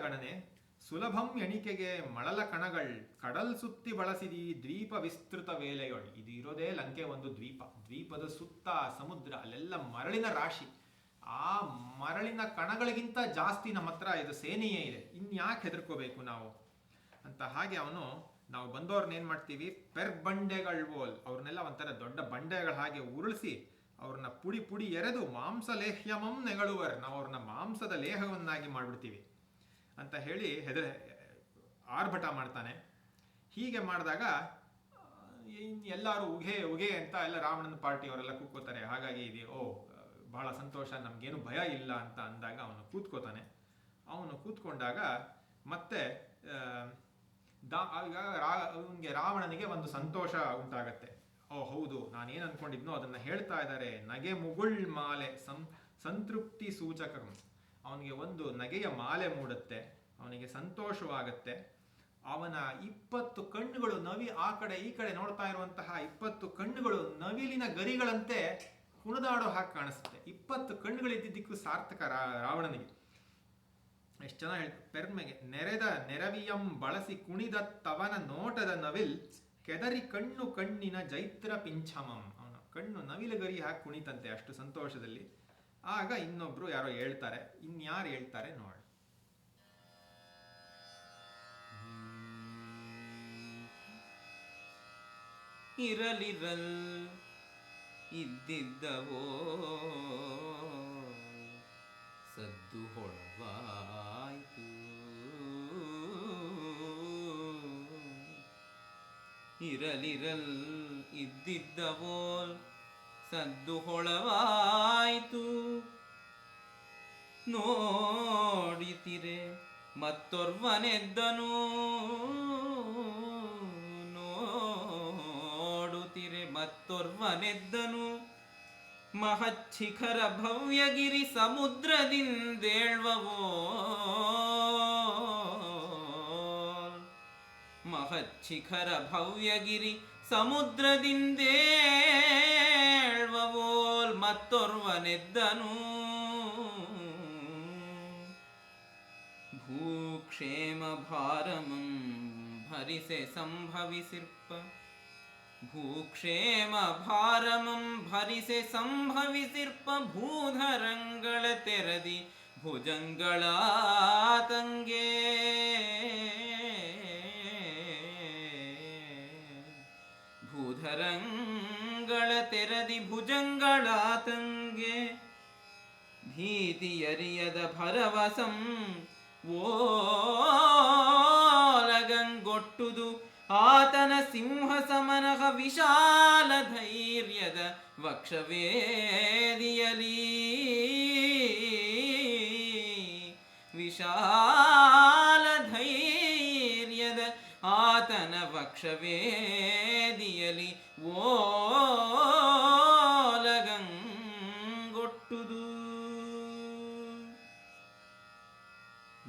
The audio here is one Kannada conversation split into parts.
ಗಣನೆ ಸುಲಭಂ ಎಣಿಕೆಗೆ ಮಳಲ ಕಣಗಳ್ ಕಡಲ್ ಸುತ್ತಿ ಬಳಸಿದಿ ದ್ವೀಪ ವಿಸ್ತೃತ ವೇಲೆಗಳು. ಇದು ಇರೋದೇ ಲಂಕೆ ಒಂದು ದ್ವೀಪ. ದ್ವೀಪದ ಸುತ್ತ ಸಮುದ್ರ, ಅಲ್ಲೆಲ್ಲ ಮರಳಿನ ರಾಶಿ. ಆ ಮರಳಿನ ಕಣಗಳಿಗಿಂತ ಜಾಸ್ತಿ ನಮ್ಮ ಹತ್ರ ಇದು ಸೇನೆಯೇ ಇದೆ, ಇನ್ಯಾಕೆ ಹೆದರ್ಕೋಬೇಕು ನಾವು ಅಂತ. ಹಾಗೆ ಅವನು, ನಾವು ಬಂದವ್ರನ್ನ ಏನು ಮಾಡ್ತೀವಿ, ಬಂಡೆಗಳ್ವೋಲ್, ಅವ್ರನ್ನೆಲ್ಲ ಒಂಥರ ದೊಡ್ಡ ಬಂಡೆಗಳ ಹಾಗೆ ಉರುಳಿಸಿ ಅವ್ರನ್ನ ಪುಡಿ ಪುಡಿ ಎರೆದು ಮಾಂಸಲೇಹ್ಯಮಂ ನೆಗಳುವರ್, ನಾವು ಅವ್ರನ್ನ ಮಾಂಸದ ಲೇಹವನ್ನಾಗಿ ಮಾಡಿಬಿಡ್ತೀವಿ ಅಂತ ಹೇಳಿ ಆರ್ಭಟ ಮಾಡ್ತಾನೆ. ಹೀಗೆ ಮಾಡಿದಾಗ ಎಲ್ಲರೂ ಉಘೆ ಉಘೆ ಅಂತ ಎಲ್ಲ ರಾವಣನ ಪಾರ್ಟಿಯವರೆಲ್ಲ ಕೂತ್ಕೋತಾರೆ. ಹಾಗಾಗಿ ಇದು ಬಹಳ ಸಂತೋಷ, ನಮಗೇನು ಭಯ ಇಲ್ಲ ಅಂತ ಅಂದಾಗ ಅವನು ಕೂತ್ಕೋತಾನೆ. ಅವನು ಕೂತ್ಕೊಂಡಾಗ ಮತ್ತೆ ಅವನಿಗೆ ರಾವಣನಿಗೆ ಒಂದು ಸಂತೋಷ ಉಂಟಾಗತ್ತೆ. ಹೌದು, ನಾನೇನು ಅಂದ್ಕೊಂಡಿದ್ನೋ ಅದನ್ನು ಹೇಳ್ತಾ ಇದ್ದಾರೆ. ನಗೆ ಮುಗುಳ್ ಮಾಲೆ ಸಂತೃಪ್ತಿ ಸೂಚಕ. ಅವನಿಗೆ ಒಂದು ನಗೆಯ ಮಾಲೆ ಮೂಡುತ್ತೆ, ಅವನಿಗೆ ಸಂತೋಷವಾಗತ್ತೆ. ಅವನ 20 ಕಣ್ಣುಗಳು ಆ ಕಡೆ ಈ ಕಡೆ ನೋಡ್ತಾ ಇರುವಂತಹ 20 ಕಣ್ಣುಗಳು ನವಿಲಿನ ಗರಿಗಳಂತೆ ಕುಣಿದಾಡೋ ಹಾಗೆ ಕಾಣಿಸುತ್ತೆ. 20 ಕಣ್ಣುಗಳಿದ್ದಿದ್ದಕ್ಕೂ ಸಾರ್ಥಕ ರಾವಣನಿಗೆ. ಎಷ್ಟು ಚೆನ್ನಾಗಿ ಹೇಳ್ತಾರೆ, ಪೆರ್ಮೆಗೆ ನೆರೆದ ನೆರವಿಯಂ ಬಳಸಿ ಕುಣಿದ ತವನ ನೋಟದ ನವಿಲ್ ಕೆದರಿ ಕಣ್ಣು ಕಣ್ಣಿನ ಜೈತ್ರ ಪಿಂಚಮಂ. ಅವನ ಕಣ್ಣು ನವಿಲು ಗರಿ ಹಾಕಿ ಕುಣಿತಂತೆ ಅಷ್ಟು ಸಂತೋಷದಲ್ಲಿ. ಆಗ ಇನ್ನೊಬ್ರು ಯಾರೋ ಹೇಳ್ತಾರೆ, ಇನ್ಯಾರು ಹೇಳ್ತಾರೆ ನೋಡಿ. ಇರಲಿರಲ್ ಇದ್ದಿದ್ದವೋ ಸದ್ದು ಹೊಳವಾಯಿತು. ಇರಲಿರಲ್ ಇದ್ದಿದ್ದವೋಲ್ ಸದ್ದು ಹೊಳವಾಯಿತು. ನೋಡಿತಿರೆ ಮತ್ತೊರ್ವನೆದ್ದನು, ನೋಡುತ್ತಿರೆ ಮತ್ತೊರ್ವನೆದ್ದನು. ಮಹಚ್ಛಿಖರ ಭವ್ಯಗಿರಿ ಸಮುದ್ರದಿಂದೇಳ್ವವೋ, ಮಹಚ್ಛಿಖರ ಭವ್ಯಗಿರಿ ಸಮುದ್ರದಿಂದೇಳ್ವವೋಲ್ ಮತ್ತೊರ್ವನೆದ್ದನು. ಭೂಕ್ಷೇಮ ಭಾರಮಂ ಭರಿಸೆ ಸಂಭವಿಸಿರ್ಪ, ಭೂಕ್ಷೇಮ ಭಾರಮಂ ಭರಿಸೆ ಸಂಭವಿಸಿರ್ಪ. ಭೂಧರಂಗಳ ತೆರದಿ ಭುಜಂಗಳ ತಂಗೆ, ಭೂಧರಂಗಳ ತೆರದಿ ಭುಜಂಗಳ ತಂಗೆ. ಭೀತಿಯರಿಯದ ಭರವಸಂ ಓಲಗಂಗೊಟ್ಟುದು ಆತನ ಸಿಂಹ ಸಮನಃ ವಿಶಾಲ ಧೈರ್ಯದ ವಕ್ಷವೇದಿಯಲಿ. ವಿಶಾಲ ಧೈರ್ಯದ ಆತನ ವಕ್ಷವೇದಿಯಲಿ ಓಲಗಂಗೊಟ್ಟುದು.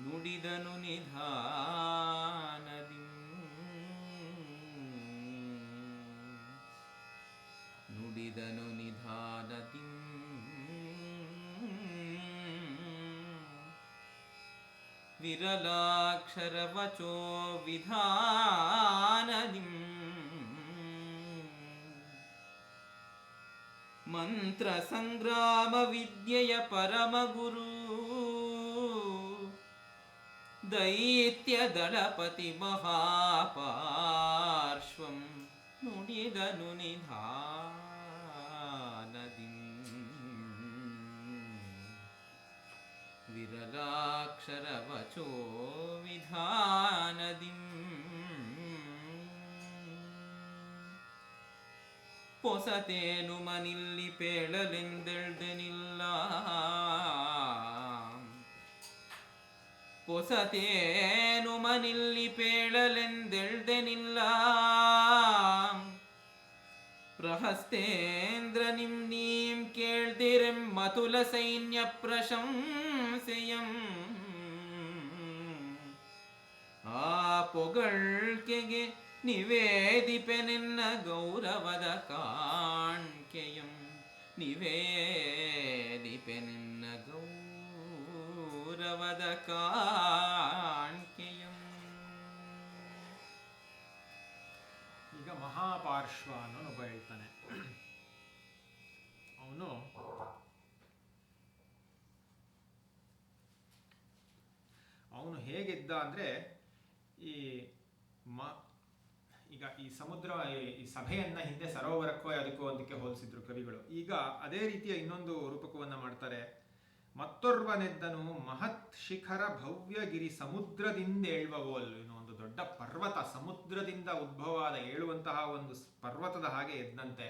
ನುಡಿದನು ನಿಧಾನದಿ, ನುಡಿದನು ನಿಧಾನದಿ. ವಿರಲಾಕ್ಷರ ವಚೋ ವಿಧಾನದಿ. ಮಂತ್ರ ಸಂಗ್ರಾಮ ವಿದ್ಯೆಯ ಪರಮಗುರು ದೈತ್ಯ ದಳಪತಿ ಮಹಾಪಾರ್ಶ್ವಂ. ನುಡಿದನು ನಿಧಾನದಿ. ವಿರಲಾಕ್ಷರ ವಚೋ ವಿಧಾನದಿ. ಪೊಸತೇನು ಮನಿಲ್ಲಿ ಪೇಳಲೆಂದೆಳ್ದೆನಿಲ್ಲ, ಪೊಸತೇನು ಮನಿಲ್ಲಿ ಪೇಳಲೆಂದೆಳ್ದೆನಿಲ್ಲ. ಪ್ರಹಸ್ತೇಂದ್ರ ನೀಂ ಕೇಳ್ದಿರೆಂ ಮತುಲ ಸೈನ್ಯ ಪ್ರಶಂಸೆಯಂ. ಆ ಪೊಗಳ್ಕೆಗೆ ನಿವೇದಿಪೆನೆನ್ನ ಗೌರವದ ಕಾಣ್ಕೆಯಂ. ನಿವೇದಿಪೆನೆನ್ನ ಗೌರವದ ಕಾಣ್ಕೆಯಂ. ಪಾರ್ಶ್ವ ಅನ್ನೋನೊಬ್ಬ ಹೇಳ್ತಾನೆ. ಅವನು ಹೇಗಿದ್ದ ಅಂದರೆ, ಈ ಈಗ ಈ ಸಮುದ್ರ, ಈ ಸಭೆಯನ್ನ ಹಿಂದೆ ಸರೋವರಕ್ಕೋ ಅದಕ್ಕೋ ಒಂದಕ್ಕೆ ಹೋಲಿಸಿದ್ರು ಕವಿಗಳು. ಈಗ ಅದೇ ರೀತಿಯ ಇನ್ನೊಂದು ರೂಪಕವನ್ನು ಮಾಡ್ತಾರೆ. ಮತ್ತೊರ್ವನೆದ್ದನು ಮಹತ್ ಶಿಖರ ಭವ್ಯಗಿರಿ ಸಮುದ್ರದಿಂದ ಏಳುವವೋಲ್. ಒಂದು ದೊಡ್ಡ ಪರ್ವತ, ಸಮುದ್ರದಿಂದ ಉದ್ಭವವಾದ ಏಳುವಂತಹ ಒಂದು ಪರ್ವತದ ಹಾಗೆ ಎದ್ದಂತೆ.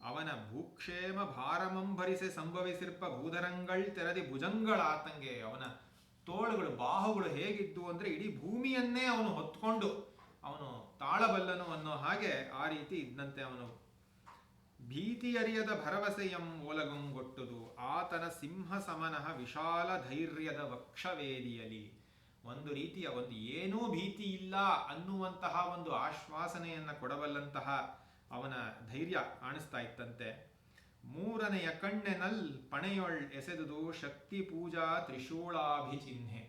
ಅವನ ಭೂಕ್ಷೇಮ ಭಾರಮಂಭರಿಸೆ ಸಂಭವಿಸಿರ್ಪ ಭೂಧರಂಗಳ್ ತೆರದಿ ಭುಜಂಗಳಾತಂಗೆ. ಅವನ ತೋಳುಗಳು, ಬಾಹುಗಳು ಹೇಗಿದ್ದು ಅಂದರೆ ಇಡೀ ಭೂಮಿಯನ್ನೇ ಅವನು ಹೊತ್ಕೊಂಡು ಅವನು ತಾಳಬಲ್ಲನು ಅನ್ನೋ ಹಾಗೆ ಆ ರೀತಿ ಇದ್ದಂತೆ ಅವನು. ಭೀತಿಯರಿಯದ ಭರವಸೆಯಂ ಓಲಗೊಂಗೊಟ್ಟುದು ಆತನ ಸಿಂಹ ಸಮನಃ ವಿಶಾಲ ಧೈರ್ಯದ ವಕ್ಷವೇದಿಯಲಿ. ಒಂದು ರೀತಿಯ ಒಂದು ಏನೂ ಭೀತಿ ಇಲ್ಲ ಅನ್ನುವಂತಹ ಒಂದು ಆಶ್ವಾಸನೆಯನ್ನು ಕೊಡಬಲ್ಲಂತಹ ಅವನ ಧೈರ್ಯ ಕಾಣಿಸ್ತಾ ಇತ್ತಂತೆ. ಮೂರನೆಯ ಕಣ್ಣೆನಲ್ ಪಣೆಯೊಳ್ ಎಸೆದುದು ಶಕ್ತಿ ಪೂಜಾ ತ್ರಿಶೂಳಾಭಿಚಿಹ್ನೆ.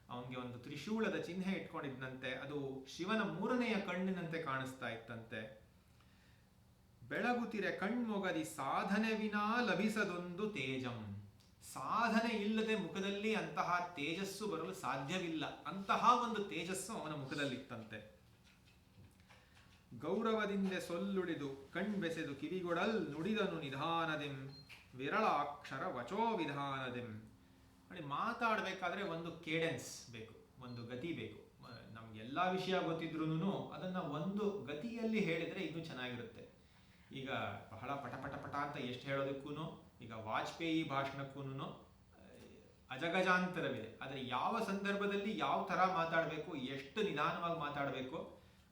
ಅವನಿಗೆ ಒಂದು ತ್ರಿಶೂಲದ ಚಿಹ್ನೆ ಇಟ್ಕೊಂಡಿದ್ದಂತೆ, ಅದು ಶಿವನ ಮೂರನೆಯ ಕಣ್ಣಿನಂತೆ ಕಾಣಿಸ್ತಾ ಇತ್ತಂತೆ. ಬೆಳಗುತಿರೆ ಕಣ್ಮೊಗದಿ ಸಾಧನೆ ವಿನಾ ಲಭಿಸದೊಂದು ತೇಜಂ. ಸಾಧನೆ ಇಲ್ಲದೆ ಮುಖದಲ್ಲಿ ಅಂತಹ ತೇಜಸ್ಸು ಬರಲು ಸಾಧ್ಯವಿಲ್ಲ, ಅಂತಹ ಒಂದು ತೇಜಸ್ಸು ಅವನ ಮುಖದಲ್ಲಿತ್ತಂತೆ. ಗೌರವದಿಂದ ಸೊಲ್ಲುಳಿದು ಕಣ್ಬೆಸೆದು ಕಿವಿಗೊಡಲ್ ನುಡಿದನು ನಿಧಾನದೆಂ ವಿರಳಾಕ್ಷರ ವಚೋ ವಿಧಾನದೆಂ. ನೋಡಿ, ಮಾತಾಡಬೇಕಾದ್ರೆ ಒಂದು ಕೇಡೆನ್ಸ್ ಬೇಕು, ಒಂದು ಗತಿ ಬೇಕು. ನಮ್ಗೆಲ್ಲ ವಿಷಯ ಗೊತ್ತಿದ್ರೂ ಅದನ್ನು ಒಂದು ಗತಿಯಲ್ಲಿ ಹೇಳಿದರೆ ಇನ್ನೂ ಚೆನ್ನಾಗಿರುತ್ತೆ. ಈಗ ಬಹಳ ಪಟ ಪಟ ಪಟ ಅಂತ ಎಷ್ಟು ಹೇಳೋದಕ್ಕೂ, ಈಗ ವಾಜಪೇಯಿ ಭಾಷಣಕ್ಕೂ ಅಜಗಜಾಂತರವಿದೆ. ಆದರೆ ಯಾವ ಸಂದರ್ಭದಲ್ಲಿ ಯಾವ ಥರ ಮಾತಾಡಬೇಕು, ಎಷ್ಟು ನಿಧಾನವಾಗಿ ಮಾತಾಡಬೇಕು,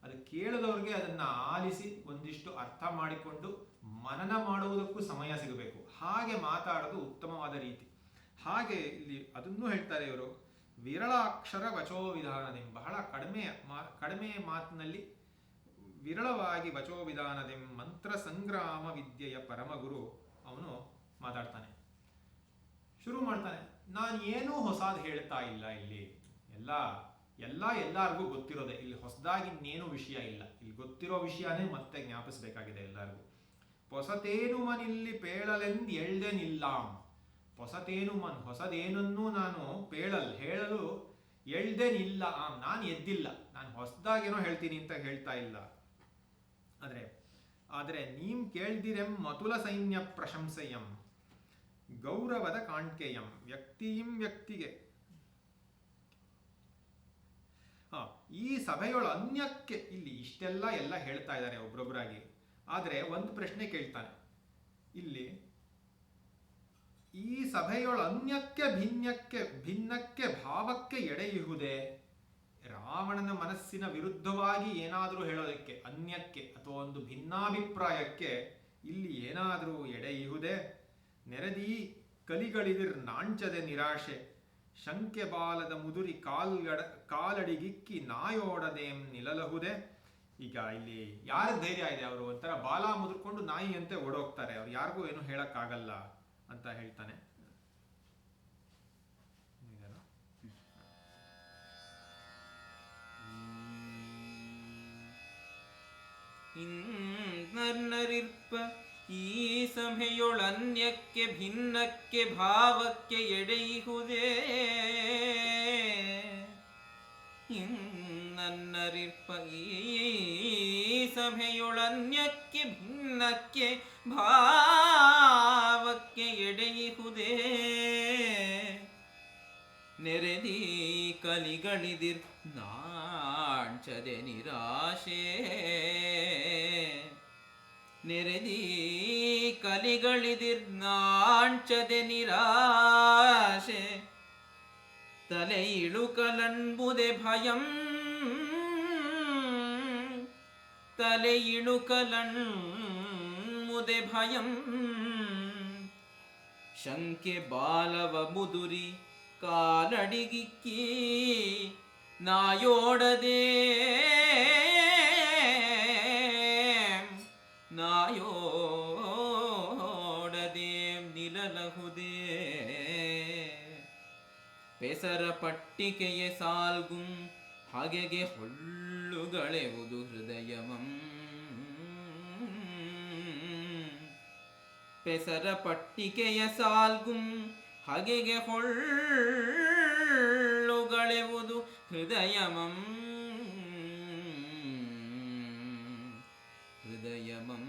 ಅದು ಕೇಳಿದವ್ರಿಗೆ ಅದನ್ನು ಆಲಿಸಿ ಒಂದಿಷ್ಟು ಅರ್ಥ ಮಾಡಿಕೊಂಡು ಮನನ ಮಾಡುವುದಕ್ಕೂ ಸಮಯ ಸಿಗಬೇಕು. ಹಾಗೆ ಮಾತಾಡೋದು ಉತ್ತಮವಾದ ರೀತಿ. ಹಾಗೆ ಇಲ್ಲಿ ಅದನ್ನೂ ಹೇಳ್ತಾರೆ ಇವರು. ವಿರಳಾಕ್ಷರ ವಚೋ ವಿಧಾನದೆಂ. ಬಹಳ ಕಡಿಮೆ ಮಾತಿನಲ್ಲಿ ವಿರಳವಾಗಿ ವಚೋ ವಿಧಾನದೆಂ ಮಂತ್ರ ಸಂಗ್ರಾಮ ವಿದ್ಯೆಯ ಪರಮಗುರು ಅವನು ಮಾತಾಡ್ತಾನೆ. ಶುರು ಮಾಡ್ತಾನೆ, ನಾನು ಏನೂ ಹೊಸದು ಹೇಳ್ತಾ ಇಲ್ಲ, ಇಲ್ಲಿ ಎಲ್ಲರಿಗೂ ಗೊತ್ತಿರೋದೆ, ಇಲ್ಲಿ ಹೊಸದಾಗಿ ಇನ್ನೇನೂ ವಿಷಯ ಇಲ್ಲ, ಇಲ್ಲಿ ಗೊತ್ತಿರೋ ವಿಷಯನೇ ಮತ್ತೆ ಜ್ಞಾಪಿಸ್ಬೇಕಾಗಿದೆ ಎಲ್ಲರಿಗೂ. ಹೊಸತೇನು ಮನಿಲ್ಲಿ ಪೇಳಲೆಂದು ಎಳ್ದೆನಿಲ್ಲಾಂ. ಹೊಸತೇನು ಮನ್, ಹೊಸದೇನನ್ನೂ ನಾನು ಹೇಳಲು ಎಳ್ದೇನಿಲ್ಲ. ನಾನು ಎದ್ದಿಲ್ಲ, ನಾನು ಹೊಸದಾಗೇನೋ ಹೇಳ್ತೀನಿ ಅಂತ ಹೇಳ್ತಾ ಇಲ್ಲ. ಆದರೆ ನೀಂ ಕೇಳ್ದಿರೆಂ ಮತುಲ ಸೈನ್ಯ ಪ್ರಶಂಸೆಯಂ ಗೌರವದ ಕಾಣ್ಕೆಯಂ ವ್ಯಕ್ತಿಯಿಂ ವ್ಯಕ್ತಿಗೆ. ಈ ಸಭೆಯೊಳ ಅನ್ಯಕ್ಕೆ ಇಲ್ಲಿ ಇಷ್ಟೆಲ್ಲ ಹೇಳ್ತಾ ಇದ್ದಾರೆ ಒಬ್ರೊಬ್ಬರಾಗಿ. ಆದರೆ ಒಂದು ಪ್ರಶ್ನೆ ಕೇಳ್ತಾನೆ ಇಲ್ಲಿ, ಈ ಸಭೆಯೊಳ ಅನ್ಯಕ್ಕೆ ಭಿನ್ನಕ್ಕೆ ಭಾವಕ್ಕೆ ಎಡೆಯುವುದೇ? ರಾವಣನ ಮನಸ್ಸಿನ ವಿರುದ್ಧವಾಗಿ ಏನಾದರೂ ಹೇಳೋದಕ್ಕೆ, ಅನ್ಯಕ್ಕೆ ಅಥವಾ ಒಂದು ಭಿನ್ನಾಭಿಪ್ರಾಯಕ್ಕೆ ಇಲ್ಲಿ ಏನಾದರೂ ಎಡೆಯುವುದೇ? ನೆರೆದೀ ಕಲಿಗಳಿದಿರ್ ನಾಂಚದೆ ನಿರಾಶೆ ಶಂಕೆ ಬಾಲದ ಮುದುರಿ ಕಾಲಡಿಗಿಕ್ಕಿ ನಾಯೋಡದೇಂ ನಿಲಲಹುದೇ. ಈಗ ಇಲ್ಲಿ ಯಾರ ಧೈರ್ಯ ಇದೆ? ಅವರು ಒಂಥರ ಬಾಲ ಮುದುರ್ಕೊಂಡು ನಾಯಿಯಂತೆ ಓಡೋಗ್ತಾರೆ, ಅವ್ರು ಯಾರಿಗೂ ಏನು ಹೇಳಕ್ಕಾಗಲ್ಲ ಅಂತ ಹೇಳ್ತಾನೆ. ನನ್ನರಿರ್ಪ ಈ ಸಭೆಯೊಳನ್ಯಕ್ಕೆ ಭಿನ್ನಕ್ಕೆ ಭಾವಕ್ಕೆ ಎಡೆಯುವುದೇ? ನನ್ನರಿರ್ಪ ಈ ಸಭೆಯೊಳನ್ಯಕ್ಕೆ ಭಿನ್ನಕ್ಕೆ ಭಾವಕ್ಕೆ ಎಡೆಯುವುದೇ? ನೆರೆದೀ ಕಲಿಗಳಿದಿರ್ ನಾಂಚದೆ ನಿರಾಶೆ. ನೆರೆದೀ ಕಲಿಗಳಿದಿರ್ ನಾಂಚದೆ ನಿರಾಶೆ ತಲೆ ಇಳುಕಲನ್ಬುದೆ ಭಯಂ. ತಲೆ ಇಳುಕಲನ್ಮುದೆ ಭಯಂ ಶಂಕೆ ಬಾಲವ ಮುದುರಿ ಕಾಲಡಿಗಿಕ್ಕಿ ನಾಯೋಡದೆ ನಿಲಲಹುದೇ. ಪೆಸರ ಪಟ್ಟಿಕೆಯ ಸಾಲ್ಗುಂ ಹಗೆಗೆ ಹೊಳ್ಳುಗಳೆವುದು ಹೃದಯವಂ. ಪೆಸರ ಪಟ್ಟಿಕೆಯ ಸಾಲ್ಗುಂ ಹಗೆಗೆ ಹೊಳ್ಳುಗಳೆವುದು ಹೃದಯಮಂ ಹೃದಯಮಂ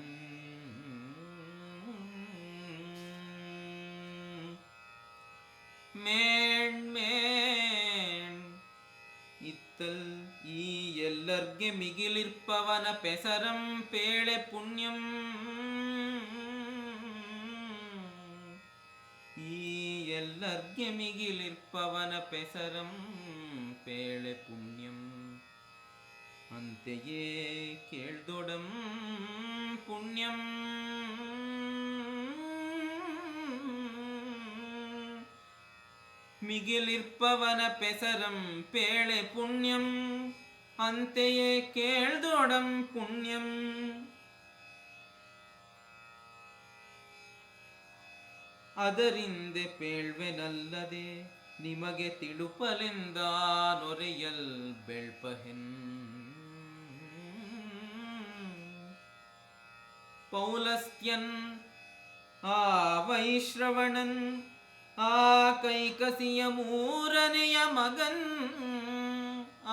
ಮೇಣ್ ಮೇಣ್ ಇತ್ತಲ್ ಈ ಎಲ್ಲರ್ಗೆ ಮಿಗಿಲಿರ್ಪವನ ಪೆಸರಂ ಪೇಳೆ ಪುಣ್ಯಂ ಈ ಎಲ್ಲರ್ಗೆ ಮಿಗಿಲಿರ್ಪವನ ಪೆಸರಂ ಪೇಳೆ ಪುಣ್ಯಂ ಅಂತೆಯೇ ಕೇಳ್ದೊಡಂ ಪುಣ್ಯಂ ಮಿಗಿಲಿರ್ಪವನ ಪೆಸರಂ ಪೇಳೆ ಪುಣ್ಯಂ ಅಂತೆಯೇ ಕೇಳ್ದೊಡಂ ಪುಣ್ಯಂ ಅದರಿಂದೆ ಪೇಳ್ವೆನಲ್ಲದೆ ನಿಮಗೆ ತಿಳುಪಲೆಂದ ನೊರೆಯಲ್ ಬೆಳ್ಪಹೆನ್ ಪೌಲಸ್ತ್ಯನ್ ಆ ವೈಶ್ರವಣನ್ ಆ ಕೈಕಸಿಯ ಮೂರನೆಯ ಮಗನ್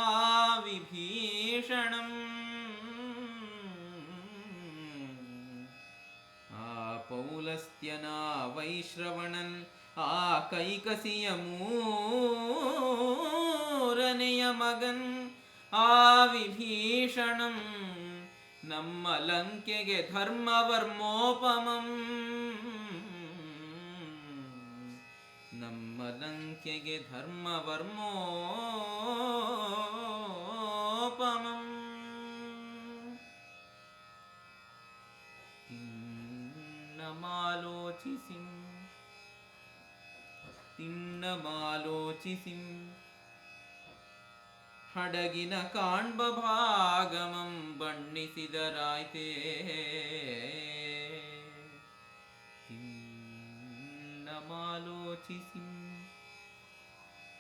ಆ ವಿಭೀಷಣಂ ಆ ಪೌಲಸ್ತ್ಯನ ವೈಶ್ರವಣನ್ ಆ ಕೈಕಸಿಯ ಮೂರನೆಯ ಮಗನ್ ಆ ವಿಭೀಷಣಂ ನಮ್ಮ ಲಂಕೆಗೆ ಧರ್ಮವರ್ಮೋಪಮಂ ನಮ್ಮ ಲಂಕೆಗೆ ಧರ್ಮವರ್ಮೋಪಮಂ ತಿನ್ನಮಾಲೋಚಿಸಿಂ ಹಡಗಿನ ಕಾಣ್ಬ ಭಾಗಮಂ ಬಣ್ಣಿಸಿದರಾಯ್ತೇ ತಿನ್ನಮಾಲೋಚಿಸಿಂ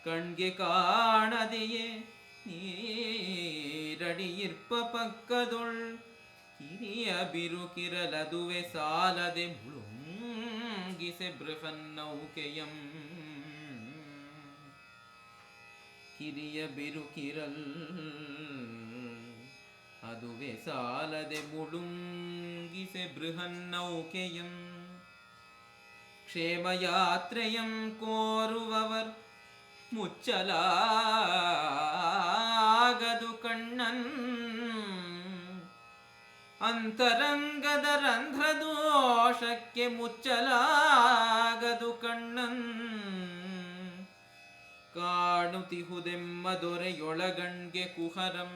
ಕಣ್ಗೆ ಕಾಣದೆಯೇ ನೀರಡಿಯಿರ್ಪ ಪಕ್ಕದೊಳ್ ಕಿರಿಯ ಬಿರುಕಿರಲದುವೆ ಸಾಲದೆ ಮುಳುಂಗಿಸೆ ಬೃಹನ್ನೌಕೆಯಂ ಕಿರಿಯ ಬಿರುಕಿರಲ್ ಅದುವೆ ಸಾಲದೆ ಮುಳುಂಗಿಸೆ ಬೃಹನ್ನೌಕೆಯಂ ಕ್ಷೇಮಯಾತ್ರೆಯಂ ಕೋರುವವರ್ ಮುಚ್ಚಲಾಗದು ಕಣ್ಣನ್ ಅಂತರಂಗದ ರಂಧ್ರದೋಷಕ್ಕೆ ಮುಚ್ಚಲಾಗದು ಕಣ್ಣನ್ ಕಾಣುತಿಹುದೆಮ್ಮ ದೊರೆಯೊಳಗಣ್ಗೆ ಕುಹರಂ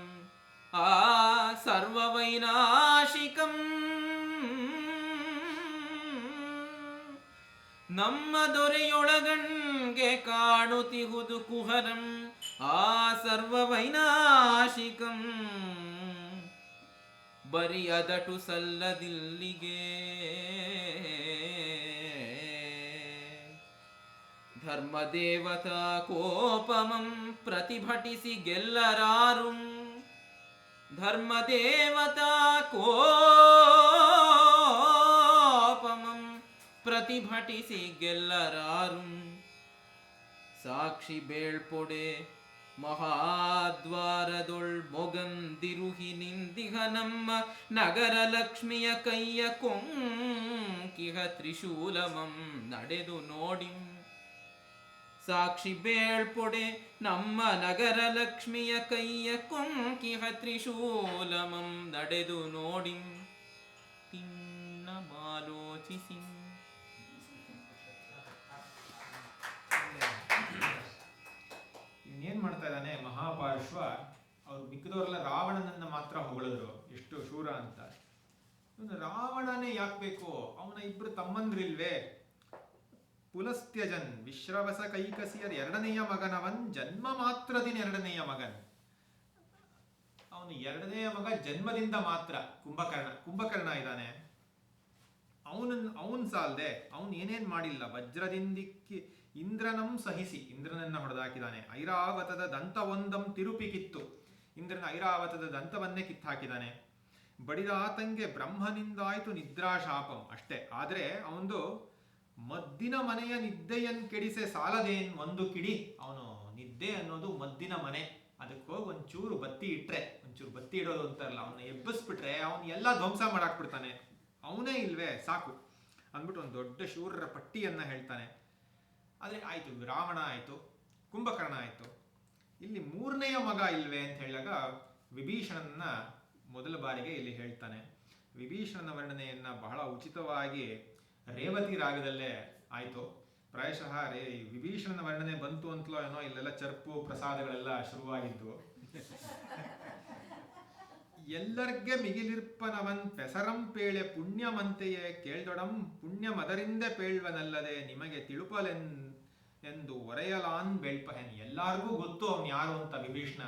ಆ ಸರ್ವವೈನಾಶಿಕಂ ನಮ್ಮ ದೊರೆಯೊಳಗಣ್ಗೆ ಕಾಣುತಿಹುದು ಕುಹರಂ ಆ ಸರ್ವವೈನಾಶಿಕಂ ಬರಿ ಅದಟು ಸಲ್ಲದಿಲ್ಲಿಗೆ ಧರ್ಮದೇವತಾ ಕೋಪಮಂ ಪ್ರತಿಭಟಿಸಿ ಗೆಲ್ಲರಾರುಂ ಧರ್ಮದೇವತಾ ಕೋಪಮಂ ಪ್ರತಿಭಟಿಸಿ ಗೆಲ್ಲರಾರುಂ ಸಾಕ್ಷಿ ಬೇಳ್ಪೊಡೆ ಮಹಾದ್ವಾರದೊಳ್ ಮೊಗಂದಿರುಹಿ ನಿಂದಿಹ ನಮ್ಮ ನಗರ ಲಕ್ಷ್ಮಿಯ ಕೈಯ ಕೊಂಕಿಹ ತ್ರಿಶೂಲಮಂ ನಡೆದು ನೋಡಿಂ ಸಾಕ್ಷಿ ಬೇಳ್ಪೊಡೆ ನಮ್ಮ ನಗರ ಲಕ್ಷ್ಮಿಯ ಕೈಯ ಕೊಂಕಿಹ ತ್ರಿಶೂಲಮಂ ನಡೆದು ನೋಡಿಂ ತಿನ್ನಮಾಲೋಚಿಸಿಂ ಇನ್ನೇನ್ ಮಾಡ್ತಾ ಇದ್ದಾನೆ ಮಹಾಪಾರ್ಶ್ವ. ಅವ್ರು ಮಿಕ್ಕಿದವರೆಲ್ಲ ರಾವಣನನ್ನ ಮಾತ್ರ ಹೊಗಳಿದ್ರು, ಎಷ್ಟು ಶೂರ ಅಂತ. ರಾವಣನೇ ಯಾಕೆ ಬೇಕು? ಅವನ ಇಬ್ರು ತಮ್ಮಂದ್ರಿಲ್ವೇ? ಪುಲಸ್ತ್ಯಜನ್ ವಿಶ್ರವಸ ಕೈಕಸಿಯರ್ ಎರಡನೆಯ ಮಗನವನ್ ಜನ್ಮ ಮಾತ್ರದಿನ ಎರಡನೆಯ ಮಗನ್. ಅವನು ಎರಡನೆಯ ಮಗ ಜನ್ಮದಿಂದ ಮಾತ್ರ. ಕುಂಭಕರ್ಣ ಇದ್ದಾನೆ. ಅವನ್ ಸಾಲ್ದೆ ಅವನು ಏನೇನ್ ಮಾಡಿಲ್ಲ. ವಜ್ರದಿಂದಿಕ್ಕಿ ಇಂದ್ರನಂ ಸಹಿಸಿ ಇಂದ್ರನನ್ನ ಹೊಡೆದಾಕಿದ್ದಾನೆ. ಐರಾವತದ ದಂತವೊಂದಂ ತಿರುಪಿ ಕಿತ್ತು ಇಂದ್ರನ ಐರಾವತದ ದಂತವನ್ನೇ ಕಿತ್ತಾಕಿದ್ದಾನೆ. ಬಡಿದಾತಂಗೆ ಬ್ರಹ್ಮನಿಂದಾಯ್ತು ನಿದ್ರಾಶಾಪಂ ಅಷ್ಟೇ. ಆದರೆ ಅವನದು ಮದ್ದಿನ ಮನೆಯ ನಿದ್ದೆಯನ್ನು ಕೆಡಿಸೆ ಸಾಲದೇನ್ ಒಂದು ಕಿಡಿ. ಅವನು ನಿದ್ದೆ ಅನ್ನೋದು ಮದ್ದಿನ ಮನೆ, ಅದಕ್ಕೆ ಹೋಗಿ ಒಂಚೂರು ಬತ್ತಿ ಇಟ್ರೆ, ಒಂಚೂರು ಬತ್ತಿ ಇಡೋದು ಅಂತಾರಲ್ಲ, ಅವನ್ನ ಎಬ್ಬಿಸ್ಬಿಟ್ರೆ ಅವನು ಎಲ್ಲ ಧ್ವಂಸ ಮಾಡಾಕ್ಬಿಡ್ತಾನೆ. ಅವನೇ ಇಲ್ವೇ ಸಾಕು ಅಂದ್ಬಿಟ್ಟು ಒಂದು ದೊಡ್ಡ ಶೂರರ ಪಟ್ಟಿಯನ್ನ ಹೇಳ್ತಾನೆ. ಆದರೆ ಆಯ್ತು, ರಾವಣ ಆಯ್ತು, ಕುಂಭಕರ್ಣ ಆಯ್ತು, ಇಲ್ಲಿ ಮೂರನೆಯ ಮಗ ಇಲ್ವೇ ಅಂತ ಹೇಳಿದಾಗ ವಿಭೀಷಣನ ಮೊದಲ ಬಾರಿಗೆ ಇಲ್ಲಿ ಹೇಳ್ತಾನೆ. ವಿಭೀಷಣನ ವರ್ಣನೆಯನ್ನ ಬಹಳ ಉಚಿತವಾಗಿ ರೇವತಿ ರಾಗದಲ್ಲೇ ಆಯ್ತು. ಪ್ರಾಯಶಃ ವಿಭೀಷಣನ ವರ್ಣನೆ ಬಂತು ಅಂತಲೋ ಏನೋ ಇಲ್ಲೆಲ್ಲ ಚರ್ಪು ಪ್ರಸಾದಗಳೆಲ್ಲ ಶುರುವಾಗಿದ್ವು. ಎಲ್ಲರ್ಗೆ ಮಿಗಿಲಿರ್ಪನವನ್ ಪೆಸರಂ ಪೇಳೆ ಪುಣ್ಯಮಂತೆಯೇ ಕೇಳ್ದೊಡಂ ಪುಣ್ಯ ಮದರಿಂದ ಪೇಳ್ವನಲ್ಲದೆ ನಿಮಗೆ ತಿಳುಪಲೆನ್ ಎಂದು ಒರೆಯಲಾನ್ ಬೆಳ್ಪಹೆನ್. ಎಲ್ಲಾರ್ಗೂ ಗೊತ್ತು ಅವನು ಯಾರು ಅಂತ ವಿಭೀಷಣ,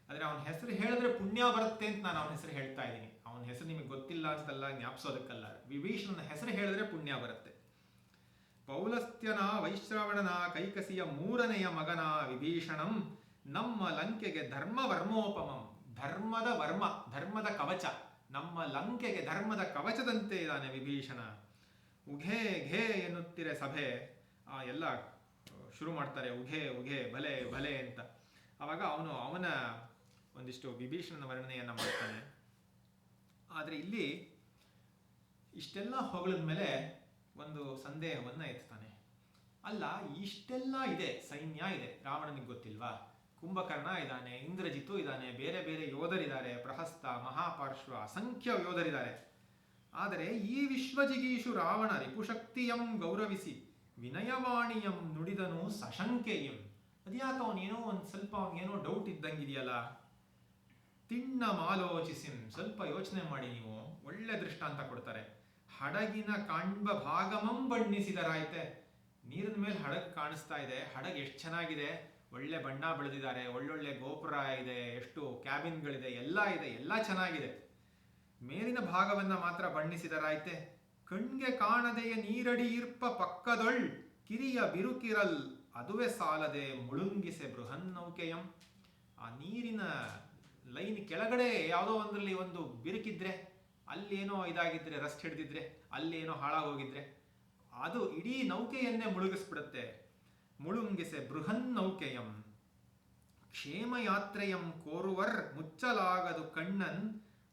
ಆದರೆ ಅವನ ಹೆಸರು ಹೇಳಿದ್ರೆ ಪುಣ್ಯ ಬರುತ್ತೆ ಅಂತ ನಾನು ಅವನ ಹೆಸರು ಹೇಳ್ತಾ ಇದ್ದೀನಿ. ಅವನ ಹೆಸರು ನಿಮಗೆ ಗೊತ್ತಿಲ್ಲ ಅಂತಲ್ಲ, ಜ್ಞಾಪಿಸೋದಕ್ಕಲ್ಲ. ವಿಭೀಷಣನ ಹೆಸರು ಹೇಳಿದ್ರೆ ಪುಣ್ಯ ಬರುತ್ತೆ. ಪೌಲಸ್ತ್ಯನ ವೈಶ್ರವಣನ ಕೈಕಸಿಯ ಮೂರನೆಯ ಮಗನ ವಿಭೀಷಣಂ ನಮ್ಮ ಲಂಕೆಗೆ ಧರ್ಮವರ್ಮೋಪಮಂ. ಧರ್ಮದ ವರ್ಮ, ಧರ್ಮದ ಕವಚ, ನಮ್ಮ ಲಂಕೆಗೆ ಧರ್ಮದ ಕವಚದಂತೆ ಇದ್ದಾನೆ ವಿಭೀಷಣ. ಉಘೆ ಘೇ ಎನ್ನುತ್ತಿರೆ ಸಭೆ, ಎಲ್ಲ ಶುರು ಮಾಡ್ತಾರೆ ಉಘೆ ಉಘೆ ಭಲೆ ಭಲೆ ಅಂತ. ಆವಾಗ ಅವನ ಒಂದಿಷ್ಟು ವಿಭೀಷಣನ ವರ್ಣನೆಯನ್ನ ಮಾಡ್ತಾನೆ. ಆದರೆ ಇಲ್ಲಿ ಇಷ್ಟೆಲ್ಲ ಹೊಗಳಿದ ಮೇಲೆ ಒಂದು ಸಂದೇಹವನ್ನ ಎತ್ತಾನೆ. ಅಲ್ಲ, ಇಷ್ಟೆಲ್ಲ ಇದೆ, ಸೈನ್ಯ ಇದೆ, ರಾವಣನಿಗೆ ಗೊತ್ತಿಲ್ವಾ? ಕುಂಭಕರ್ಣ ಇದ್ದಾನೆ, ಇಂದ್ರಜಿತು ಇದ್ದಾನೆ, ಬೇರೆ ಬೇರೆ ಯೋಧರಿದ್ದಾರೆ, ಪ್ರಹಸ್ತ, ಮಹಾಪಾರ್ಶ್ವ, ಅಸಂಖ್ಯ ಯೋಧರಿದ್ದಾರೆ. ಆದರೆ ಈ ವಿಶ್ವಜಿಗೀಷು ರಾವಣ ರಿಪುಶಕ್ತಿಯಂ ಗೌರವಿಸಿ ವಿನಯವಾಣಿಯಂ ನುಡಿದನು ಸಶಂಕೆಯಂ. ಅದ್ಯಾಕೆ ಅವನೇನೋ ಒಂದು ಸ್ವಲ್ಪ ಅವನಿಗೇನೋ ಡೌಟ್ ಇದ್ದಂಗಿದೆಯಲ್ಲ. ತಿಣ್ಣ ಮಾಲೋಚಿಸಿಂ, ಸ್ವಲ್ಪ ಯೋಚನೆ ಮಾಡಿ ನೀವು. ಒಳ್ಳೆ ದೃಷ್ಟಾಂತ ಕೊಡ್ತಾರೆ. ಹಡಗಿನ ಕಾಣ್ಬ ಭಾಗಮಂ ಬಣ್ಣಿಸಿದರಾಯ್ತೆ. ನೀರಿನ ಮೇಲೆ ಹಡಗು ಕಾಣಿಸ್ತಾ ಇದೆ, ಹಡಗು ಎಷ್ಟು ಚೆನ್ನಾಗಿದೆ, ಒಳ್ಳೆ ಬಣ್ಣ ಬೆಳೆದಿದ್ದಾರೆ, ಒಳ್ಳೊಳ್ಳೆ ಗೋಪುರ ಇದೆ, ಎಷ್ಟು ಕ್ಯಾಬಿನ್ಗಳಿದೆ, ಎಲ್ಲ ಇದೆ, ಎಲ್ಲ ಚೆನ್ನಾಗಿದೆ. ಮೇಲಿನ ಭಾಗವನ್ನ ಮಾತ್ರ ಬಣ್ಣಿಸಿದರಾಯ್ತೆ. ಕಣ್ಗೆ ಕಾಣದೆಯ ನೀರಡಿ ಇರ್ಪ ಪಕ್ಕದೊಳ್ ಕಿರಿಯ ಬಿರುಕಿರಲ್ ಅದುವೆ ಸಾಲದೆ ಮುಳುಂಗಿಸೆ ಬೃಹನ್ನೌಕೆಯಂ. ಆ ನೀರಿನ ಲೈನ್ ಕೆಳಗಡೆ ಯಾವುದೋ ಒಂದರಲ್ಲಿ ಒಂದು ಬಿರುಕಿದ್ರೆ, ಅಲ್ಲೇನೋ ಇದಾಗಿದ್ರೆ, ರಸ್ಟ್ ಹಿಡಿದಿದ್ರೆ, ಅಲ್ಲೇನೋ ಹಾಳಾಗೋಗಿದ್ರೆ ಅದು ಇಡೀ ನೌಕೆಯನ್ನೇ ಮುಳುಗಿಸ್ಬಿಡುತ್ತೆ. ಮುಳುಂಗಿಸೆ ಬೃಹನ್ನೌಕೆಯಂ ಕ್ಷೇಮಯಾತ್ರೆಯಂ ಕೋರುವರ್ ಮುಚ್ಚಲಾಗದು ಕಣ್ಣನ್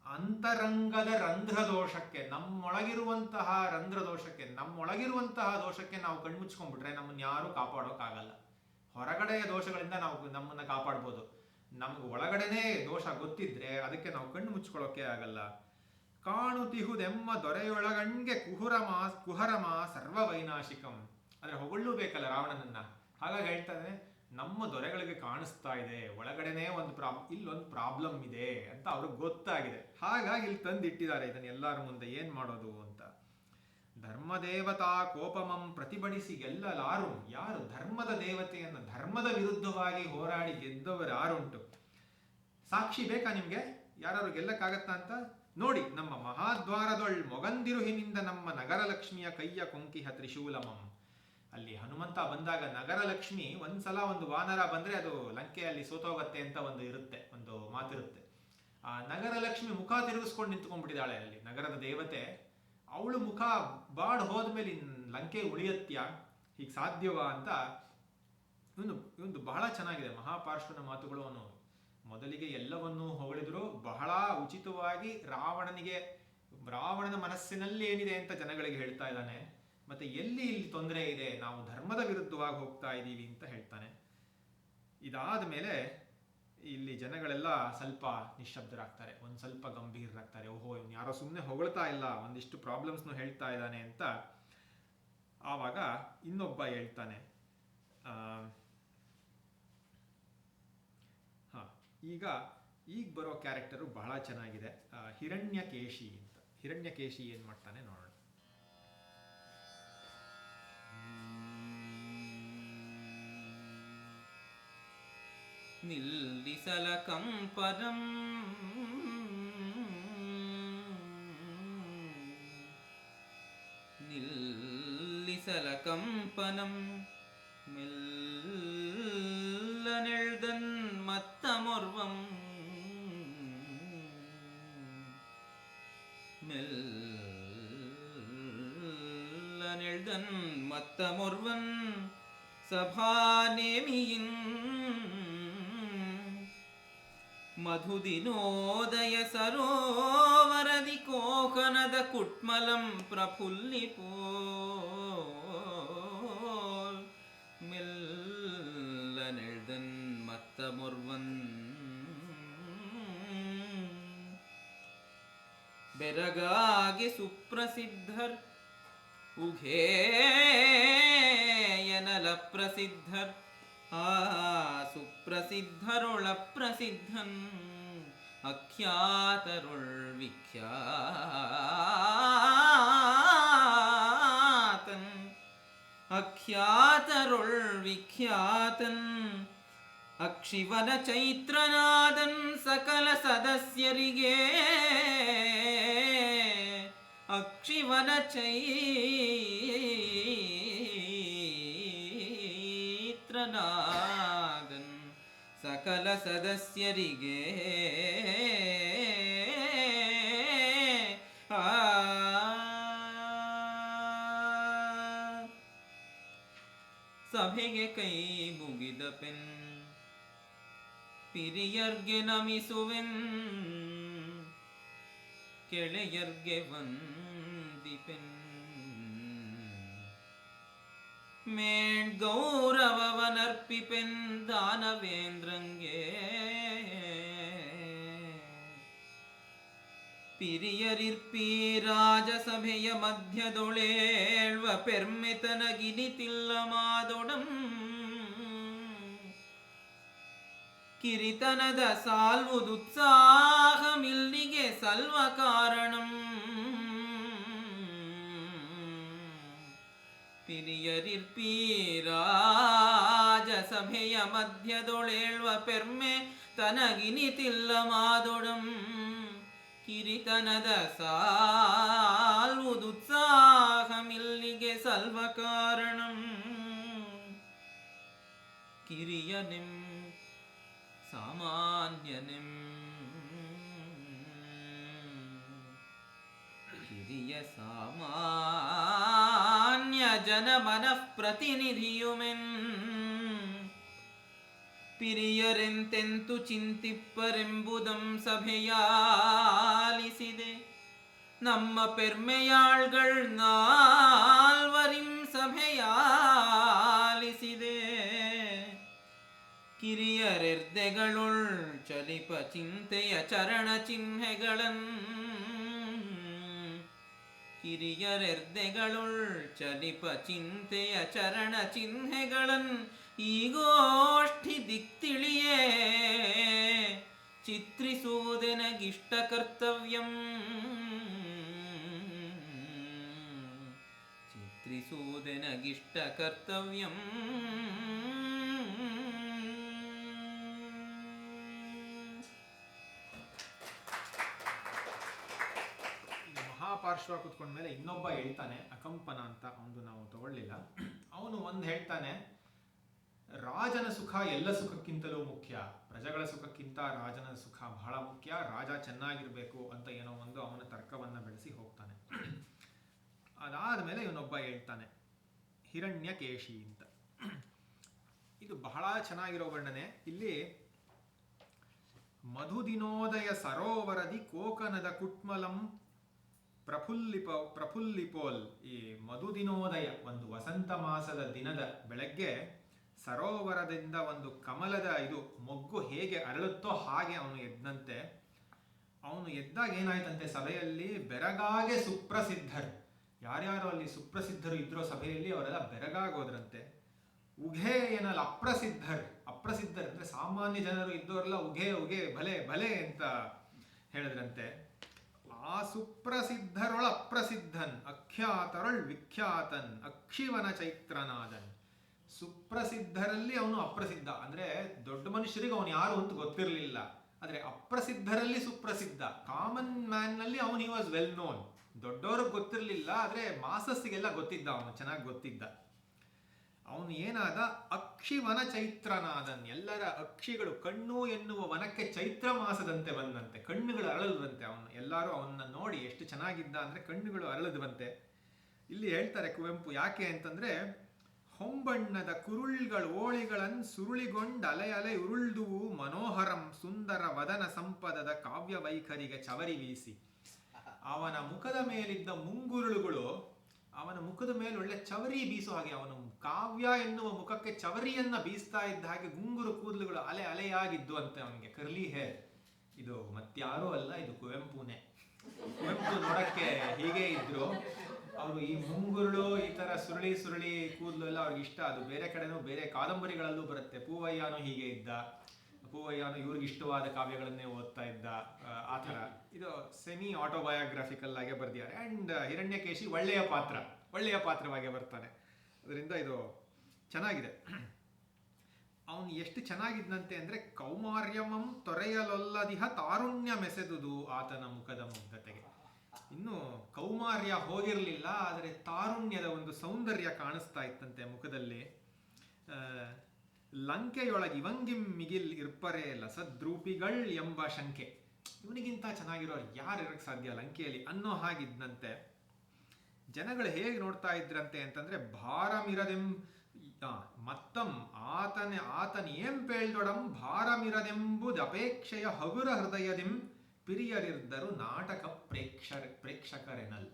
ಅಂತರಂಗದ ರಂಧ್ರದೋಷಕ್ಕೆ. ನಮ್ಮೊಳಗಿರುವಂತಹ ರಂಧ್ರದೋಷಕ್ಕೆ, ನಮ್ಮೊಳಗಿರುವಂತಹ ದೋಷಕ್ಕೆ ನಾವು ಕಣ್ಮುಚ್ಕೊಂಡ್ಬಿಟ್ರೆ ನಮ್ಮನ್ನು ಯಾರೂ ಕಾಪಾಡೋಕ್ಕಾಗಲ್ಲ. ಹೊರಗಡೆಯ ದೋಷಗಳಿಂದ ನಾವು ನಮ್ಮನ್ನು ಕಾಪಾಡ್ಬೋದು, ನಮ್ಗೆ ಒಳಗಡೆನೇ ದೋಷ ಗೊತ್ತಿದ್ರೆ ಅದಕ್ಕೆ ನಾವು ಕಣ್ಣು ಮುಚ್ಕೊಳ್ಳೋಕೆ ಆಗಲ್ಲ. ಕಾಣುತಿಹುದೆಮ್ಮ ದೊರೆಯೊಳಗಣ್ಗೆ ಕುಹರಮ ಸರ್ವವೈನಾಶಿಕಂ. ಆದರೆ ಹೊಗಳೂ ಬೇಕಲ್ಲ ರಾವಣನನ್ನ. ಹಾಗಾಗಿ ಹೇಳ್ತಾನೆ, ನಮ್ಮ ದೊರೆಗಳಿಗೆ ಕಾಣಿಸ್ತಾ ಇದೆ ಒಳಗಡೆನೇ ಒಂದು ಇಲ್ಲೊಂದು ಪ್ರಾಬ್ಲಮ್ ಇದೆ ಅಂತ ಅವ್ರಿಗೆ ಗೊತ್ತಾಗಿದೆ. ಹಾಗಾಗಿ ಇಲ್ಲಿ ತಂದಿಟ್ಟಿದ್ದಾರೆ ಇದನ್ನ ಎಲ್ಲರ ಮುಂದೆ. ಏನ್ ಮಾಡೋದು ಅಂತ. ಧರ್ಮದೇವತಾ ಕೋಪಮಂ ಪ್ರತಿಭಟಿಸಿ ಗೆಲ್ಲಲಾರು. ಯಾರು ಧರ್ಮದ ದೇವತೆಯನ್ನ ಧರ್ಮದ ವಿರುದ್ಧವಾಗಿ ಹೋರಾಡಿ ಗೆದ್ದವರು ಯಾರುಂಟು? ಸಾಕ್ಷಿ ಬೇಕಾ ನಿಮ್ಗೆ? ಯಾರು ಗೆಲ್ಲಕ್ಕಾಗತ್ತಾ ಅಂತ ನೋಡಿ. ನಮ್ಮ ಮಹಾದ್ವಾರದೊಳ್ ಮೊಗಂದಿರುಹಿನಿಂದ ನಮ್ಮ ನಗರಲಕ್ಷ್ಮಿಯ ಕೈಯ ಕೊಂಕಿಹ ತ್ರಿಶೂಲಮಂ. ಅಲ್ಲಿ ಹನುಮಂತ ಬಂದಾಗ ನಗರಲಕ್ಷ್ಮಿ, ಒಂದ್ಸಲ ಒಂದು ವಾನರ ಬಂದ್ರೆ ಅದು ಲಂಕೆಯಲ್ಲಿ ಸೋತೋಗತ್ತೆ ಅಂತ ಒಂದು ಇರುತ್ತೆ, ಒಂದು ಮಾತಿರುತ್ತೆ. ಆ ನಗರಲಕ್ಷ್ಮಿ ಮುಖ ತಿರುಗಿಸ್ಕೊಂಡು ನಿಂತ್ಕೊಂಡ್ಬಿಟ್ಟಿದ್ದಾಳೆ ಅಲ್ಲಿ, ನಗರದ ದೇವತೆ. ಅವಳು ಮುಖ ಬಾಡ್ ಹೋದ್ಮೇಲೆ ಲಂಕೆ ಉಳಿಯತ್ಯ, ಹೀಗೆ ಸಾಧ್ಯವಾ ಅಂತ ಇವನು ಬಹಳ ಚೆನ್ನಾಗಿದೆ. ಮಹಾಪಾರ್ಶ್ವನ ಮಾತುಗಳು. ಅವನು ಮೊದಲಿಗೆ ಎಲ್ಲವನ್ನೂ ಹೊಗಳಿದ್ರು, ಬಹಳ ಉಚಿತವಾಗಿ ರಾವಣನ ಮನಸ್ಸಿನಲ್ಲಿ ಏನಿದೆ ಅಂತ ಜನಗಳಿಗೆ ಹೇಳ್ತಾ ಇದ್ದಾನೆ. ಮತ್ತೆ ಎಲ್ಲಿ ಇಲ್ಲಿ ತೊಂದರೆ ಇದೆ, ನಾವು ಧರ್ಮದ ವಿರುದ್ಧವಾಗಿ ಹೋಗ್ತಾ ಇದ್ದೀವಿ ಅಂತ ಹೇಳ್ತಾನೆ. ಇದಾದ ಮೇಲೆ ಇಲ್ಲಿ ಜನಗಳೆಲ್ಲ ಸ್ವಲ್ಪ ನಿಶ್ಶಬ್ದರಾಗ್ತಾರೆ, ಒಂದು ಸ್ವಲ್ಪ ಗಂಭೀರರಾಗ್ತಾರೆ. ಓಹೋ, ಇವನು ಯಾರೋ ಸುಮ್ಮನೆ ಹೊಗಳ್ತಾ ಇಲ್ಲ, ಒಂದಿಷ್ಟು ಪ್ರಾಬ್ಲಮ್ಸ್ನು ಹೇಳ್ತಾ ಇದ್ದಾನೆ ಅಂತ. ಆವಾಗ ಇನ್ನೊಬ್ಬ ಹೇಳ್ತಾನೆ, ಈಗ ಬರೋ ಕ್ಯಾರೆಕ್ಟರು ಬಹಳ ಚೆನ್ನಾಗಿದೆ, ಹಿರಣ್ಯಕೇಶಿ ಅಂತ. ಹಿರಣ್ಯಕೇಶಿ ಏನ್ ಮಾಡ್ತಾನೆ ನೋಡೋಣ. ನಿಲ್ಲಿಸಲ ಕಂಪನಂ ನಿಲ್ಲಿಸಲ ಕಂಪನಂ ಮೆಲ್ಲನೆಳ್ದನ್ ಮತ್ತಮೊರ್ವಂ மெல்லனெழுதன் மத்தமொருவன் சபா நேமியின் ಮಧುದಿನೋದಯ ಸರೋವರದಿ ಕೋಕನದ ಕುಟ್ಮಲಂ ಪ್ರಫುಲ್ಲಿಪೋಲ್ ಮೆಲ್ಲನೆಳ್ದನ್ ಮತ್ತಮೊರ್ವನ್ ಬೆರಗಾಗಿ ಸುಪ್ರಸಿದ್ಧರ್ ಉಘೇಯನಲ ಪ್ರಸಿದ್ಧರ್ ಆ ಸುಪ್ರಸಿದ್ಧರೊಳ ಪ್ರಸಿದ್ಧನ್ ಅಖ್ಯಾತರೊಳ್ ವಿಖ್ಯಾತನ್ ಅಖ್ಯಾತರೊಳ್ ವಿಖ್ಯಾತನ್ ಅಕ್ಷಿವನ ಚೈತ್ರನಾದನ್ ಸಕಲ ಸದಸ್ಯರಿಗೆ ಅಕ್ಷಿವನ ಚೈತ್ರನಾದನ್ ಸಕಲ ಸದಸ್ಯರಿಗೆ ಸಭೆಗೆ ಕೈ ಮುಗಿದ ಪೆನ್ ಪಿರಿಯರ್ಗೆ ನಮಿಸುವೆನ್ ಕೆಳೆಯರ್ಗೆ ವಂದಿಪೆನ್ ಮೇಣ್ ಗೌರವವನರ್ಪಿಪೆನ್ ದಾನವೇಂದ್ರಂಗೆ ಪಿರಿಯರಿರ್ಪಿ ರಾಜಸಭೆಯ ಮಧ್ಯದೊಳೇಳ್ವ ಪೆರ್ಮೆತನಗಿನಿತಿಲ್ಲ ಮಾದೊಡಂ ಕಿರಿತನದ ಸಾಲ್ವುದುತ್ಸಾಹಮಿಲ್ಲಿಗೆ ಸಲ್ವ ಕಾರಣಂ ಪಿರಿಯರಿರ್ಪಿ ರಾಜಸಭೆಯ ಮಧ್ಯದೊಳೇಳ್ವ ಪೆರ್ಮೆ ತನಗಿನಿತಿಲ್ಲ ಮಾದೊಡಂ ಕಿರಿತನದ ಸಾಲ್ವುದುತ್ಸಾಹಮಿಲ್ಲಿಗೆ ಸಲ್ವ ಕಾರಣಂ ಕಿರಿಯನೆಂ ಸಾಮಾನ್ಯನೆಂ ಕಿರಿಯ ಸಾಮಾನ್ಯ ಜನ ಮನಃ ಪ್ರತಿನಿಧಿಯುಮೆನ್ ಪಿರಿಯರೆಂತೆಂತು ಚಿಂತಿಪ್ಪರೆಂಬುದಂ ಸಭೆಯಾಲಿಸಿದೆ ನಮ್ಮ ಪೆರ್ಮೆಯಾಳ್ಗಳ್ ನಾಲ್ವರಿಂ ಸಭೆಯಾಲಿಸಿದೆ ಕಿರಿಯರೆರ್ದೆಗಳುಳ್ ಚಲಿಪ ಚಿಂತೆಯ ಚರಣ ಚಿಹ್ನೆಗಳನ್ ಕಿರಿಯರೆರ್ದೆಗಳುಳ್ ಚಲಿಪ ಚಿಂತೆಯ ಚರಣ ಚಿಹ್ನೆಗಳನ್ ಈಗೋಷ್ಠಿ ದಿಕ್ತಿಳಿಯೇ ಚಿತ್ರಿಸುವುದೆನಗಿಷ್ಟ ಕರ್ತವ್ಯಂ ಚಿತ್ರಿಸುವುದೆನಗಿಷ್ಟ ಕರ್ತವ್ಯಂ ಮಹಾಪಾರ್ಶ್ವ ಕುತ್ಕೊಂಡ್ಮೇಲೆ ಇನ್ನೊಬ್ಬ ಹೇಳ್ತಾನೆ, ಅಕಂಪನ ಅಂತ, ಅವನು ನಾವು ತಗೊಳ್ಳಿಲ್ಲ. ಅವನು ಒಂದು ಹೇಳ್ತಾನೆ, ರಾಜನ ಸುಖ ಎಲ್ಲ ಸುಖಕ್ಕಿಂತಲೂ ಮುಖ್ಯ, ಪ್ರಜೆಗಳ ಸುಖಕ್ಕಿಂತ ರಾಜನ ಸುಖ ಬಹಳ ಮುಖ್ಯ, ರಾಜ ಚೆನ್ನಾಗಿರ್ಬೇಕು ಅಂತ ಏನೋ ಒಂದು ಅವನ ತರ್ಕವನ್ನ ಬೆಳೆಸಿ ಹೋಗ್ತಾನೆ. ಅದಾದ್ಮೇಲೆ ಇವನೊಬ್ಬ ಹೇಳ್ತಾನೆ, ಹಿರಣ್ಯಕೇಶಿ ಅಂತ. ಇದು ಬಹಳ ಚೆನ್ನಾಗಿರೋ ವರ್ಣನೆ. ಇಲ್ಲಿ ಮಧುದಿನೋದಯ ಸರೋವರದಿ ಕೋಕನದ ಕುಟ್ಮಲಂ ಪ್ರಫುಲ್ಲಿಪೋಲ್. ಈ ಮಧುದಿನೋದಯ, ಒಂದು ವಸಂತ ಮಾಸದ ದಿನದ ಬೆಳಗ್ಗೆ ಸರೋವರದಿಂದ ಒಂದು ಕಮಲದ ಮೊಗ್ಗು ಹೇಗೆ ಅರಳುತ್ತೋ ಹಾಗೆ ಅವನು ಎದ್ದಂತೆ. ಅವನು ಎದ್ದಾಗ ಏನಾಯ್ತಂತೆ, ಸಭೆಯಲ್ಲಿ ಬೆರಗಾಗೆ ಸುಪ್ರಸಿದ್ಧರು, ಯಾರ್ಯಾರು ಅಲ್ಲಿ ಸುಪ್ರಸಿದ್ಧರು ಇದ್ರೋ ಸಭೆಯಲ್ಲಿ ಅವರೆಲ್ಲ ಬೆರಗಾಗೋದ್ರಂತೆ. ಉಘೆ ಏನಲ್ಲ ಅಪ್ರಸಿದ್ಧರು, ಅಪ್ರಸಿದ್ಧರು ಅಂದ್ರೆ ಸಾಮಾನ್ಯ ಜನರು ಇದ್ದವರೆಲ್ಲ ಉಘೆ ಉಘೆ ಭಲೆ ಭಲೆ ಅಂತ ಹೇಳಿದ್ರಂತೆ. ಆ ಸುಪ್ರಸಿದ್ಧರೊಳ ಅಪ್ರಸಿದ್ಧನ್ ಅಖ್ಯಾತರೊಳ್ ವಿಖ್ಯಾತನ್ ಅಕ್ಷಿವನ ಚೈತ್ರನಾದನ್. ಸುಪ್ರಸಿದ್ಧರಲ್ಲಿ ಅವನು ಅಪ್ರಸಿದ್ಧ, ಅಂದ್ರೆ ದೊಡ್ಡ ಮನುಷ್ಯರಿಗೆ ಅವನು ಯಾರು ಅಂತ ಗೊತ್ತಿರಲಿಲ್ಲ. ಆದ್ರೆ ಅಪ್ರಸಿದ್ಧರಲ್ಲಿ ಸುಪ್ರಸಿದ್ಧ, ಕಾಮನ್ ಮ್ಯಾನ್ ನಲ್ಲಿ ಅವನು ಹಿ ವಾಸ್ ವೆಲ್ ನೋನ್. ದೊಡ್ಡವ್ರಿಗೆ ಗೊತ್ತಿರಲಿಲ್ಲ, ಆದ್ರೆ ಮಾಸಸ್ಸಿಗೆಲ್ಲ ಗೊತ್ತಿದ್ದ, ಅವನು ಚೆನ್ನಾಗಿ ಗೊತ್ತಿದ್ದ. ಅವನು ಏನಾದ ಅಕ್ಷಿವನ ಚೈತ್ರನಾದನ್. ಎಲ್ಲರ ಅಕ್ಷಿಗಳು ಕಣ್ಣು ಎನ್ನುವ ವನಕ್ಕೆ ಚೈತ್ರ ಮಾಸದಂತೆ ಬಂದಂತೆ, ಕಣ್ಣುಗಳು ಅರಳಲ್ವಂತೆ. ಅವನು ಎಲ್ಲರೂ ಅವನ್ನ ನೋಡಿ ಎಷ್ಟು ಚೆನ್ನಾಗಿದ್ದ ಅಂದ್ರೆ ಕಣ್ಣುಗಳು ಅರಳದ್ವಂತೆ. ಇಲ್ಲಿ ಹೇಳ್ತಾರೆ ಕುವೆಂಪು, ಯಾಕೆ ಅಂತಂದ್ರೆ ಹೊಂಬಣ್ಣದ ಕುರುಳ್ಗಳು ಓಳಿಗಳನ್ ಸುರುಳಿಗೊಂಡ್ ಅಲೆ ಅಲೆ ಉರುಳ್ದುವು ಮನೋಹರಂ ಸುಂದರ ವದನ ಸಂಪದದ ಕಾವ್ಯ ವೈಖರಿಗೆ ಚವರಿ ಬೀಸಿ. ಅವನ ಮುಖದ ಮೇಲಿದ್ದ ಮುಂಗುರುಳುಗಳು ಅವನ ಮುಖದ ಮೇಲೆ ಒಳ್ಳೆ ಚವರಿ ಬೀಸೋ ಹಾಗೆ, ಅವನು ಕಾವ್ಯ ಎನ್ನುವ ಮುಖಕ್ಕೆ ಚವರಿಯನ್ನ ಬೀಸ್ತಾ ಇದ್ದ ಹಾಗೆ ಗುಂಗುರು ಕೂದಲುಗಳು ಅಲೆ ಅಲೆಯಾಗಿದ್ದು ಅಂತೆ ಅವನಿಗೆ, ಕರ್ಲಿ ಹೇರ್. ಇದು ಮತ್ಯಾರೂ ಅಲ್ಲ, ಇದು ಕುವೆಂಪುನೇ. ಕುವೆಂಪು ನೋಡಕ್ಕೆ ಹೀಗೆ ಇದ್ರು. ಅವರು ಈ ಮುಂಗುರುಳು ಈ ತರ ಸುರುಳಿ ಸುರುಳಿ ಕೂದಲು ಎಲ್ಲ ಅವ್ರಿಗೆ ಇಷ್ಟ. ಅದು ಬೇರೆ ಕಡೆನೂ ಬೇರೆ ಕಾದಂಬರಿಗಳಲ್ಲೂ ಬರುತ್ತೆ. ಪೂವಯ್ಯನೂ ಹೀಗೆ ಇದ್ದ. ಪೂವಯ್ಯನು ಇವ್ರಿಗೆ ಇಷ್ಟವಾದ ಕಾವ್ಯಗಳನ್ನೇ ಓದ್ತಾ ಇದ್ದ. ಆ ಥರ ಇದು ಸೆಮಿ ಆಟೋಬಯೋಗ್ರಾಫಿಕಲ್ ಆಗಿ ಬರ್ದಿದ್ದಾರೆ. ಆ್ಯಂಡ್ ಹಿರಣ್ಯಕೇಶಿ ಒಳ್ಳೆಯ ಪಾತ್ರವಾಗಿ ಬರ್ತಾನೆ. ಅದರಿಂದ ಇದು ಚೆನ್ನಾಗಿದೆ. ಅವನು ಎಷ್ಟು ಚೆನ್ನಾಗಿದ್ದಂತೆ ಅಂದರೆ ಕೌಮಾರ್ಯಮಂ ತೊರೆಯಲೊಲ್ಲದಿಹ ತಾರುಣ್ಯ ಮೆಸೆದುದು ಆತನ ಮುಖದ ಮುಗ್ಧತೆಗೆ. ಇನ್ನು ಕೌಮಾರ್ಯ ಹೋಗಿರಲಿಲ್ಲ, ಆದರೆ ತಾರುಣ್ಯದ ಒಂದು ಸೌಂದರ್ಯ ಕಾಣಿಸ್ತಾ ಇತ್ತಂತೆ ಮುಖದಲ್ಲಿ. ಲಂಕೆಯೊಳಗೆ ಇವಂಗಿಂ ಮಿಗಿಲ್ ಇರ್ಪರೆ ಲಸದ್ರೂಪಿಗಳ್ ಎಂಬ ಶಂಕೆ. ಇವನಿಗಿಂತ ಚೆನ್ನಾಗಿರೋರು ಯಾರು ಇರಕ್ಕೆ ಸಾಧ್ಯ ಲಂಕೆಯಲ್ಲಿ ಅನ್ನೋ ಹಾಗಿದ್ದಂತೆ. ಜನಗಳು ಹೇಗೆ ನೋಡ್ತಾ ಇದ್ರಂತೆ ಅಂತಂದ್ರೆ ಭಾರಮಿರದೆಂ ಮತ್ತಂ ಆತನ ಏಂ ಪೇಳ್ದೊಡಂ ಭಾರಮಿರದೆಂಬುದು ಅಪೇಕ್ಷೆಯ ಹಗುರ ಹೃದಯದೆಂ ಪಿರಿಯರಿದ್ದರು ನಾಟಕ ಪ್ರೇಕ್ಷಕರೆನಲ್.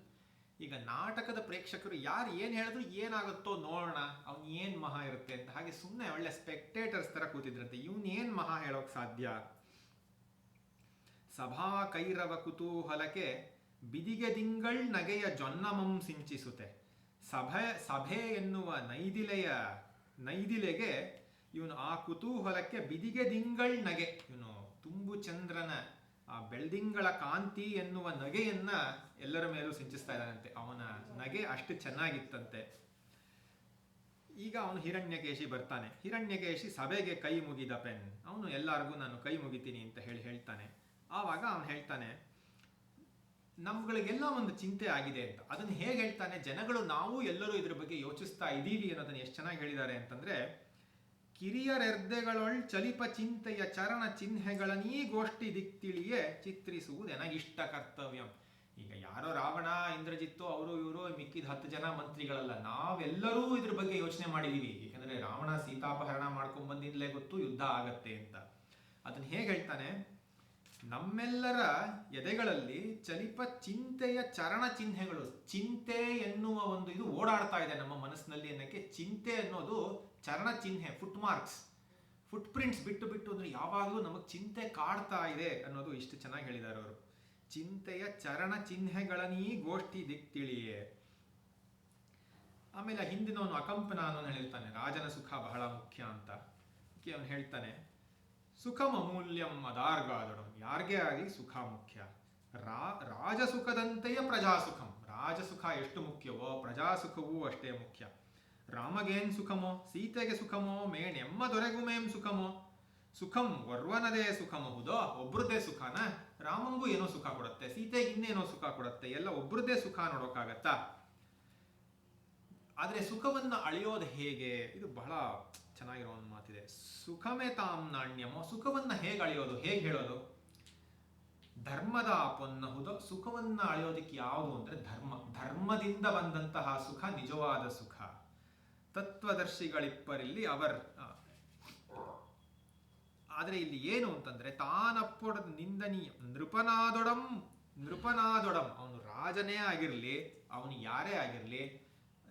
ಈಗ ನಾಟಕದ ಪ್ರೇಕ್ಷಕರು ಯಾರು ಏನು ಹೇಳಿದ್ರು ಏನಾಗುತ್ತೋ ನೋಡೋಣ, ಅವ್ನು ಏನು ಮಹಾ ಇರುತ್ತೆ ಅಂತ ಹಾಗೆ ಸುಮ್ಮನೆ ಒಳ್ಳೆ ಸ್ಪೆಕ್ಟೇಟರ್ಸ್ ತರ ಕೂತಿದ್ರಂತೆ. ಇವನ್ ಏನು ಮಹಾ ಹೇಳೋಕ್ ಸಾಧ್ಯ. ಸಭಾ ಕೈರವ ಕುತೂಹಲಕ್ಕೆ ಬಿದಿಗೆ ದಿಂಗಳ್ ನಗೆಯ ಜೊನ್ನಮಂ ಸಿಂಚಿಸುತ್ತೆ. ಸಭೆ ಎನ್ನುವ ನೈದಿಲೆಗೆ ಇವನು ಆ ಕುತೂಹಲಕ್ಕೆ ಬಿದಿಗೆ ದಿಂಗಳ್ ನಗೆ, ಇವನು ತುಂಬು ಚಂದ್ರನ ಆ ಬೆಳ್ದಿಂಗಳ ಕಾಂತಿ ಎನ್ನುವ ನಗೆಯನ್ನ ಎಲ್ಲರ ಮೇಲೂ ಸಿಂಚಿಸ್ತಾ ಇದ್ದಾನಂತೆ. ಅವನ ನಗೆ ಅಷ್ಟು ಚೆನ್ನಾಗಿತ್ತಂತೆ. ಈಗ ಅವನು ಹಿರಣ್ಯಕೇಶಿ ಬರ್ತಾನೆ. ಹಿರಣ್ಯಕೇಶಿ ಸಭೆಗೆ ಕೈ ಮುಗಿದ ಪೆನ್. ಅವನು ಎಲ್ಲರಿಗೂ ನಾನು ಕೈ ಮುಗಿತೀನಿ ಅಂತ ಹೇಳ್ತಾನೆ. ಆವಾಗ ಅವನು ಹೇಳ್ತಾನೆ, ನಮ್ಗಳಿಗೆಲ್ಲ ಒಂದು ಚಿಂತೆ ಆಗಿದೆ ಅಂತ. ಅದನ್ನು ಹೇಗೆ ಹೇಳ್ತಾನೆ, ಜನಗಳು ನಾವು ಎಲ್ಲರೂ ಇದ್ರ ಬಗ್ಗೆ ಯೋಚಿಸ್ತಾ ಇದ್ದೀವಿ ಅನ್ನೋದನ್ನು ಎಷ್ಟು ಚೆನ್ನಾಗಿ ಹೇಳಿದ್ದಾರೆ ಅಂತಂದ್ರೆ, ಕಿರಿಯರೆರ್ದೆಗಳೊಳ್ ಚಲಿಪ ಚಿಂತೆಯ ಚರಣ ಚಿಹ್ನೆಗಳನ್ನೀ ಗೋಷ್ಠಿ ದಿಕ್ತಿಳಿಯೇ ಚಿತ್ರಿಸುವುದೆನಗಿಷ್ಟ ಕರ್ತವ್ಯಂ. ಈಗ ಯಾರೋ ರಾವಣ ಇಂದ್ರಜಿತ್ತು ಅವರು ಇವರು ಮಿಕ್ಕಿದ 10 ಜನ ಮಂತ್ರಿಗಳಲ್ಲ, ನಾವೆಲ್ಲರೂ ಇದ್ರ ಬಗ್ಗೆ ಯೋಚನೆ ಮಾಡಿದೀವಿ. ಯಾಕಂದ್ರೆ ರಾವಣ ಸೀತಾಪಹರಣ ಮಾಡ್ಕೊಂಡ್ ಬಂದಿದ್ಲೇ ಗೊತ್ತು ಯುದ್ಧ ಆಗತ್ತೆ ಅಂತ. ಅದನ್ನ ಹೇಗೆ ಹೇಳ್ತಾನೆ, ನಮ್ಮೆಲ್ಲರ ಎದೆಗಳಲ್ಲಿ ಚಲಿಪ ಚಿಂತೆಯ ಚರಣ ಚಿಹ್ನೆಗಳು. ಚಿಂತೆ ಎನ್ನುವ ಒಂದು ಇದು ಓಡಾಡ್ತಾ ಇದೆ ನಮ್ಮ ಮನಸ್ಸಿನಲ್ಲಿ ಅನ್ನಕ್ಕೆ. ಚಿಂತೆ ಅನ್ನೋದು ಚರಣ ಚಿಹ್ನೆ, ಫುಟ್ ಮಾರ್ಕ್ಸ್, ಫುಟ್ ಪ್ರಿಂಟ್ಸ್ ಬಿಟ್ಟು ಅಂದ್ರೆ ಯಾವಾಗಲೂ ನಮಗೆ ಚಿಂತೆ ಕಾಡ್ತಾ ಇದೆ ಅನ್ನೋದು ಇಷ್ಟು ಚೆನ್ನಾಗಿ ಹೇಳಿದ್ದಾರೆ ಅವರು. ಚಿಂತೆಯ ಚರಣ ಚಿಹ್ನೆಗಳನ್ನೀ ಗೋಷ್ಠಿ ದಿಕ್ತಿಳಿಯೇ. ಆಮೇಲೆ ಹಿಂದಿನವನು ಅಕಂಪನ ಅನ್ನೋನು ಹೇಳ್ತಾನೆ, ರಾಜನ ಸುಖ ಬಹಳ ಮುಖ್ಯ ಅಂತ. ಅವನು ಹೇಳ್ತಾನೆ, ಸುಖಂ ಅಮೂಲ್ಯಂ ಅದಾರ್ಗಾದೊಡಂ. ಯಾರಿಗೇ ಆಗಲಿ ಸುಖ ಮುಖ್ಯ. ರಾಜಸುಖದಂತೆಯೇ ಪ್ರಜಾಸುಖಂ. ರಾಜಸುಖ ಎಷ್ಟು ಮುಖ್ಯವೋ ಪ್ರಜಾಸುಖವೂ ಅಷ್ಟೇ ಮುಖ್ಯ. ರಾಮಗೇನ್ ಸುಖಮೋ, ಸೀತೆಗೆ ಸುಖಮೋ, ಮೇಣೆಮ್ಮ ದೊರೆಗುಮೇಂ ಸುಖಮೋ. ಸುಖಂ ವರ್ವನದೇ ಸುಖಬಹುದೋ, ಒಬ್ರದ್ದೇ ಸುಖನ. ರಾಮಂಗೂ ಏನೋ ಸುಖ ಕೊಡುತ್ತೆ, ಸೀತೆಗೆ ಇನ್ನೇನೋ ಸುಖ ಕೊಡುತ್ತೆ, ಎಲ್ಲ ಒಬ್ರದ್ದೇ ಸುಖ ನೋಡೋಕ್ಕಾಗತ್ತಾ? ಆದ್ರೆ ಸುಖವನ್ನ ಅಳೆಯೋದು ಹೇಗೆ, ಇದು ಬಹಳ ಚೆನ್ನಾಗಿರೋ ಒಂದು ಮಾತಿದೆ. ಸುಖಮೇ ತಾಂ ನಾಣ್ಯಮೋ. ಸುಖವನ್ನ ಹೇಗೆ ಅಳೆಯೋದು, ಹೇಗೆ ಹೇಳೋದು? ಧರ್ಮದ ಪೊನ್ನಹುದೋ. ಸುಖವನ್ನ ಅಳೆಯೋದಕ್ಕೆ ಯಾವುದು ಅಂದ್ರೆ ಧರ್ಮದಿಂದ ಬಂದಂತಹ ಸುಖ ನಿಜವಾದ ಸುಖ. ತತ್ವದರ್ಶಿಗಳಿಪ್ಪರಲ್ಲಿ ಆದ್ರೆ ಇಲ್ಲಿ ಏನು ಅಂತಂದ್ರೆ, ತಾನಪ್ಪೊಡ ನಿಂದನೀಯ ನೃಪನಾದೊಡಂ. ಅವನು ರಾಜನೇ ಆಗಿರ್ಲಿ, ಅವನು ಯಾರೇ ಆಗಿರ್ಲಿ,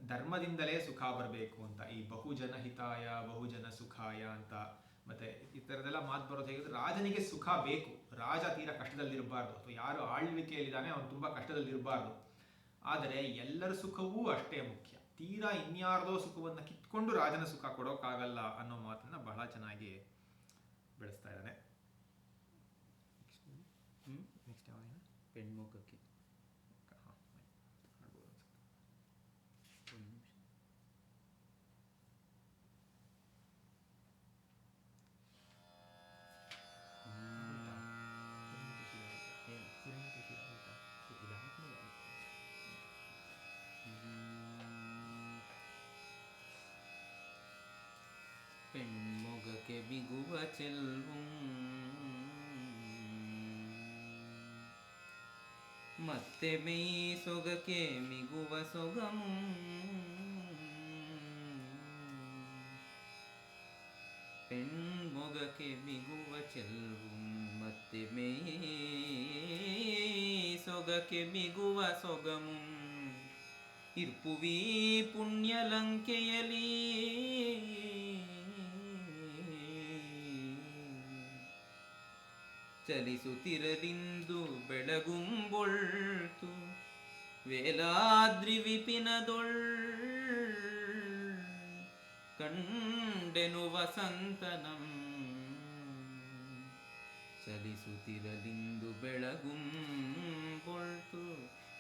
ಧರ್ಮದಿಂದಲೇ ಸುಖ ಬರಬೇಕು ಅಂತ. ಈ ಬಹುಜನ ಹಿತಾಯ ಬಹುಜನ ಸುಖಾಯ ಅಂತ ಮತ್ತೆ ಈ ಥರದೆಲ್ಲ ಮಾತು ಬರೋದು ಹೇಗಿದ್ರೆ, ರಾಜನಿಗೆ ಸುಖ ಬೇಕು, ರಾಜ ತೀರಾ ಕಷ್ಟದಲ್ಲಿರಬಾರ್ದು, ಅಥವಾ ಯಾರು ಆಳ್ವಿಕೆಯಲ್ಲಿದ್ದಾನೆ ಅವನು ತುಂಬಾ ಕಷ್ಟದಲ್ಲಿರಬಾರ್ದು. ಆದರೆ ಎಲ್ಲರ ಸುಖವೂ ಅಷ್ಟೇ ಮುಖ್ಯ. ತೀರಾ ಇನ್ಯಾರ್ದೋ ಸುಖವನ್ನು ಕಿತ್ಕೊಂಡು ರಾಜನ ಸುಖ ಕೊಡೋಕ್ಕಾಗಲ್ಲ ಅನ್ನೋ ಮಾತನ್ನ ಬಹಳ ಚೆನ್ನಾಗಿ ಬೆಳೆಸ್ತಾ ಇದ್ದಾನೆ. ನೆಕ್ಸ್ಟ್ ಯಾವಾಗ ಪೆಣ್ಮುಖಕ್ಕೆ மிகுவ செல்வும் ಮತ್ತೆ ಮೆಯ್ ಸೊಗಕೆ ಮಿಗುವ ಸೊಗಮು பெண்முகக்கே மிகுவ செல்வும் ಮತ್ತೆ ಮೆಯ್ ಸೊಗಕೆ ಮಿಗುವ ಸೊಗಮುಂ ಇರ್ಪುವಿ ಪುಣ್ಯಲಂಕೆಯಲಿ ಚಲಿಸುತ್ತಿರಲಿಂದು ಬೆಳಗುಂಬೊಳ್ತು ವೇಲಾದ್ರಿ ವಿಪಿನದೊಳ್ ಕಂಡೆನು ವಸಂತನಂ ಚಲಿಸುತ್ತಿರಲಿಂದು ಬೆಳಗುಂಬೊಳ್ತು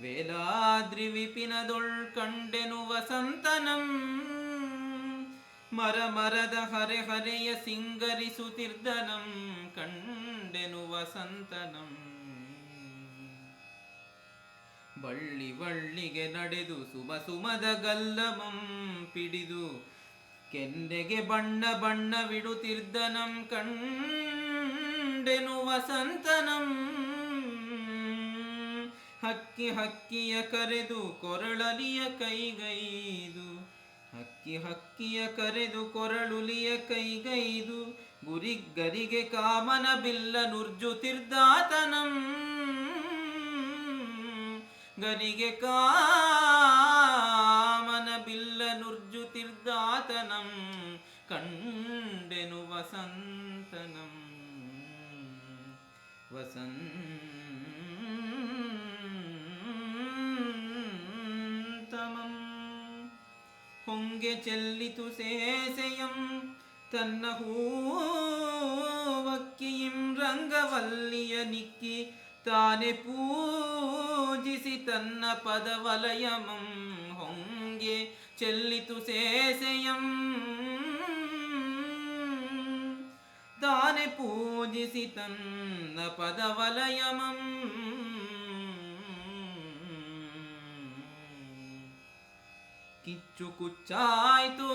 ವೇಲಾದ್ರಿ ವಿಪಿನದೊಳ್ ಕಂಡೆನು ವಸಂತನಂ ಮರ ಮರದ ಹರೆ ಹರೆಯ ಸಿಂಗರಿಸುತ್ತಿರ್ದನಂ ಕಂಡೆನು ವಸಂತನಂ ಬಳ್ಳಿ ಬಳ್ಳಿಗೆ ನಡೆದು ಸುಮ ಸುಮದ ಗಲ್ಲಮಂ ಪಿಡಿದು ಕೆನ್ನೆಗೆ ಬಣ್ಣ ಬಣ್ಣವಿಡುತ್ತಿರ್ದನಂ ಕಂಡೆನು ವಸಂತನಂ ಹಕ್ಕಿ ಹಕ್ಕಿಯ ಕರೆದು ಕೊರಳಲಿಯ ಕೈಗೈದು ಹಕ್ಕಿ ಹಕ್ಕಿಯ ಕರೆದು ಕೊರಳುಲಿಯ ಕೈಗೈದು ಗುರಿಗರಿಗೆ ಕಾಮನ ಬಿಲ್ಲ ನುರ್ಜುತಿರ್ದಾತನಂ ಗರಿಗೆ ಕಾಮನ ಬಿಲ್ಲ ನುರ್ಜುತಿರ್ದಾತನಂ ಕಂಡೆನು ವಸಂತನಂ ವಸಂತಮಂ ಹೊಂಗೆ ಚೆಲ್ಲಿತು ಸೇಸೆಯಂ ತನ್ನ ಹೂವಕ್ಕಿಯಿಂ ರಂಗವಲ್ಲಿಯ ನಿಕ್ಕಿ ತಾನೆ ಪೂಜಿಸಿ ತನ್ನ ಪದವಲಯಮಂ ಹೊಂಗೆ ಚೆಲ್ಲಿತು ಸೇಸೆಯಂ ತಾನೆ ಪೂಜಿಸಿ ತನ್ನ ಪದವಲಯಮಂ ಕಿಚ್ಚು ಕುಚ್ಚಾಯ್ತು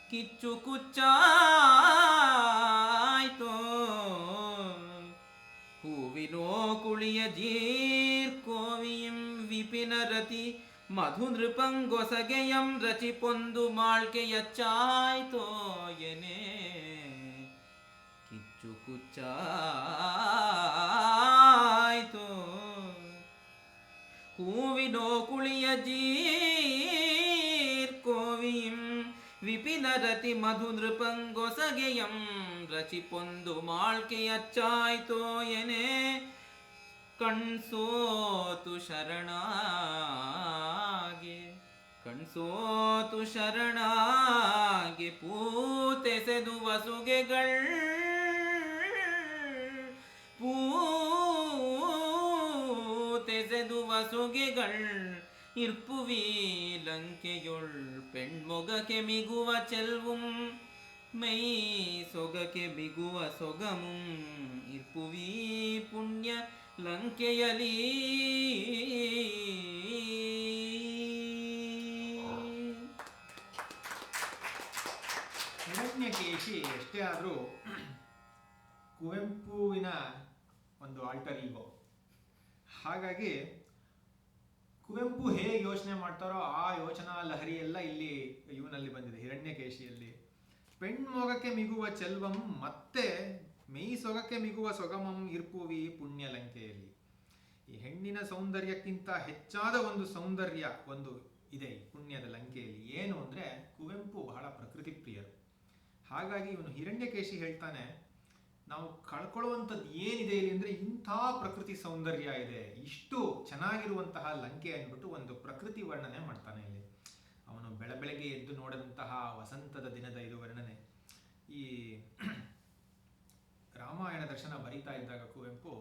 ಕಿಚ್ಚು ಕುಚ್ಚಾಯ್ತು ಹೂವಿನೋ ಕುಳಿಯ ಜೀರ್ಕೋವಿಯಂ ವಿಪಿನ ರತಿ ಮಧು ನೃಪಂಗೊಸಗೆಯಂ ರಚಿ ಪೊಂದು ಮಾಳ್ಕೆಯಚ್ಚಾಯ್ತೋ ಎನೆ ಕಿಚ್ಚು ಕುಚ್ಚಾಯ್ತು ಹೂವಿನೋ ಕುಳಿಯ ಜೀರ್ಕೋವಿಯಂ ವಿಪಿನ ರತಿ ಮಧು ನೃಪಂಗೊಸಗೆಯಂ ರಚಿ ಪೊಂದು ಮಾಳ್ಕೆಯಚ್ಚಾಯ್ತೋ ಎನೆ ಕಣ್ಸೋತು ಶರಣಾಗೆ ಕಣ್ಸೋತು ಶರಣಾಗೆ ಪೂತೆಸೆದು ವಸುಗೆಗಳ್ ಪೂತೆಸೆದು ವಸುಗೆಗಳ್ ಇರ್ಪುವಿ ಲಂಕೆಯೊಳ್ ಪೆಣ್ಮೊಗಕ್ಕೆ ಮಿಗುವ ಚೆಲ್ವುಂ ಮೈ ಸೊಗಕ್ಕೆ ಬಿಗುವ ಸೊಗಮುಂ ಇರ್ಪುವಿ ಪುಣ್ಯ ಲಂಕೆಯಲಿ ಹಿರಣ್ಯಕೇಶಿ ಎಷ್ಟೇ ಆದರೂ ಕುವೆಂಪುವಿನ ಒಂದು ಆಲ್ಟರ್ ಈಗೋ. ಹಾಗಾಗಿ ಕುವೆಂಪು ಹೇಗೆ ಯೋಚನೆ ಮಾಡ್ತಾರೋ ಆ ಯೋಚನಾ ಲಹರಿ ಎಲ್ಲ ಇಲ್ಲಿ ಇವನಲ್ಲಿ ಬಂದಿದೆ, ಹಿರಣ್ಯಕೇಶಿಯಲ್ಲಿ. ಪೆಣ್ಮೊಗಕ್ಕೆ ಮಿಗುವ ಚೆಲ್ವಂ ಮತ್ತೆ ಮೈ ಸೊಗಕ್ಕೆ ಮಿಗುವ ಸೊಗಮಂ ಇರ್ಪುವಿ ಪುಣ್ಯ ಲಂಕೆಯಲ್ಲಿ. ಈ ಹೆಣ್ಣಿನ ಸೌಂದರ್ಯಕ್ಕಿಂತ ಹೆಚ್ಚಾದ ಒಂದು ಸೌಂದರ್ಯ ಒಂದು ಇದೆ ಈ ಪುಣ್ಯದ ಲಂಕೆಯಲ್ಲಿ. ಏನು ಅಂದರೆ ಕುವೆಂಪು ಬಹಳ ಪ್ರಕೃತಿ ಪ್ರಿಯರು. ಹಾಗಾಗಿ ಇವನು ಹಿರಣ್ಯಕೇಶಿ ಹೇಳ್ತಾನೆ, ನಾವು ಕಳ್ಕೊಳ್ಳುವಂಥದ್ದು ಏನಿದೆ ಇಲ್ಲಿ ಅಂದರೆ ಇಂಥ ಪ್ರಕೃತಿ ಸೌಂದರ್ಯ ಇದೆ, ಇಷ್ಟು ಚೆನ್ನಾಗಿರುವಂತಹ ಲಂಕೆ ಅಂದ್ಬಿಟ್ಟು ಒಂದು ಪ್ರಕೃತಿ ವರ್ಣನೆ ಮಾಡ್ತಾನೆ ಇಲ್ಲಿ. ಅವನು ಬೆಳಬೆಳಗ್ಗೆ ಎದ್ದು ನೋಡಿದಂತಹ ವಸಂತದ ದಿನದ ಇದು ವರ್ಣನೆ. ಈ ರಾಮಾಯಣ ದರ್ಶನ ಬರೀತಾ ಇದ್ದಾಗ ಕುವೆಂಪು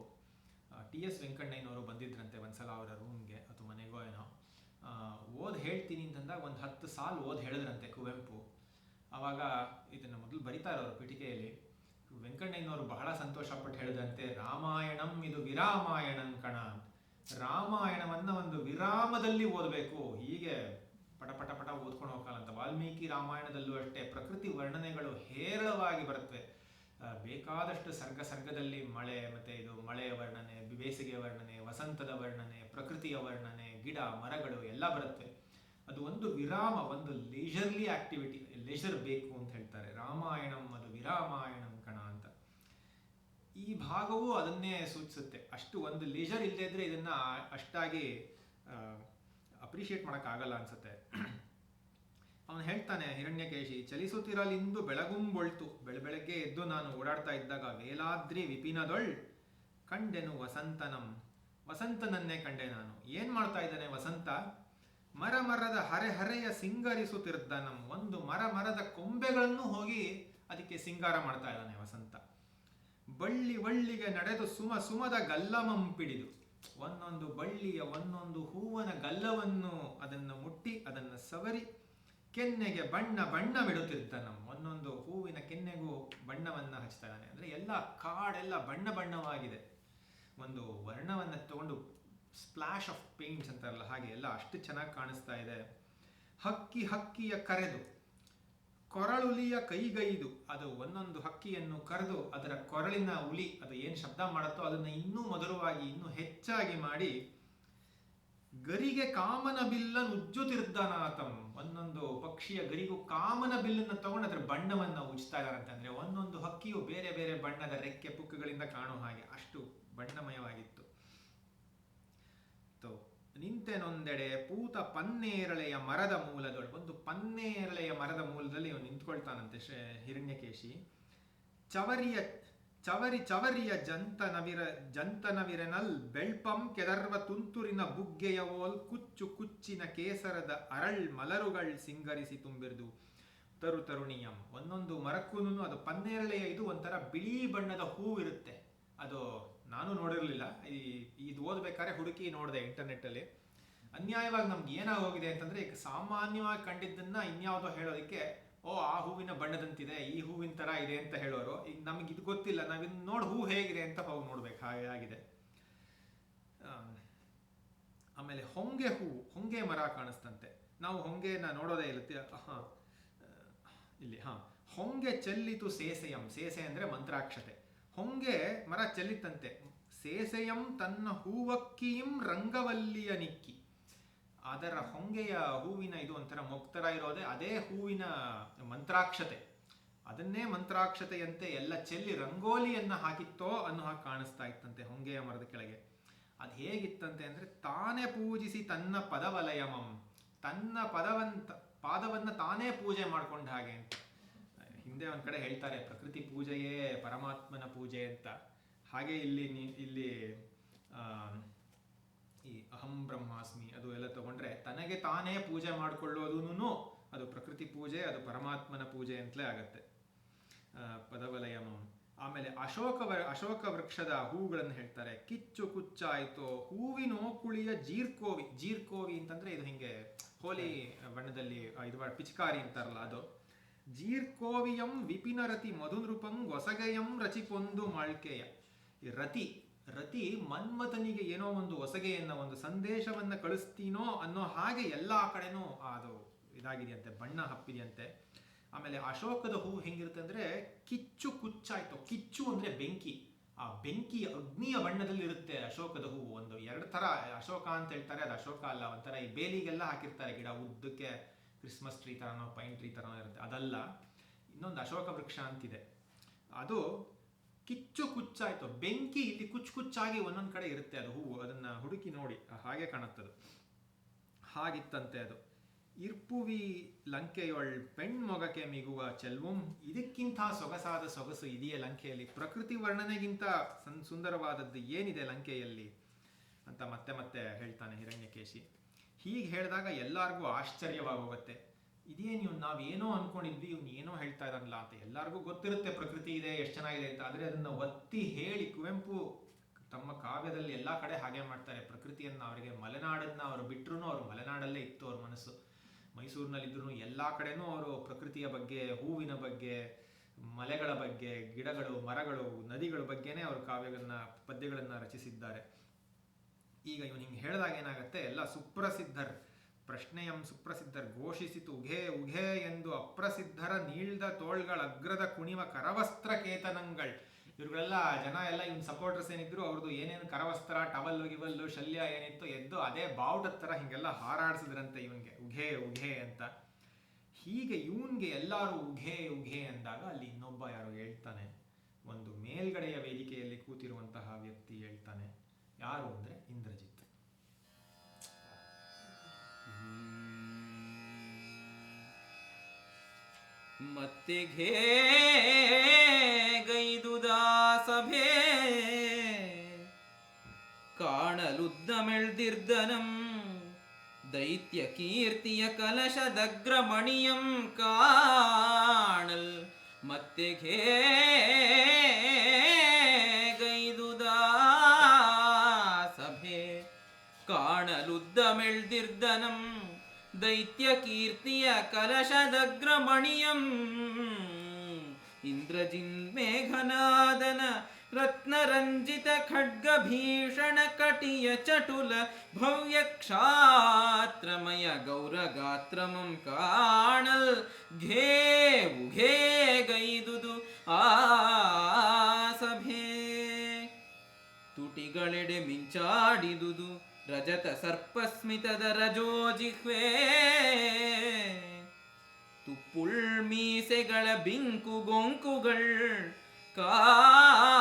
TS ವೆಂಕಣ್ಣಯ್ಯನವರು ಬಂದಿದ್ರಂತೆ ಒಂದ್ಸಲ ಅವರ ರೂಮ್ಗೆ ಅಥವಾ ಮನೆಗೋ ಏನೋ. ಓದ್ ಹೇಳ್ತೀನಿ ಅಂತಂದಾಗ ಒಂದು 10 ಸಾಲು ಓದ್ ಹೇಳಿದ್ರಂತೆ ಕುವೆಂಪು. ಆವಾಗ ಇದನ್ನು ಮೊದಲು ಬರಿತಾ ಇರೋರು ಪೀಠಿಕೆಯಲ್ಲಿ. ವೆಂಕಣ್ಣಯ್ಯನವರು ಬಹಳ ಸಂತೋಷಪಟ್ಟು ಹೇಳಿದಂತೆ, ರಾಮಾಯಣಂ ಇದು ವಿರಾಮಾಯಣಂ ಕಣ. ರಾಮಾಯಣವನ್ನ ಒಂದು ವಿರಾಮದಲ್ಲಿ ಓದಬೇಕು, ಹೀಗೆ ಪಟ ಓದ್ಕೊಂಡು ಹೋಗಲ್ಲ ಅಂತ. ವಾಲ್ಮೀಕಿ ರಾಮಾಯಣದಲ್ಲೂ ಅಷ್ಟೇ ಪ್ರಕೃತಿ ವರ್ಣನೆಗಳು ಹೇರಳವಾಗಿ ಬರುತ್ತವೆ. ಬೇಕಾದಷ್ಟು ಸರ್ಗದಲ್ಲಿ ಮಳೆ, ಮತ್ತು ಇದು ಮಳೆಯ ವರ್ಣನೆ, ಬೇಸಿಗೆಯ ವರ್ಣನೆ, ವಸಂತದ ವರ್ಣನೆ, ಪ್ರಕೃತಿಯ ವರ್ಣನೆ, ಗಿಡ ಮರಗಳು ಎಲ್ಲ ಬರುತ್ತೆ. ಅದು ಒಂದು ವಿರಾಮ, ಒಂದು ಲೇಜರ್ಲಿ ಆಕ್ಟಿವಿಟಿ, ಲೇಜರ್ ಬೇಕು ಅಂತ ಹೇಳ್ತಾರೆ. ರಾಮಾಯಣಂ ಅದು ವಿರಾಮಾಯಣಂ ಕಣ ಅಂತ. ಈ ಭಾಗವು ಅದನ್ನೇ ಸೂಚಿಸುತ್ತೆ. ಅಷ್ಟು ಒಂದು ಲೇಜರ್ ಇಲ್ಲದೇ ಇದ್ರೆ ಇದನ್ನ ಅಷ್ಟಾಗಿ ಅಪ್ರಿಷಿಯೇಟ್ ಮಾಡೋಕ್ಕಾಗಲ್ಲ ಅನ್ಸುತ್ತೆ. ಅವನು ಹೇಳ್ತಾನೆ ಹಿರಣ್ಯಕೇಶಿ, ಚಲಿಸುತ್ತಿರಲಿಂದು ಬೆಳಗುಂಬೊಳ್ತು, ಬೆಳಗ್ಗೆ ಎದ್ದು ನಾನು ಓಡಾಡ್ತಾ ಇದ್ದಾಗ ವೇಲಾದ್ರಿ ವಿಪಿನದೊಳ್ ಕಂಡೆನು ವಸಂತನಂ, ವಸಂತನನ್ನೇ ಕಂಡೆ ನಾನು. ಏನ್ ಮಾಡ್ತಾ ಇದ್ದಾನೆ ವಸಂತ? ಮರದ ಹರೆಯ ಸಿಂಗರಿಸುತ್ತಿರ್ದನಂ, ಒಂದು ಮರದ ಕೊಂಬೆಗಳನ್ನು ಹೋಗಿ ಅದಕ್ಕೆ ಸಿಂಗಾರ ಮಾಡ್ತಾ ಇದ್ದಾನೆ ವಸಂತ. ಬಳ್ಳಿಗೆ ನಡೆದು ಸುಮದ ಗಲ್ಲಮಂ ಪಿಡಿದು, ಒಂದೊಂದು ಬಳ್ಳಿಯ ಒಂದೊಂದು ಹೂವನ ಗಲ್ಲವನ್ನು ಅದನ್ನು ಮುಟ್ಟಿ ಅದನ್ನು ಸವರಿ ಕೆನ್ನೆಗೆ ಬಣ್ಣ ಬಿಡುತ್ತಿರ್ತಾನೆ. ಒಂದೊಂದು ಹೂವಿನ ಕೆನ್ನೆಗೂ ಬಣ್ಣವನ್ನ ಹಚ್ತಾ ಇದ್ದಾನೆ. ಅಂದ್ರೆ ಎಲ್ಲ ಕಾಡೆಲ್ಲ ಬಣ್ಣವಾಗಿದೆ. ಒಂದು ವರ್ಣವನ್ನ ತಗೊಂಡು ಸ್ಪ್ಲಾಶ್ ಆಫ್ ಪೇಂಟ್ಸ್ ಅಂತಾರಲ್ಲ ಹಾಗೆ ಎಲ್ಲ ಅಷ್ಟು ಚೆನ್ನಾಗಿ ಕಾಣಿಸ್ತಾ ಇದೆ. ಹಕ್ಕಿಯ ಕರೆದು ಕೊರಳುಲಿಯ ಕೈಗೈದು, ಅದು ಒಂದೊಂದು ಹಕ್ಕಿಯನ್ನು ಕರೆದು ಅದರ ಕೊರಳಿನ ಉಲಿ ಅದು ಏನು ಶಬ್ದ ಮಾಡುತ್ತೋ ಅದನ್ನ ಇನ್ನೂ ಮಧುರವಾಗಿ ಇನ್ನೂ ಹೆಚ್ಚಾಗಿ ಮಾಡಿ ಗರಿಗೆ ಕಾಮನ ಬಿಲ್ಲನ್ನು ಉಜ್ಜುತ್ತಿರ್ದಾನಾತಂ, ಒಂದೊಂದು ಪಕ್ಷಿಯ ಗರಿಗೂ ಕಾಮನ ಬಿಲ್ಲನ್ನು ತಗೊಂಡು ಅದರ ಬಣ್ಣವನ್ನ ಉಜ್ತಾ ಇದ್ದಾರಂತಂದ್ರೆ ಒಂದೊಂದು ಹಕ್ಕಿಯು ಬೇರೆ ಬೇರೆ ಬಣ್ಣದ ರೆಕ್ಕೆ ಪುಕ್ಕಗಳಿಂದ ಕಾಣೋ ಹಾಗೆ ಅಷ್ಟು ಬಣ್ಣಮಯವಾಗಿತ್ತು. ನಿಂತೆನೊಂದೆಡೆ ಪೂತ ಪನ್ನೇರಳೆಯ ಮರದ ಮೂಲದೊಳು, ಒಂದು ಪನ್ನೇರಳೆಯ ಮರದ ಮೂಲದಲ್ಲಿ ಇವನು ನಿಂತ್ಕೊಳ್ತಾನಂತೆ ಹಿರಣ್ಯಕೇಶಿ. ಚವರಿಯ ಜಂತನವಿರನಲ್ ಬೆಳ್ಪಂ ಕೆದರ್ವ ತುಂತುರಿನ ಬುಗ್ಗೆಯವೋಲ್ ಕುಚ್ಚಿನ ಕೇಸರದ ಅರಳ್ ಮಲರುಗಳ್ ಸಿಂಗರಿಸಿ ತುಂಬಿರ್ದು ತರುಣಿಯಂ. ಒಂದೊಂದು ಮರಕ್ಕೂನು ಅದು ಪನ್ನೇರಳೆಯ ಇದು ಒಂಥರ ಬಿಳಿ ಬಣ್ಣದ ಹೂವು ಇರುತ್ತೆ. ಅದು ನಾನು ನೋಡಿರಲಿಲ್ಲ, ಇದು ಓದ್ಬೇಕಾದ್ರೆ ಹುಡುಕಿ ನೋಡಿದೆ ಇಂಟರ್ನೆಟ್ಟಲ್ಲಿ. ಅನ್ಯಾಯವಾಗಿ ನಮ್ಗೆ ಏನಾಗೋಗಿದೆ ಅಂತಂದ್ರೆ ಈಗ ಸಾಮಾನ್ಯವಾಗಿ ಕಂಡಿದ್ದನ್ನ ಇನ್ಯಾವುದೋ ಹೇಳೋದಕ್ಕೆ ಆ ಹೂವಿನ ಬಣ್ಣದಂತಿದೆ, ಈ ಹೂವಿನ ತರ ಇದೆ ಅಂತ ಹೇಳೋರು. ಈಗ ನಮಗೆ ಇದು ಗೊತ್ತಿಲ್ಲ, ನಾವಿನ್ ನೋಡಿ ಹೂ ಹೇಗಿದೆ ಅಂತ ಹೋಗಿ ನೋಡ್ಬೇಕು, ಹಾಗೆ ಆಗಿದೆ. ಆಮೇಲೆ ಹೊಂಗೆ ಮರ ಕಾಣಿಸ್ತಂತೆ. ನಾವು ಹೊಂಗೆನ ನೋಡೋದೇ ಇಲ್ಲ. ಇಲ್ಲಿ ಹೊಂಗೆ ಚೆಲ್ಲಿತು ಸೇಸೆಯಂ, ಸೇಸೆ ಅಂದ್ರೆ ಮಂತ್ರಾಕ್ಷತೆ. ಹೊಂಗೆ ಮರ ಚೆಲ್ಲಿತಂತೆ. ಸೇಸೆಯಂ ತನ್ನ ಹೂವಕ್ಕಿಯಂ ರಂಗವಲ್ಲಿಯ ನಿಕ್ಕಿ, ಅದರ ಹೊಂಗೆಯ ಹೂವಿನ ಇದು ಒಂಥರ ಮೊಗ್ತರ ಇರೋದೆ ಅದೇ ಹೂವಿನ ಮಂತ್ರಾಕ್ಷತೆ. ಅದನ್ನೇ ಮಂತ್ರಾಕ್ಷತೆಯಂತೆ ಎಲ್ಲ ಚೆಲ್ಲಿ ರಂಗೋಲಿಯನ್ನ ಹಾಕಿತ್ತೋ ಅನ್ನೋ ಹಾಗೆ ಕಾಣಿಸ್ತಾ ಇತ್ತಂತೆ ಹೊಂಗೆಯ ಮರದ ಕೆಳಗೆ. ಅದು ಹೇಗಿತ್ತಂತೆ ಅಂದ್ರೆ ತಾನೇ ಪೂಜಿಸಿ ತನ್ನ ಪದವಲಯಮಂ, ತನ್ನ ಪಾದವನ್ನ ತಾನೇ ಪೂಜೆ ಮಾಡ್ಕೊಂಡ ಹಾಗೆ ಅಂತ. ಹಿಂದೆ ಒಂದ್ ಕಡೆ ಹೇಳ್ತಾರೆ ಪ್ರಕೃತಿ ಪೂಜೆಯೇ ಪರಮಾತ್ಮನ ಪೂಜೆ ಅಂತ. ಹಾಗೆ ಇಲ್ಲಿ ಈ ಅಹಂ ಬ್ರಹ್ಮಾಸ್ಮಿ ಅದು ಎಲ್ಲ ತಗೊಂಡ್ರೆ ತನಗೆ ತಾನೇ ಪೂಜೆ ಮಾಡಿಕೊಳ್ಳೋದೂ ಅದು ಪ್ರಕೃತಿ ಪೂಜೆ, ಅದು ಪರಮಾತ್ಮನ ಪೂಜೆ ಅಂತಲೇ ಆಗತ್ತೆ. ಪದವಲಯಂ. ಆಮೇಲೆ ಅಶೋಕ ವೃಕ್ಷದ ಹೂಗಳನ್ನು ಹೇಳ್ತಾರೆ. ಕಿಚ್ಚು ಕುಚ್ಚಾಯ್ತು ಹೂವಿನೋಕುಳಿಯ ಜೀರ್ಕೋವಿ ಅಂತಂದ್ರೆ ಇದು ಹಿಂಗೆ ಹೋಲಿ ಬಣ್ಣದಲ್ಲಿ ಇದು ಪಿಚಕಾರಿ ಅಂತಾರಲ್ಲ ಅದು. ಜೀರ್ಕೋವಿಯಂ ವಿಪಿನ ರತಿ ಮಧುನೃಪಂ ಹೊಸಗೆಯಂ ರಚಿಪೊಂದು ಮಾಳ್ಕೆಯ. ಈ ರತಿ ಮನ್ಮಥನಿಗೆ ಏನೋ ಒಂದು ಹೊಸಗೆಯನ್ನ ಒಂದು ಸಂದೇಶವನ್ನ ಕಳಿಸ್ತೀನೋ ಅನ್ನೋ ಹಾಗೆ ಎಲ್ಲಾ ಕಡೆನೂ ಅದು ಇದಾಗಿದೆಯಂತೆ, ಬಣ್ಣ ಹಪ್ಪಿದೆಯಂತೆ. ಆಮೇಲೆ ಅಶೋಕದ ಹೂ ಹೆಂಗಿರುತ್ತೆ ಅಂದ್ರೆ ಕಿಚ್ಚು ಕುಚ್ಚಾಯ್ತು. ಕಿಚ್ಚು ಅಂದ್ರೆ ಬೆಂಕಿ, ಆ ಬೆಂಕಿ ಅಗ್ನಿಯ ಬಣ್ಣದಲ್ಲಿ ಇರುತ್ತೆ ಅಶೋಕದ ಹೂವು. ಒಂದು ಎರಡು ತರ ಅಶೋಕ ಅಂತ ಹೇಳ್ತಾರೆ, ಅದು ಅಶೋಕ ಅಲ್ಲ. ಒಂಥರ ಈ ಬೇಲಿಗೆಲ್ಲ ಹಾಕಿರ್ತಾರೆ ಗಿಡ ಉದ್ದಕ್ಕೆ, ಕ್ರಿಸ್ಮಸ್ ಟ್ರೀ ತರನೋ ಪೈನ್ ಟ್ರೀ ತರನೋ ಇರುತ್ತೆ, ಅದಲ್ಲ. ಇನ್ನೊಂದು ಅಶೋಕ ವೃಕ್ಷ ಅಂತಿದೆ, ಅದು ಕಿಚ್ಚು ಕುಚ್ಚಾಯ್ತು. ಬೆಂಕಿ ಇಲ್ಲಿ ಕುಚ್ಚಾಗಿ ಒಂದೊಂದು ಕಡೆ ಇರುತ್ತೆ ಅದು ಹೂವು. ಅದನ್ನ ಹುಡುಕಿ ನೋಡಿ, ಹಾಗೆ ಕಾಣುತ್ತದು. ಹಾಗಿತ್ತಂತೆ ಅದು. ಇರ್ಪುವಿ ಲಂಕೆಯೊಳ್ ಪೆಣ್ಮೊಗಕ್ಕೆ ಮಿಗುವ ಚೆಲ್ವಂ. ಇದಕ್ಕಿಂತ ಸೊಗಸಾದ ಸೊಗಸು ಇದೆಯೇ ಲಂಕೆಯಲ್ಲಿ? ಪ್ರಕೃತಿ ವರ್ಣನೆಗಿಂತ ಸುಂದರವಾದದ್ದು ಏನಿದೆ ಲಂಕೆಯಲ್ಲಿ ಅಂತ ಮತ್ತೆ ಹೇಳ್ತಾನೆ ಹಿರಣ್ಯಕೇಶಿ. ಹೀಗೆ ಹೇಳಿದಾಗ ಎಲ್ಲರಿಗೂ ಆಶ್ಚರ್ಯವಾಗಿ ಹೋಗುತ್ತೆ. ಇದೇನು ನಾವೇನೋ ಅನ್ಕೊಂಡಿದ್ವಿ, ಇವ್ನು ಏನೋ ಹೇಳ್ತಾ ಇದ್ದಾನಲ್ಲ ಅಂತ. ಎಲ್ಲರಿಗೂ ಗೊತ್ತಿರುತ್ತೆ ಪ್ರಕೃತಿ ಇದೆ, ಎಷ್ಟು ಚೆನ್ನಾಗಿದೆ ಅಂತ. ಆದರೆ ಅದನ್ನ ಒತ್ತಿ ಹೇಳಿ ಕುವೆಂಪು ತಮ್ಮ ಕಾವ್ಯದಲ್ಲಿ ಎಲ್ಲಾ ಕಡೆ ಹಾಗೆ ಮಾಡ್ತಾರೆ. ಪ್ರಕೃತಿಯನ್ನ ಅವರಿಗೆ ಮಲೆನಾಡನ್ನ ಅವರು ಬಿಟ್ರು, ಅವರು ಮಲೆನಾಡಲ್ಲೇ ಇತ್ತು ಅವ್ರ ಮನಸ್ಸು. ಮೈಸೂರಿನಲ್ಲಿದ್ರು ಎಲ್ಲಾ ಕಡೆನೂ ಅವರು ಪ್ರಕೃತಿಯ ಬಗ್ಗೆ, ಹೂವಿನ ಬಗ್ಗೆ, ಮಲೆಗಳ ಬಗ್ಗೆ, ಗಿಡಗಳು, ಮರಗಳು, ನದಿಗಳ ಬಗ್ಗೆನೇ ಅವರು ಕಾವ್ಯಗಳನ್ನ, ಪದ್ಯಗಳನ್ನ ರಚಿಸಿದ್ದಾರೆ. ಈಗ ಇವನು ಹಿಂಗೆ ಹೇಳಿದಾಗ ಏನಾಗುತ್ತೆ, ಎಲ್ಲ ಸುಪ್ರಸಿದ್ಧರ್ ಪ್ರಶ್ನೆಯಂ ಸುಪ್ರಸಿದ್ಧರ್ ಘೋಷಿಸಿತು ಉಘೇ ಉಘೇ ಎಂದು ಅಪ್ರಸಿದ್ಧರ ನೀಳ್ದ ತೋಳ್ಗಳ ಅಗ್ರದ ಕುಣಿವ ಕರವಸ್ತ್ರ ಕೇತನಂಗಳ್. ಇವ್ರುಗಳೆಲ್ಲ ಜನ ಎಲ್ಲ ಇವ್ನ ಸಪೋರ್ಟರ್ಸ್ ಏನಿದ್ರು ಅವ್ರದ್ದು ಏನೇನು ಕರವಸ್ತ್ರ ಟವಲ್ಲು ಗಿವಲ್ಲು ಶಲ್ಯ ಏನಿತ್ತು ಎದ್ದು ಅದೇ ಬಾವುಟದ ಥರ ಹಿಂಗೆಲ್ಲ ಹಾರಾಡಿಸಿದ್ರಂತೆ ಇವನ್ಗೆ ಉಘೇ ಉಘೇ ಅಂತ. ಹೀಗೆ ಇವನ್ಗೆ ಎಲ್ಲರೂ ಉಘೇ ಉಘೇ ಅಂದಾಗ ಅಲ್ಲಿ ಇನ್ನೊಬ್ಬ ಯಾರು ಹೇಳ್ತಾನೆ, ಒಂದು ಮೇಲ್ಗಡೆಯ ವೇದಿಕೆಯಲ್ಲಿ ಕೂತಿರುವಂತಹ ವ್ಯಕ್ತಿ ಹೇಳ್ತಾನೆ. ಯಾರು ಅಂದ್ರೆ ಇಂದ್ರಜಿತ್. ಮತ್ತೆ ಗೈದುದಾ ಸಭೆ ಕಾಣಲುದ್ದಮೆಳ್ದಿರ್ದನಂ ದೈತ್ಯ ಕೀರ್ತಿಯ ಕಲಶದಗ್ರಮಣಿಯಂ ಕಾಣಲ್. ಮತ್ತೆ ಗೈದುದಾ ಸಭೆ ಕಾಣಲುದ್ದಮೆಳ್ದಿರ್ದನಂ ದೈತ್ಯ ಕೀರ್ತಿಯ ಕಲಶದಗ್ರಮಣಿಯಂ. ಇಂದ್ರಜಿನ್ ಮೇಘನಾದನ ರತ್ನರಂಜಿತ ಖಡ್ಗ ಭೀಷಣ ಕಟಿಯ ಚಟುಲ ಭವ್ಯ ಕ್ಷಾತ್ರಮಯ ಗೌರಗಾತ್ರಮಂ ಕಾಣಲ್. ಉಘೇ ಗೈದುದು ಆ ಸಭೆ ತುಟಿಗಳೆಡೆ ಮಿಂಚಾಡಿದುದು ರಜತ ಸರ್ಪಸ್ಮಿತದ ರಜೋಜಿಹ್ವೆ. ತುಪ್ಪುಳ್ ಮೀಸೆಗಳ ಬಿಂಕು ಗೊಂಕುಗಳ್ ಕಾವಲಿರ್ದುವು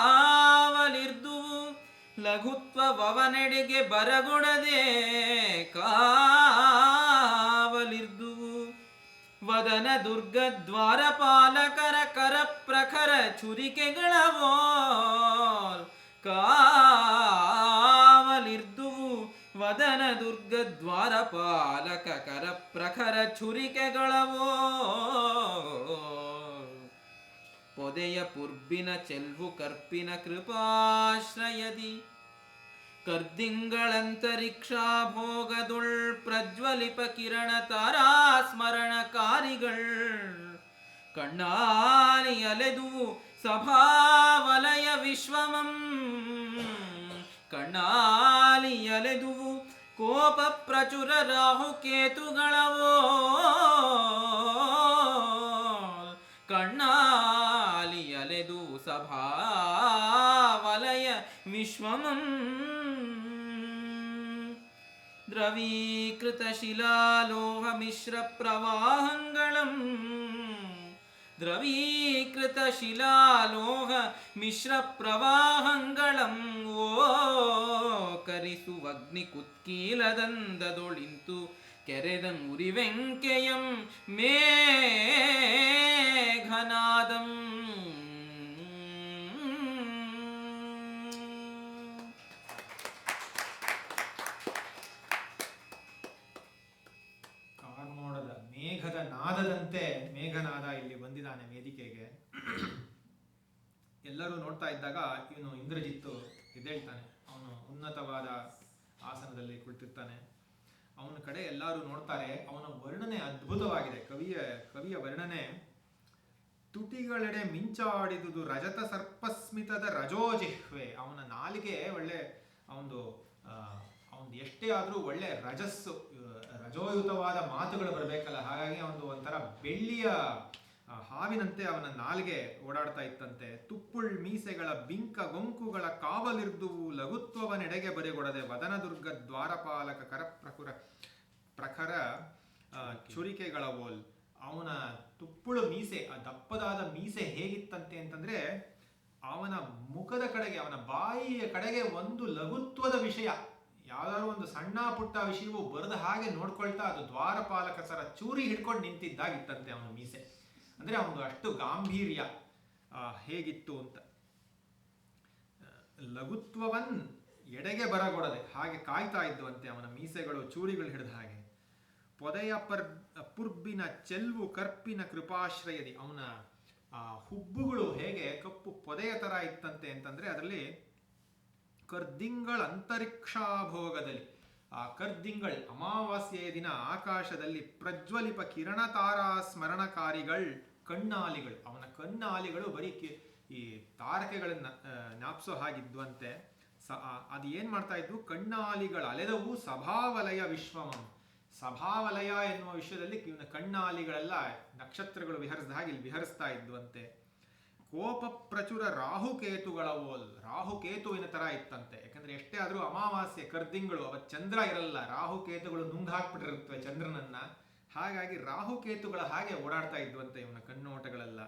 ಲಘುತ್ವವನೆಡೆಗೆ ಬರಗೊಡದೆ ಕಾವಲಿರ್ದುವು. ವದನ ದುರ್ಗ ದ್ವಾರಪಾಲಕರ ಕರ ಪ್ರಖರ ಚುರಿಕೆಗಳವೋ ಕಾವಲಿರ್ದುವು. ವದನ ದುರ್ಗ ದ್ವಾರಪಾಲಕ ಕರ ಪ್ರಖರ ಚುರಿಕೆಗಳವೋ. ಪೊದೆಯ ಪುರ್ಬಿನ ಚೆಲ್ವು ಕರ್ಪಿನ ಕೃಪಾಶ್ರಯದಿ ಕರ್ದಿಂಗಳಂತರಿಕ್ಷಾ ಭೋಗದುಳ್ ಪ್ರಜ್ವಲಿಪ ಕಿರಣ ತಾರಾಸ್ಮರಣಕಾರಿಗಳ್. ಕಣ್ಣಾಲಿ ಅಲೆದುವು ಸಭಾವಲಯ ವಿಶ್ವಮಂ. ಕಣ್ಣಾಲಿ ಅಲೆದುವು ಕೋಪ ಪ್ರಚುರ ರಾಹುಕೇತುಗಳವೋ. ಕಣ್ಣಾಲಿ ಅಲೆದು ಸಭಾವಲಯ ವಿಶ್ವಮಂ. ದ್ರವೀಕೃತ ಶಿಲಾಲೋಹ ಮಿಶ್ರ ಪ್ರವಾಹಂಗಳಂ. ದ್ರವೀಕೃತ ಶಿಲಾಲೋಹ ಮಿಶ್ರ ಪ್ರವಾಹಂಗಳಂ. ಓ ಕರಿಸುವಗ್ನಿ ಕುತ್ಕೀಲದಂದದೊಳಿಂತು ಕೆರೆದಂ ಉರಿವೆಂಕೆಯಂ ಮೇಘನಾದಂ. ಕಾರ್ಮೋಡದ ಮೇಘದ ನಾದದಂತೆ ಮೇಘನಾದ ಇಲ್ಲಿ ಬಂದಿದ್ದಾನೆ ವೇದಿಕೆಗೆ. ಎಲ್ಲರೂ ನೋಡ್ತಾ ಇದ್ದಾಗ ಇವನು ಇಂದ್ರಜಿತ್ತು ಎದ್ದೇಳ್ತಾನೆ. ಅವನು ಉನ್ನತವಾದ ಆಸನದಲ್ಲಿ ಕುಳಿತಿರ್ತಾನೆ. ಅವನ ಕಡೆ ಎಲ್ಲರೂ ನೋಡ್ತಾರೆ. ಅವನ ವರ್ಣನೆ ಅದ್ಭುತವಾಗಿದೆ. ಕವಿಯ ವರ್ಣನೆ. ತುಟಿಗಳೆಡೆ ಮಿಂಚಾಡಿದುದು ರಜತ ಸರ್ಪಸ್ಮಿತದ ರಜೋಜಿಹ್ವೆ. ಅವನ ನಾಲಿಗೆ ಒಳ್ಳೆ ಅವನು ಎಷ್ಟೇ ಆದ್ರೂ ಒಳ್ಳೆ ರಜೋಯುತವಾದ ಮಾತುಗಳು ಬರಬೇಕಲ್ಲ, ಹಾಗಾಗಿ ಅವನು ಒಂಥರ ಬೆಳ್ಳಿಯ ಹಾವಿನಂತೆ ಅವನ ನಾಲಿಗೆ ಓಡಾಡ್ತಾ ಇತ್ತಂತೆ. ತುಪ್ಪುಳ್ ಮೀಸೆಗಳ ಬಿಂಕ ಗೊಂಕುಗಳ ಕಾವಲಿರ್ದುವು ಲಘುತ್ವವನೆಡೆಗೆ ಬರೆಗೊಡದೆ ವದನದುರ್ಗ ದ್ವಾರಪಾಲಕ ಕರ ಪ್ರಖರ ಚುರಿಕೆಗಳವೋಲ್. ಅವನ ತುಪ್ಪುಳು ಮೀಸೆ, ಆ ದಪ್ಪದಾದ ಮೀಸೆ ಹೇಗಿತ್ತಂತೆ ಅಂತಂದ್ರೆ ಅವನ ಮುಖದ ಕಡೆಗೆ, ಅವನ ಬಾಯಿಯ ಕಡೆಗೆ ಒಂದು ಲಘುತ್ವದ ವಿಷಯ, ಯಾವ್ದಾದ್ರು ಒಂದು ಸಣ್ಣ ಪುಟ್ಟ ವಿಷಯವು ಬರದ ಹಾಗೆ ನೋಡ್ಕೊಳ್ತಾ ಅದು ದ್ವಾರಪಾಲಕ ಸರ ಚೂರಿ ಹಿಡ್ಕೊಂಡು ನಿಂತಿದ್ದಾಗಿತ್ತಂತೆ ಅವನ ಮೀಸೆ. ಅಂದ್ರೆ ಅವನು ಅಷ್ಟು ಗಾಂಭೀರ್ಯ ಹೇಗಿತ್ತು ಅಂತ. ಲಘುತ್ವವನ್ ಎಡೆಗೆ ಬರಗೊಡದೆ ಹಾಗೆ ಕಾಯ್ತಾ ಇದ್ದುವಂತೆ ಅವನ ಮೀಸೆಗಳು ಚೂರಿಗಳು ಹಿಡಿದ ಹಾಗೆ. ಪೊದೆಯ ಪುರ್ಬಿನ ಚೆಲ್ವು ಕರ್ಪಿನ ಕೃಪಾಶ್ರಯದಿ. ಅವನ ಹುಬ್ಬುಗಳು ಹೇಗೆ ಕಪ್ಪು ಪೊದೆಯ ತರ ಇತ್ತಂತೆ ಅಂತಂದ್ರೆ ಅದರಲ್ಲಿ ಕರ್ದಿಂಗಳ ಅಂತರಿಕ್ಷಾಭೋಗದಲ್ಲಿ, ಆ ಕರ್ದಿಂಗಳ್ ಅಮಾವಾಸ್ಯೆಯ ದಿನ ಆಕಾಶದಲ್ಲಿ ಪ್ರಜ್ವಲಿಪ ಕಿರಣ ತಾರಾ ಸ್ಮರಣಕಾರಿಗಳ್ ಕಣ್ಣಾಲಿಗಳು. ಅವನ ಕಣ್ಣಾಲಿಗಳು ಬರೀ ಈ ತಾರಕೆಗಳನ್ನ ಜ್ಞಾಪಿಸೋ ಹಾಗಿದ್ವಂತೆ. ಅದು ಏನ್ ಮಾಡ್ತಾ ಇದ್ವು, ಕಣ್ಣಾಲಿಗಳ ಅಲೆದವು ಸಭಾವಲಯ ವಿಶ್ವಮಂ. ಸಭಾವಲಯ ಎನ್ನುವ ವಿಷಯದಲ್ಲಿ ಇವನ ಕಣ್ಣಾಲಿಗಳೆಲ್ಲ ನಕ್ಷತ್ರಗಳು ವಿಹರಿಸಿದ ಹಾಗೆ ಇಲ್ಲಿ ವಿಹರಿಸ್ತಾ ಇದ್ವಂತೆ. ಕೋಪ ಪ್ರಚುರ ರಾಹುಕೇತುಗಳ ಓಲ್, ರಾಹುಕೇತುವಿನ ತರ ಇತ್ತಂತೆ. ಯಾಕಂದ್ರೆ ಎಷ್ಟೇ ಆದ್ರೂ ಅಮಾವಾಸ್ಯೆ ಕರ್ದಿಂಗಳು, ಅವತ್ತು ಚಂದ್ರ ಇರಲ್ಲ, ರಾಹುಕೇತುಗಳು ನುಂಗಾಕ್ಬಿಟ್ಟಿರುತ್ತವೆ ಚಂದ್ರನನ್ನ. ಹಾಗಾಗಿ ರಾಹುಕೇತುಗಳ ಹಾಗೆ ಓಡಾಡ್ತಾ ಇದ್ವಂತೆ ಇವನ ಕಣ್ಣೋಟಗಳೆಲ್ಲ.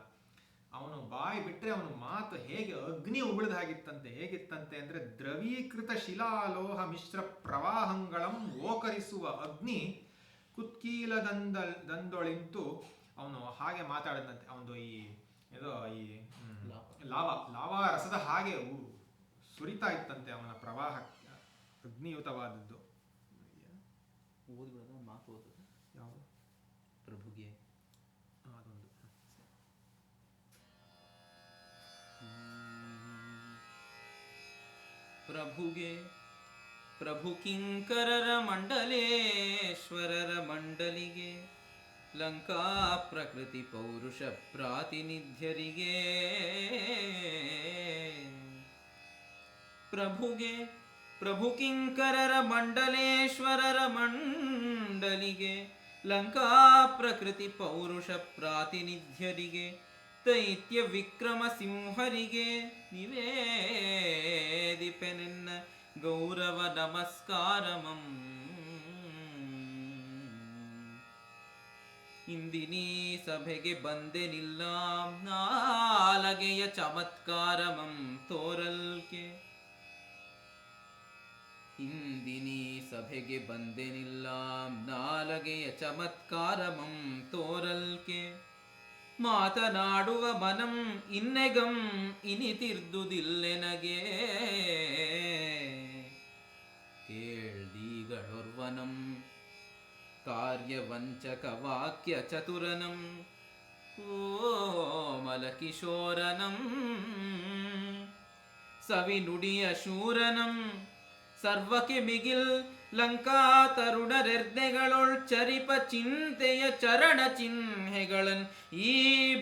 ಅವನು ಬಾಯಿ ಬಿಟ್ರೆ ಅವನ ಮಾತು ಹೇಗೆ ಅಗ್ನಿ ಉಗುಳಿದ ಹಾಗಿತ್ತಂತೆ. ಹೇಗಿತ್ತಂತೆ ಅಂದ್ರೆ ದ್ರವೀಕೃತ ಶಿಲಾಲೋಹ ಮಿಶ್ರ ಪ್ರವಾಹಂಗಳಂ ಓಕರಿಸುವ ಅಗ್ನಿ ಕುತ್ಕೀಲದಂದೊಳಿಂತು ಅವನು ಹಾಗೆ ಮಾತಾಡಿದಂತೆ. ಅವನು ಈ ಲಾವಾ ರಸದ ಹಾಗೆ ಸುರಿತಾ ಇತ್ತಂತೆ ಅವನ ಪ್ರವಾಹ, ಅಗ್ನಿಯುತವಾದದ್ದು. ಮಾತು ಯಾವುದು? ಪ್ರಭುಗೆ ಅದೊಂದು ಪ್ರಭುಗೆ ಪ್ರಭು ಕಿಂಕರರ ಮಂಡಲೇಶ್ವರರ ಮಂಡಲಿಗೆ ಲಂಕಾ ಪ್ರಕೃತಿ ಪೌರುಷ ಪ್ರಾತಿನಿಧ್ಯರಿಗೆ ಪ್ರಭುಗೆ ಪ್ರಭು ಕಿಂಕರರ ಮಂಡಲೇಶ್ವರರ ಮಂಡಲಿಗೆ ಲಂಕಾ ಪ್ರಕೃತಿ ಪೌರುಷ ಪ್ರಾತಿನಿಧ್ಯರಿಗೆ ದೈತ್ಯ ವಿಕ್ರಮ ಸಿಂಹರಿಗೆ ನಿವೇದಿಪೆನೆನ್ನ ಗೌರವ ನಮಸ್ಕಾರಮಂ. ಇಂದಿನೀ ಸಭೆಗೆ ಬಂದೆನಿಲ್ಲ ನಾಲಗೆಯ ಚಮತ್ಕಾರಮಂ ತೋರಲ್ಕೆ. ಇಂದಿನೀ ಸಭೆಗೆ ಬಂದೆನಿಲ್ಲ ನಾಲಗೆಯ ಚಮತ್ಕಾರಮಂ ತೋರಲ್ಕೆ. ಮಾತನಾಡುವ ಮನಂ ಇನ್ನೆಗಂ ಇನಿತಿರ್ದುದಿಲ್ಲೆನಗೆ. ಕೇಳ್ದೀಗಳೊರ್ವನಂ ಕಾರ್ಯವಂಚಕ ವಾಕ್ಯ ಚತುರನಂ ಕೋಮಲ ಕಿಶೋರನಂ ಸವಿನುಡಿಯ ಶೂರನಂ ಸರ್ವಕ್ಕೆ ಮಿಗಿಲ್ ಲಂಕಾ ತರುಣರೆರ್ದೆಗಳೊಳ್ ಚರಿಪ ಚಿಂತೆಯ ಚರಣ ಚಿಹ್ನೆಗಳನ್ ಈ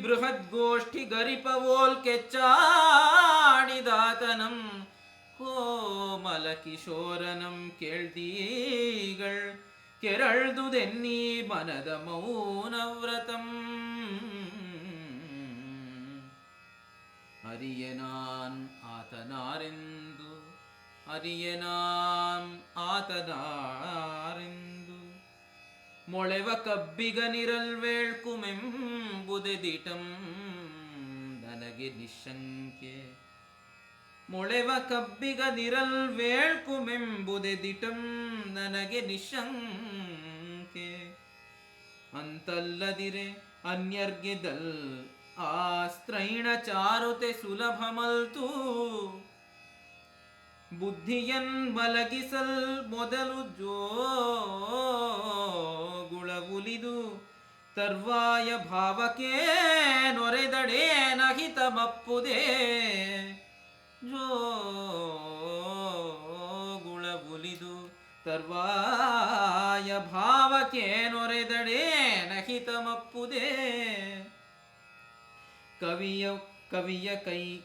ಬೃಹದ್ಗೋಷ್ಠಿ ಗರಿಪವೋಲ್ ಕೆಚ್ಚಾಡಿದಾತನಂ ಕೋಮಲ ಕಿಶೋರನಂ ಕೇಳ್ದೀಗಳ್ ಕೆರಳ್ದುದೆನ್ನೀ ಮನದ ಮೌನವ್ರತಂ. ಅರಿಯನಾನ್ ಆತನಾರೆಂದು ಅರಿಯನಾಂ ಆತನಾರೆಂದು ಮೊಳೆವ ಕಬ್ಬಿಗನಿರಲ್ವೇಳ್ಕುಮೆಂಬುದೆದಿಟಂ ನನಗೆ ನಿಶಂಕೆ. ಮೊಳೆವ ಕಬ್ಬಿಗನಿರಲ್ವೇಳ್ಕುಮೆಂಬುದೆದಿಟಂ ನನಗೆ ನಿಶಂಕೆ. ಅಂತಲ್ಲದಿರೆ ಅನ್ಯರ್ಗೆದಲ್ ಆ ಸ್ತ್ರೈಣ ಚಾರುತೆ ಸುಲಭಮಲ್ತು. ಬುದ್ಧಿಯನ್ ಮಲಗಿಸಲ್ ಮೊದಲು ಜೋಗುಳವುಲಿದು ತರ್ವಾಯ ಭಾವಕ್ಕೆ ನೊರೆದಡೇ ನಹಿತಮಪ್ಪುದೇ. ಜೋಗುಳವುಲಿದು ತರ್ವಾಯ ಭಾವಕ್ಕೆ ನೊರೆದಡೇ ನಹಿತಮಪ್ಪುದೇ. ಕವಿಯ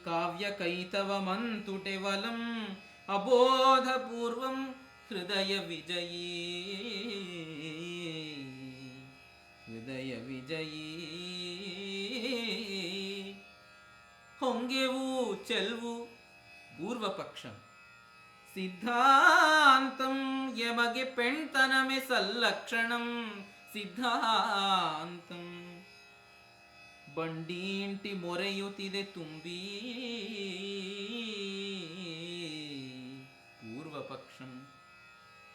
ಕಾವ್ಯ ಕೈತವ ಮಂತುಟೆವಲಂ ಅಬೋಧಪೂರ್ವಂ ಹೃದಯ ವಿಜಯೀ ಹೃದಯ ವಿಜಯೀ. ಹೊಂಗೆವು ಚೆಲ್ವು ಪೂರ್ವಪಕ್ಷಂ ಸಿದ್ಧಾಂತಂ ಯಮಗೆ ಪೆಣ್ತನಮೆ ಸಲ್ಲಕ್ಷಣಂ ಸಿದ್ಧಾಂತಂ. ಬಂಡೀಂಟಿ ಮೊರೆಯುತ್ತಿದೆ ತುಂಬಿ ಪೂರ್ವಪಕ್ಷಂ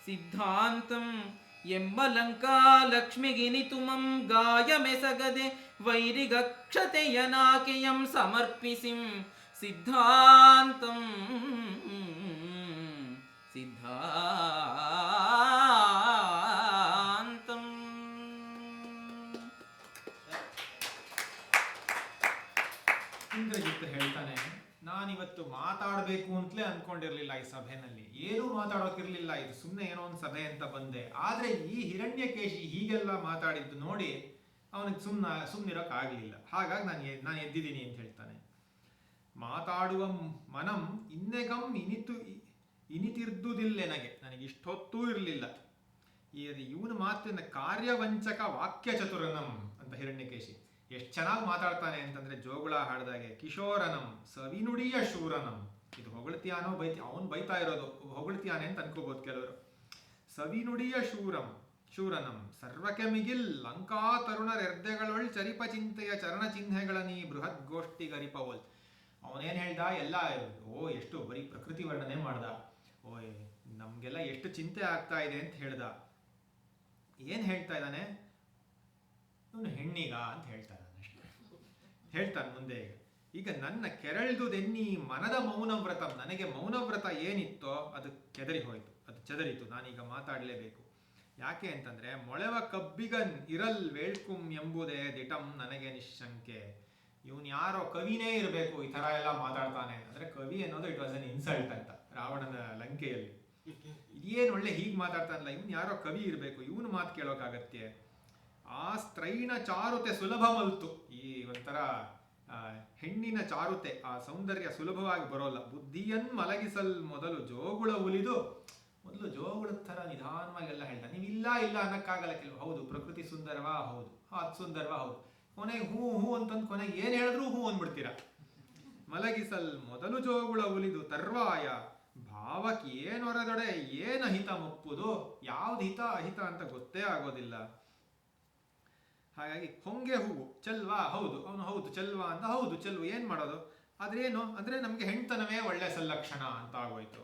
ಸಿದ್ಧಾಂತಂ ಎಂಬ ಲಂಕಾ ಲಕ್ಷ್ಮಿಗಿನಿತುಮಂ ಗಾಯಮೆಸಗದೆ ವೈರಿಗಕ್ಷತೆಯನಾಕೆಯಂ ಸಮರ್ಪಿಸಿಂ ಸಿದ್ಧಾಂತಂ ಸಿದ್ಧಾಂತಂ. ಇಂದ್ರಜಿತ್ ಹೇಳ್ತಾನೆ, ನಾನಿವತ್ತು ಮಾತಾಡಬೇಕು ಅಂತಲೇ ಅನ್ಕೊಂಡಿರ್ಲಿಲ್ಲ ಈ ಸಭೆನಲ್ಲಿ, ಏನೂ ಮಾತಾಡೋಕಿರ್ಲಿಲ್ಲ, ಇದು ಸುಮ್ಮನೆ ಏನೋ ಒಂದು ಸಭೆ ಅಂತ ಬಂದೆ. ಆದ್ರೆ ಈ ಹಿರಣ್ಯಕೇಶಿ ಹೀಗೆಲ್ಲ ಮಾತಾಡಿದ್ದು ನೋಡಿ ಅವನಿಗೆ ಸುಮ್ಮನಿರೋಕ್ ಆಗ್ಲಿಲ್ಲ. ಹಾಗಾಗಿ ನಾನು ಎದ್ದಿದ್ದೀನಿ ಅಂತ ಹೇಳ್ತಾನೆ. ಮಾತಾಡುವ ಮನಂ ಇನ್ನೆಗಂ ಇನಿತಿರ್ದುದಿಲ್ಲೆನಗೆ, ನನಗೆ ಇಷ್ಟೊತ್ತೂ ಇರಲಿಲ್ಲ. ಇವನ ಮಾತಿನ ಕಾರ್ಯವಂಚಕ ವಾಕ್ಯ ಚತುರನಂ ಅಂತ ಹಿರಣ್ಯಕೇಶಿ ಎಷ್ಟು ಚೆನ್ನಾಗಿ ಮಾತಾಡ್ತಾನೆ ಅಂತಂದ್ರೆ ಜೋಗುಳ ಹಾಡ್ದಾಗೆ ಕಿಶೋರನಂ ಸವಿನುಡಿಯ ಶೂರನಂ. ಇದು ಹೊಗಳ್ತಿಯಾನೋ ಅವನು ಬೈತಾ ಇರೋದು ಹೊಗಳ್ತಿಯಾನೆ ಅಂತ ಅನ್ಕೋಬಹುದು ಕೆಲವರು. ಸವಿನುಡಿಯ ಶೂರನಂ ಸರ್ವಕ್ಕೆ ಮಿಗಿಲ್ ಲಂಕಾ ತರುಣರೆರ್ದೆಗಳೊಳ್ ಚರಿಪ ಚಿಂತೆಯ ಚರಣ ಚಿಹ್ನೆಗಳ ನೀ ಬೃಹತ್ ಗೋಷ್ಠಿ ಗರಿಪವೋಲ್. ಅವನೇನ್ ಹೇಳ್ದ ಎಲ್ಲ ಎಷ್ಟು ಬರೀ ಪ್ರಕೃತಿ ವರ್ಣನೆ ಮಾಡ್ದ. ನಮ್ಗೆಲ್ಲ ಎಷ್ಟು ಚಿಂತೆ ಆಗ್ತಾ ಇದೆ ಅಂತ ಹೇಳ್ದ. ಏನ್ ಹೇಳ್ತಾ ಇದ್ದಾನೆ ಇವನು ಹೆಣ್ಣಿಗ ಅಂತ ಹೇಳ್ತಾ ಇದ್ದಾನೆ ಅಷ್ಟೇ. ಹೇಳ್ತಾನೆ ಮುಂದೆ ಈಗ ನನ್ನ ಕೆರಳ್ದುದೆನ್ನಿ ಮನದ ಮೌನವ್ರತ, ನನಗೆ ಮೌನವ್ರತ ಏನಿತ್ತೋ ಅದು ಕೆದರಿ ಹೋಯ್ತು, ಅದು ಚದರಿತು, ನಾನೀಗ ಮಾತಾಡಲೇಬೇಕು. ಯಾಕೆ ಅಂತಂದ್ರೆ ಮೊಳೆವ ಕಬ್ಬಿಗನ್ ಇರಲ್ ವೇಳ್ಕುಂ ಎಂಬುದೇ ದಿಟಂ ನನಗೆ ನಿಶಂಕೆ. ಇವನ್ ಯಾರೋ ಕವಿನೇ ಇರಬೇಕು ಈ ತರ ಎಲ್ಲ ಮಾತಾಡ್ತಾನೆ ಅಂದ್ರೆ ಕವಿ ಅನ್ನೋದು ಇಟ್ ವಾಸ್ ಅನ್ ಇನ್ಸಲ್ಟ್ ಅಂತ ರಾವಣನ ಲಂಕೆಯಲ್ಲಿ. ಇದೇನು ಒಳ್ಳೆ ಹೀಗೆ ಮಾತಾಡ್ತಾನಲ್ಲ, ಇವನ್ ಯಾರೋ ಕವಿ ಇರಬೇಕು, ಇವನು ಮಾತು ಕೇಳೋಕಾಗತ್ತೆ. ಆ ಸ್ತ್ರೈಣ ಚಾರುತೆ ಸುಲಭ ಮಲ್ತು, ಈ ಒಂಥರ ಹೆಣ್ಣಿನ ಚಾರುತೆ ಆ ಸೌಂದರ್ಯ ಸುಲಭವಾಗಿ ಬರೋಲ್ಲ. ಬುದ್ಧಿಯನ್ ಮಲಗಿಸಲ್ ಮೊದಲು ಜೋಗುಳ ಉಲಿದು, ಮೊದಲು ಜೋಗುಳ ತರ ನಿಧಾನವಾಗಿ ಎಲ್ಲ ಹೇಳ್ತಾನೆ. ನೀವು ಇಲ್ಲ ಅನ್ನಕ್ಕಾಗಲ್ಲ ಕೆಲವು. ಹೌದು ಪ್ರಕೃತಿ ಸುಂದರವಾ, ಹೌದು ಅದು ಸುಂದರವಾ, ಹೌದು. ಕೊನೆಗೆ ಹೂ ಅಂತಂದು ಕೊನೆಗೆ ಏನ್ ಹೇಳಿದ್ರು ಹೂ ಅಂದ್ಬಿಡ್ತೀರ. ಮಲಗಿಸಲ್ ಮೊದಲು ಜೋಗುಳ ಉಲಿದು ತರ್ವಾಯ ಭಾವಕ್ಕೆ ಏನೊರದೊಡೆ ಏನ ಹಿತ ಮುಪ್ಪುದು, ಯಾವ್ದು ಹಿತ ಅಹಿತ ಅಂತ ಗೊತ್ತೇ ಆಗೋದಿಲ್ಲ. ಹಾಗಾಗಿ ಹೊಂಗೆ ಹೂವು ಚೆಲ್ವಾ, ಹೌದು ಅವನು ಹೌದು ಚೆಲ್ವಾ ಅಂತ, ಹೌದು ಚೆಲ್ವು ಏನ್ ಮಾಡೋದು, ಆದ್ರೇನು ಅಂದ್ರೆ ನಮ್ಗೆ ಹೆಣ್ತನವೇ ಒಳ್ಳೆ ಸಲ್ಲಕ್ಷಣ ಅಂತ ಆಗೋಯ್ತು.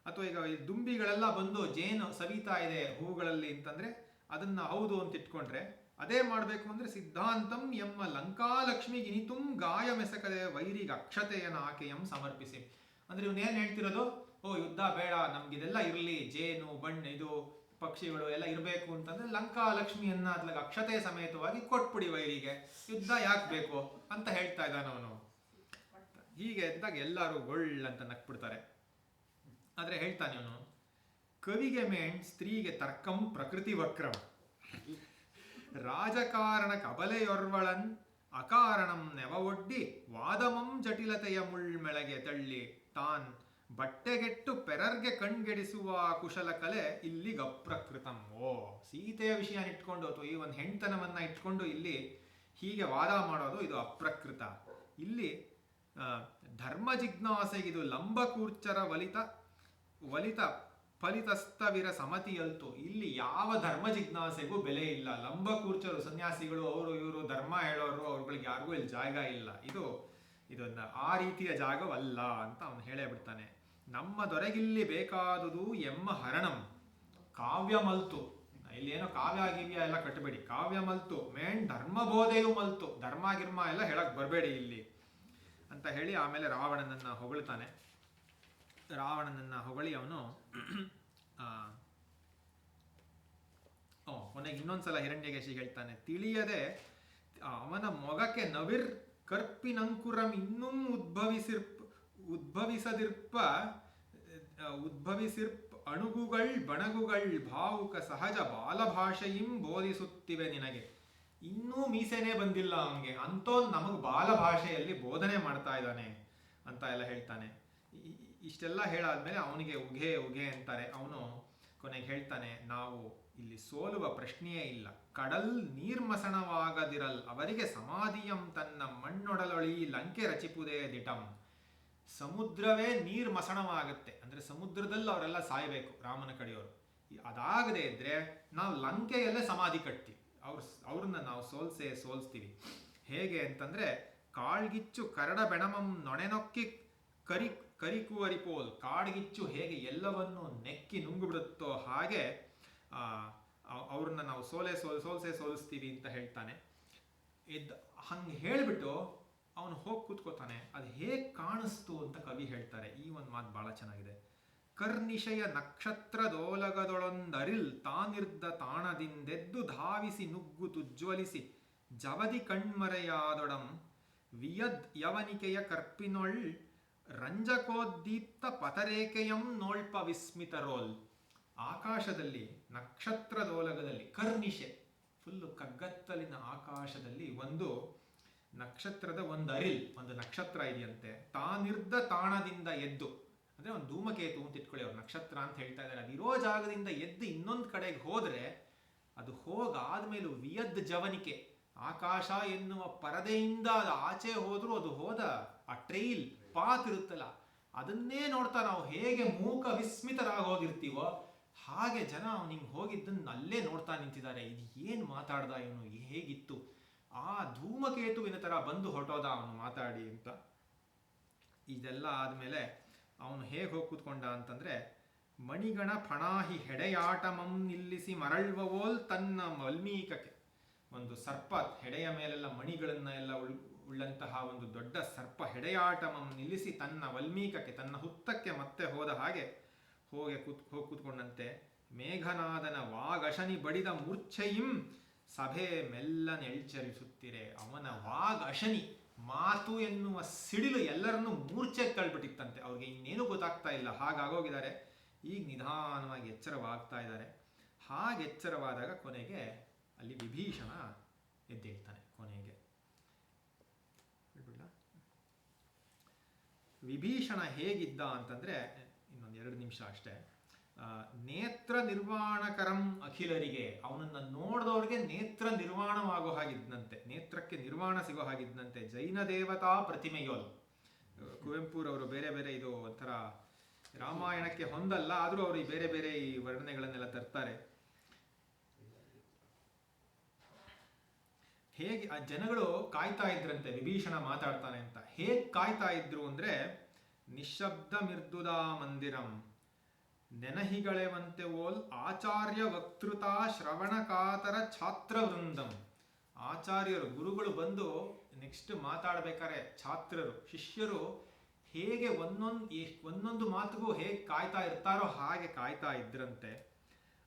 ಅಥವಾ ಈಗ ಈ ದುಂಬಿಗಳೆಲ್ಲ ಬಂದು ಜೇನು ಸವಿತಾ ಇದೆ ಹೂಗಳಲ್ಲಿ ಅಂತಂದ್ರೆ ಅದನ್ನ ಹೌದು ಅಂತ ಇಟ್ಕೊಂಡ್ರೆ, ಅದೇ ಮಾಡ್ಬೇಕು ಅಂದ್ರೆ ಸಿದ್ಧಾಂತಂ ಎಮ್ಮ ಲಂಕಾಲಕ್ಷ್ಮಿ ಗಿನಿತುಂ ಗಾಯ ಮೆಸಕದೆ ವೈರಿಗೆ ಅಕ್ಷತೆಯನ್ನ ಆಕೆಯಂ ಸಮರ್ಪಿಸಿ. ಅಂದ್ರೆ ಇವನೇನ್ ಹೇಳ್ತಿರೋದು, ಯುದ್ಧ ಬೇಡ, ನಮ್ಗಿದೆಲ್ಲ ಇರ್ಲಿ, ಜೇನು ಇದು ಪಕ್ಷಿಗಳು ಎಲ್ಲ ಇರಬೇಕು ಅಂತಂದ್ರೆ ಲಂಕಾ ಲಕ್ಷ್ಮಿಯನ್ನ ಅದ್ಲಾಗ ಅಕ್ಷತೆ ಸಮೇತವಾಗಿ ಕೊಟ್ಬಿಡಿ ವೈರಿಗೆ, ಯುದ್ಧ ಯಾಕೆ ಬೇಕು ಅಂತ ಹೇಳ್ತಾ ಇದ್ದಾನ ಅವನು. ಹೀಗೆ ಅಂದಾಗ ಎಲ್ಲರೂ ಅಂತ ನಕ್ಬಿಡ್ತಾರೆ. ಆದ್ರೆ ಹೇಳ್ತಾನೆ ಅವನು, ಕವಿಗೆ ಮೇಣ್ ಸ್ತ್ರೀಗೆ ತರ್ಕಂ ಪ್ರಕೃತಿ ವಕ್ರಂ ರಾಜಕಾರಣ ಕಬಲೆಯೊರ್ವಳನ್ ಅಕಾರಣಂ ನೆವ ಒಡ್ಡಿ ವಾದಮಂ ಜಟಿಲತೆಯ ಮುಳ್ಮೆಳಗೆ ತಳ್ಳಿ ತಾನ್ ಬಟ್ಟೆಗೆಟ್ಟು ಪೆರರ್ಗೆ ಕಣ್ಗೆಡಿಸುವ ಕುಶಲ ಕಲೆ ಇಲ್ಲಿ ಅಪ್ರಕೃತಂ. ಸೀತೆಯ ವಿಷಯ ಇಟ್ಕೊಂಡು ಅಥವಾ ಈ ಒಂದು ಹೆಣ್ತನವನ್ನ ಇಟ್ಕೊಂಡು ಇಲ್ಲಿ ಹೀಗೆ ವಾದ ಮಾಡೋದು ಇದು ಅಪ್ರಕೃತ. ಇಲ್ಲಿ ಧರ್ಮ ಜಿಜ್ಞಾಸೆಗಿದು ಲಂಬಕೂರ್ಚರ ವಲಿತ ಫಲಿತಸ್ತವಿರ ಸಮತಿಯಲ್ತು. ಇಲ್ಲಿ ಯಾವ ಧರ್ಮ ಜಿಜ್ಞಾಸೆಗೂ ಬೆಲೆ ಇಲ್ಲ. ಲಂಬಕೂರ್ಚರು ಸನ್ಯಾಸಿಗಳು ಅವರು ಇವರು ಧರ್ಮ ಹೇಳೋರು ಅವ್ರುಗಳಿಗೆ ಯಾರಿಗೂ ಇಲ್ಲಿ ಜಾಗ ಇಲ್ಲ. ಇದನ್ನ ಆ ರೀತಿಯ ಜಾಗವಲ್ಲ ಅಂತ ಅವನು ಹೇಳೇ ಬಿಡ್ತಾನೆ. ನಮ್ಮ ದೊರೆಗಿಲ್ಲಿ ಬೇಕಾದುದು ಎಮ್ಮ ಹರಣಂ ಕಾವ್ಯ ಮಲ್ತು. ಇಲ್ಲಿ ಏನೋ ಕಾವ್ಯ ಗಿವ್ಯ ಎಲ್ಲ ಕಟ್ಟಬೇಡಿ, ಕಾವ್ಯ ಮಲ್ತು ಮೇಣ್ ಧರ್ಮ ಬೋಧೆಯು ಮಲ್ತು. ಧರ್ಮ ಗಿರ್ಮ ಎಲ್ಲ ಹೇಳಕ್ ಬರಬೇಡಿ ಇಲ್ಲಿ ಅಂತ ಹೇಳಿ ಆಮೇಲೆ ರಾವಣನನ್ನ ಹೊಗಳ್ತಾನೆ. ರಾವಣನನ್ನ ಹೊಗಳಿ ಅವನು ಕೊನೆಗೆ ಇನ್ನೊಂದ್ಸಲ ಹಿರಣ್ಯಕೇಶಿಗೆ ಹೇಳ್ತಾನೆ, ತಿಳಿಯದೆ ಅವನ ಮೊಗಕ್ಕೆ ನವಿರ್ ಕರ್ಪಿನಂಕುರಂ ಇನ್ನುಂ ಉದ್ಭವಿಸದಿರ್ಪ ಅಣುಗುಗಳ್ ಬಣಗುಗಳ್ ಭಾವುಕ ಸಹಜ ಬಾಲಭಾಷೆಯಿಂ ಬೋಧಿಸುತ್ತಿವೆ ನಿನಗೆ. ಇನ್ನೂ ಮೀಸೆನೇ ಬಂದಿಲ್ಲ ಅವನಿಗೆ, ಅಂತೋನ್ ನಮಗ್ ಬಾಲಭಾಷೆಯಲ್ಲಿ ಬೋಧನೆ ಮಾಡ್ತಾ ಇದ್ದಾನೆ ಅಂತ ಎಲ್ಲ ಹೇಳ್ತಾನೆ. ಇಷ್ಟೆಲ್ಲ ಹೇಳಾದ್ಮೇಲೆ ಅವನಿಗೆ ಉಘೆ ಅಂತಾರೆ. ಅವನು ಕೊನೆಗೆ ಹೇಳ್ತಾನೆ, ನಾವು ಇಲ್ಲಿ ಸೋಲುವ ಪ್ರಶ್ನೆಯೇ ಇಲ್ಲ. ಕಡಲ್ ನೀರ್ಮಸಣವಾಗದಿರಲ್ ಅವರಿಗೆ ಸಮಾಧಿಯಂ ತನ್ನ ಮಣ್ಣೊಡಲೊಳಿ ಲಂಕೆ ರಚಿಪುದೇ ದಿಟಂ. ಸಮುದ್ರವೇ ನೀರ್ಮಸಣವಾಗುತ್ತೆ ಅಂದ್ರೆ ಸಮುದ್ರದಲ್ಲಿ ಅವರೆಲ್ಲ ಸಾಯ್ಬೇಕು ರಾಮನ ಕಡೆಯವರು. ಅದಾಗದೇ ಇದ್ರೆ ನಾವು ಲಂಕೆಯಲ್ಲೇ ಸಮಾಧಿ ಕಟ್ತೀವಿ, ಅವ್ರನ್ನ ನಾವು ಸೋಲ್ಸ್ತೀವಿ. ಹೇಗೆ ಅಂತಂದ್ರೆ ಕಾಳ್ಗಿಚ್ಚು ಕರಡ ಬೆಣಮಂ ನೊಣೆನೊಕ್ಕಿ ಕರಿಕುವರಿಪೋಲ್. ಕಾಡ್ಗಿಚ್ಚು ಹೇಗೆ ಎಲ್ಲವನ್ನು ನೆಕ್ಕಿ ನುಂಗುಬಿಡುತ್ತೋ ಹಾಗೆ ಅವ್ರನ್ನ ನಾವು ಸೋಲಿಸ್ತೀವಿ ಅಂತ ಹೇಳ್ತಾನೆ. ಹಂಗೆ ಹೇಳಿಬಿಟ್ಟು ಅವನು ಹೋಗಿ ಕೂತ್ಕೋತಾನೆ. ಅದು ಹೇಗೆ ಕಾಣಿಸ್ತು ಅಂತ ಕವಿ ಹೇಳ್ತಾರೆ. ಈ ಒಂದು ಮಾತು ಬಹಳ ಚೆನ್ನಾಗಿದೆ. ಕರ್ನಿಶಯ ನಕ್ಷತ್ರದೋಲಗದೊಳೊಂದರಿಲ್ ತಾನಿರ್ದ ತಾಣದಿಂದೆದ್ದು ಧಾವಿಸಿ ನುಗ್ಗು ತುಜ್ವಲಿಸಿ ಜವದಿ ಕಣ್ಮರೆಯಾದೊಡಂ ವಿಯದ್ ಯವನಿಕೆಯ ಕರ್ಪಿನೊಳ್ ರಂಜಕೋದ್ದೀಪ್ತ ಪತರೇಕೆಯಂ ನೋಳ್ಪ ವಿಸ್ಮಿತರೋಲ್. ಆಕಾಶದಲ್ಲಿ ನಕ್ಷತ್ರದೋಲಗದಲ್ಲಿ ಕರ್ನಿಶೆ ಫುಲ್ಲು ಕಗ್ಗತ್ತಲಿನ ಆಕಾಶದಲ್ಲಿ ಒಂದು ನಕ್ಷತ್ರದ ಒಂದು ನಕ್ಷತ್ರ ಇದೆಯಂತೆ. ತಾನಿರ್ದ ತಾಣದಿಂದ ಎದ್ದು ಅಂದರೆ ಒಂದು ಧೂಮಕೇತು ಅಂತ ಇಟ್ಕೊಳ್ಳಿ, ಅವ್ರು ನಕ್ಷತ್ರ ಅಂತ ಹೇಳ್ತಾ ಇದ್ದಾರೆ. ಅದಿರೋ ಜಾಗದಿಂದ ಎದ್ದು ಇನ್ನೊಂದು ಕಡೆಗೆ ಹೋದರೆ ಅದು ಹೋಗಾದ್ಮೇಲೂ ವಿಯದ್ ಜವನಿಕೆ, ಆಕಾಶ ಎನ್ನುವ ಪರದೆಯಿಂದ ಅದು ಆಚೆ ಹೋದರೂ ಅದು ಹೋದ ಆ ಟ್ರೈಲ್ ಪಾತ್ ಇರುತ್ತಲ್ಲ, ಅದನ್ನೇ ನೋಡ್ತಾ ನಾವು ಹೇಗೆ ಮೂಕ ವಿಸ್ಮಿತರಾಗಿ ಹೋಗಿರ್ತೀವೋ ಹಾಗೆ ಜನ ಅವನಿಗೆ ಹೋಗಿದ್ದನ್ನು ಅಲ್ಲೇ ನೋಡ್ತಾ ನಿಂತಿದ್ದಾರೆ. ಇದು ಏನು ಮಾತಾಡ್ದ ಇವನು, ಹೇಗಿತ್ತು, ಆ ಧೂಮಕೇತುವಿನ ಥರ ಬಂದು ಹೊರಟೋದ ಅವನು ಮಾತಾಡಿ ಅಂತ. ಇದೆಲ್ಲ ಆದಮೇಲೆ ಅವನು ಹೇಗೆ ಹೋಗಿ ಕೂತ್ಕೊಂಡ ಅಂತಂದರೆ, ಮಣಿಗಣ ಫಣಾಹಿ ಹೆಡೆಯಾಟಮಂ ನಿಲ್ಲಿಸಿ ಮರಳ್ವವೋಲ್ ತನ್ನ ವಲ್ಮೀಕಕ್ಕೆ, ಒಂದು ಸರ್ಪ ಹೆಡೆಯ ಮೇಲೆಲ್ಲ ಮಣಿಗಳನ್ನ ಎಲ್ಲ ಉಳ್ಳಂತಹ ಒಂದು ದೊಡ್ಡ ಸರ್ಪ ಹೆಡೆಯಾಟಮಂ ನಿಲ್ಲಿಸಿ ತನ್ನ ವಲ್ಮೀಕಕ್ಕೆ, ತನ್ನ ಹುತ್ತಕ್ಕೆ ಮತ್ತೆ ಹೋದ ಹಾಗೆ ಹೋಗಿ ಕೂತ್ಕೊಂಡಂತೆ. ಮೇಘನಾದನ ವಾಗಶನಿ ಬಡಿದ ಮೂರ್ಛೆಯಿಂ ಸಭೆ ಮೆಲ್ಲನೆಳ್ಚರಿಸುತ್ತಿರೆ. ಅವನ ವಾಗಶನಿ, ಮಾತು ಎನ್ನುವ ಸಿಡಿಲು ಎಲ್ಲರನ್ನೂ ಮೂರ್ಛೆಗೆ ತಳ್ಬಿಟ್ಟಿತ್ತಂತೆ. ಅವ್ರಿಗೆ ಇನ್ನೇನು ಗೊತ್ತಾಗ್ತಾ ಇಲ್ಲ, ಹಾಗಾಗೋಗಿದ್ದಾರೆ. ಈಗ ನಿಧಾನವಾಗಿ ಎಚ್ಚರವಾಗ್ತಾ ಇದ್ದಾರೆ. ಹಾಗೆ ಎಚ್ಚರವಾದಾಗ ಕೊನೆಗೆ ಅಲ್ಲಿ ವಿಭೀಷಣ ಎದ್ದೇಳ್ತಾನೆ. ಕೊನೆಗೆ ವಿಭೀಷಣ ಹೇಗಿದ್ದ ಅಂತಂದ್ರೆ, ಇನ್ನೊಂದು 2 ನಿಮಿಷ ಅಷ್ಟೇ. ನೇತ್ರ ನಿರ್ವಾಣಕರಂ ಅಖಿಲರಿಗೆ, ಅವನನ್ನು ನೋಡಿದವ್ರಿಗೆ ನೇತ್ರ ನಿರ್ವಾಣವಾಗೋ ಹಾಗಿದ್ದಂತೆ, ನೇತ್ರಕ್ಕೆ ನಿರ್ವಾಣ ಸಿಗೋ ಹಾಗಿದ್ದಂತೆ. ಜೈನ ದೇವತಾ ಪ್ರತಿಮೆಯೋಲ್, ಕುವೆಂಪುರವರು ಬೇರೆ ಬೇರೆ, ಇದು ಒಂಥರ ರಾಮಾಯಣಕ್ಕೆ ಹೊಂದಲ್ಲ, ಆದರೂ ಅವರು ಈ ಬೇರೆ ಬೇರೆ ಈ ವರ್ಣನೆಗಳನ್ನೆಲ್ಲ ತರ್ತಾರೆ. ಹೇಗೆ ಆ ಜನಗಳು ಕಾಯ್ತಾ ಇದ್ರಂತೆ ವಿಭೀಷಣ ಮಾತಾಡ್ತಾನೆ ಅಂತ. ಹೇಗೆ ಕಾಯ್ತಾ ಇದ್ರು ಅಂದ್ರೆ, ನಿಶಬ್ದ ಮಿರ್ದುದಾ ಮಂದಿರಂ ನೆನಹಿಗಳೆವಂತೆ ಓಲ್ ಆಚಾರ್ಯ ವಕ್ತೃತಾ ಶ್ರವಣಕಾತರ ಛಾತ್ರ ವೃಂದಂ. ಆಚಾರ್ಯರು, ಗುರುಗಳು ಬಂದು ನೆಕ್ಸ್ಟ್ ಮಾತಾಡ್ಬೇಕಾರೆ ಛಾತ್ರರು, ಶಿಷ್ಯರು ಹೇಗೆ ಒಂದೊಂದು ಮಾತಿಗೂ ಹೇಗೆ ಕಾಯ್ತಾ ಇರ್ತಾರೋ ಹಾಗೆ ಕಾಯ್ತಾ ಇದ್ರಂತೆ.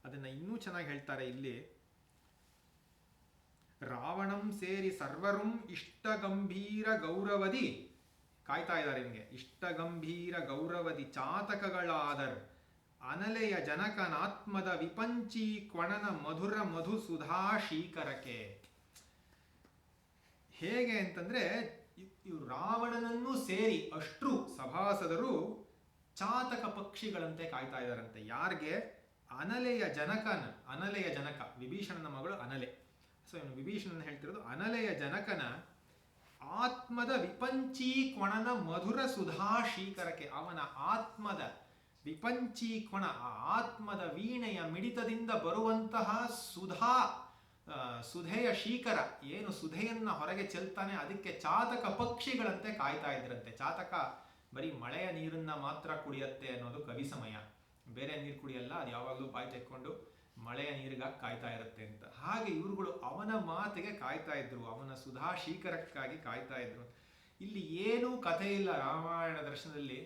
ಅದನ್ನ ಇನ್ನೂ ಚೆನ್ನಾಗಿ ಹೇಳ್ತಾರೆ ಇಲ್ಲಿ. ರಾವಣಂ ಸೇರಿ ಸರ್ವರುಂ ಇಷ್ಟಗಂಭೀರ ಗೌರವದಿ, ಕಾಯ್ತಾ ಇದ್ದಾರೆ ನಿಮಗೆ, ಇಷ್ಟಗಂಭೀರ ಗೌರವದಿ ಚಾತಕಗಳಾದರ್ ಅನಲೆಯ ಜನಕನಾತ್ಮದ ವಿಪಂಚಿ ಕ್ವಣನ ಮಧುರ ಮಧು ಸುಧಾ ಶೀಕರಕ್ಕೆ. ಹೇಗೆ ಅಂತಂದ್ರೆ, ಇವರು ರಾವಣನನ್ನು ಸೇರಿ ಅಷ್ಟ್ರು ಸಭಾಸದರು ಚಾತಕ ಪಕ್ಷಿಗಳಂತೆ ಕಾಯ್ತಾ ಇದ್ದಾರಂತೆ. ಯಾರಿಗೆ? ಅನಲೆಯ ಜನಕ, ವಿಭೀಷಣನ ಮಗಳು ಅನಲೆ. ಸೊ ಇವನು ವಿಭೀಷಣನ ಹೇಳ್ತಿರೋದು, ಅನಲೆಯ ಜನಕನ ಆತ್ಮದ ವಿಪಂಚಿ ಕೊಣನ ಮಧುರ ಸುಧಾ ಶೀಕರಕ್ಕೆ. ಅವನ ಆತ್ಮದ ವಿಪಂಚಿ ಕೊಣ, ಆ ಆತ್ಮದ ವೀಣೆಯ ಮಿಡಿತದಿಂದ ಬರುವಂತಹ ಸುಧೆಯ ಶೀಕರ, ಏನು ಸುಧೆಯನ್ನ ಹೊರಗೆ ಚೆಲ್ತಾನೆ, ಅದಕ್ಕೆ ಚಾತಕ ಪಕ್ಷಿಗಳಂತೆ ಕಾಯ್ತಾ ಇದ್ರಂತೆ. ಚಾತಕ ಬರೀ ಮಳೆಯ ನೀರನ್ನ ಮಾತ್ರ ಕುಡಿಯತ್ತೆ ಅನ್ನೋದು ಕವಿ ಸಮಯ, ಬೇರೆ ನೀರು ಕುಡಿಯಲ್ಲ, ಅದು ಯಾವಾಗಲೂ ಬಾಯಿ ತೆಕ್ಕೊಂಡು ಮಳೆಯ ನೀರಿಗಾಗಿ ಕಾಯ್ತಾ ಇರುತ್ತೆ ಅಂತ. ಹಾಗೆ ಇವರುಗಳು ಅವನ ಮಾತಿಗೆ ಕಾಯ್ತಾ ಇದ್ರು, ಅವನ ಸುಧಾ ಶೀಕರಕ್ಕಾಗಿ ಕಾಯ್ತಾ ಇದ್ರು. ಇಲ್ಲಿ ಏನೂ ಕಥೆ ಇಲ್ಲ ರಾಮಾಯಣ ದರ್ಶನದಲ್ಲಿ.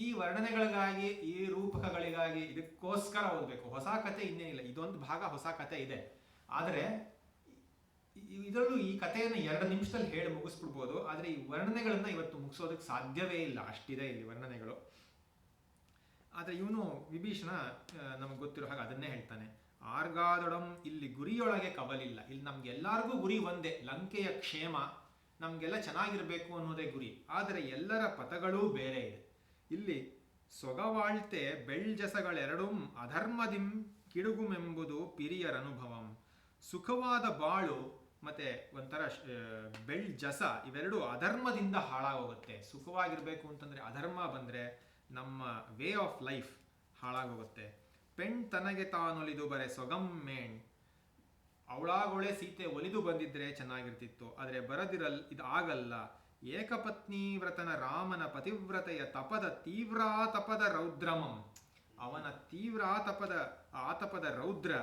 ಈ ವರ್ಣನೆಗಳಿಗಾಗಿ, ಈ ರೂಪಕಗಳಿಗಾಗಿ, ಇದಕ್ಕೋಸ್ಕರ ಓದಬೇಕು. ಹೊಸ ಕಥೆ ಇನ್ನೇನಿಲ್ಲ. ಇದೊಂದು ಭಾಗ ಹೊಸ ಕಥೆ ಇದೆ, ಆದರೆ ಇದರಲ್ಲೂ ಈ ಕಥೆಯನ್ನು 2 ನಿಮಿಷದಲ್ಲಿ ಹೇಳಿ ಮುಗಿಸ್ಬಿಡ್ಬೋದು. ಆದರೆ ಈ ವರ್ಣನೆಗಳನ್ನ ಇವತ್ತು ಮುಗಿಸೋದಕ್ಕೆ ಸಾಧ್ಯವೇ ಇಲ್ಲ, ಅಷ್ಟಿದೆ ಇಲ್ಲಿ ವರ್ಣನೆಗಳು. ಆದರೆ ಇವನು ವಿಭೀಷಣ ನಮಗೆ ಗೊತ್ತಿರೋ ಹಾಗೆ ಅದನ್ನೇ ಹೇಳ್ತಾನೆ. ಆರ್ಗಾದೊಡಂ, ಇಲ್ಲಿ ಗುರಿಯೊಳಗೆ ಕವಲಿಲ್ಲ. ಇಲ್ಲಿ ನಮ್ಗೆಲ್ಲರಿಗೂ ಗುರಿ ಒಂದೇ, ಲಂಕೆಯ ಕ್ಷೇಮ, ನಮಗೆಲ್ಲ ಚೆನ್ನಾಗಿರ್ಬೇಕು ಅನ್ನೋದೇ ಗುರಿ. ಆದರೆ ಎಲ್ಲರ ಪಥಗಳೂ ಬೇರೆ ಇದೆ. ಇಲ್ಲಿ ಸೊಗವಾಳ್ತೆ ಬೆಳ್ಜಸಗಳೆರಡೂ ಅಧರ್ಮದಿಂ ಕಿಡುಗುಮೆಂಬುದು ಪಿರಿಯರ ಅನುಭವಂ. ಸುಖವಾದ ಬಾಳು ಮತ್ತೆ ಒಂಥರ ಬೆಳ್ಜಸ, ಇವೆರಡು ಅಧರ್ಮದಿಂದ ಹಾಳಾಗೋಗುತ್ತೆ. ಸುಖವಾಗಿರ್ಬೇಕು ಅಂತಂದ್ರೆ ಅಧರ್ಮ ಬಂದ್ರೆ ನಮ್ಮ ವೇ ಆಫ್ ಲೈಫ್ ಹಾಳಾಗೋಗುತ್ತೆ. ಪೆಣ್ ತನಗೆ ತಾನೊಲಿದು ಬರೆ ಸೊಗಮ್ಮೇಣ್, ಅವಳಾಗೊಳೆ ಸೀತೆ ಒಲಿದು ಬಂದಿದ್ರೆ ಚೆನ್ನಾಗಿರ್ತಿತ್ತು, ಆದರೆ ಬರದಿರಲ್ ಇದು ಆಗಲ್ಲ. ಏಕಪತ್ನಿ ವ್ರತನ ರಾಮನ ಪತಿವ್ರತೆಯ ತಪದ ತೀವ್ರಾತಪದ ರೌದ್ರಮಂ, ಅವನ ತೀವ್ರಾತಪದ ಆತಪದ ರೌದ್ರ.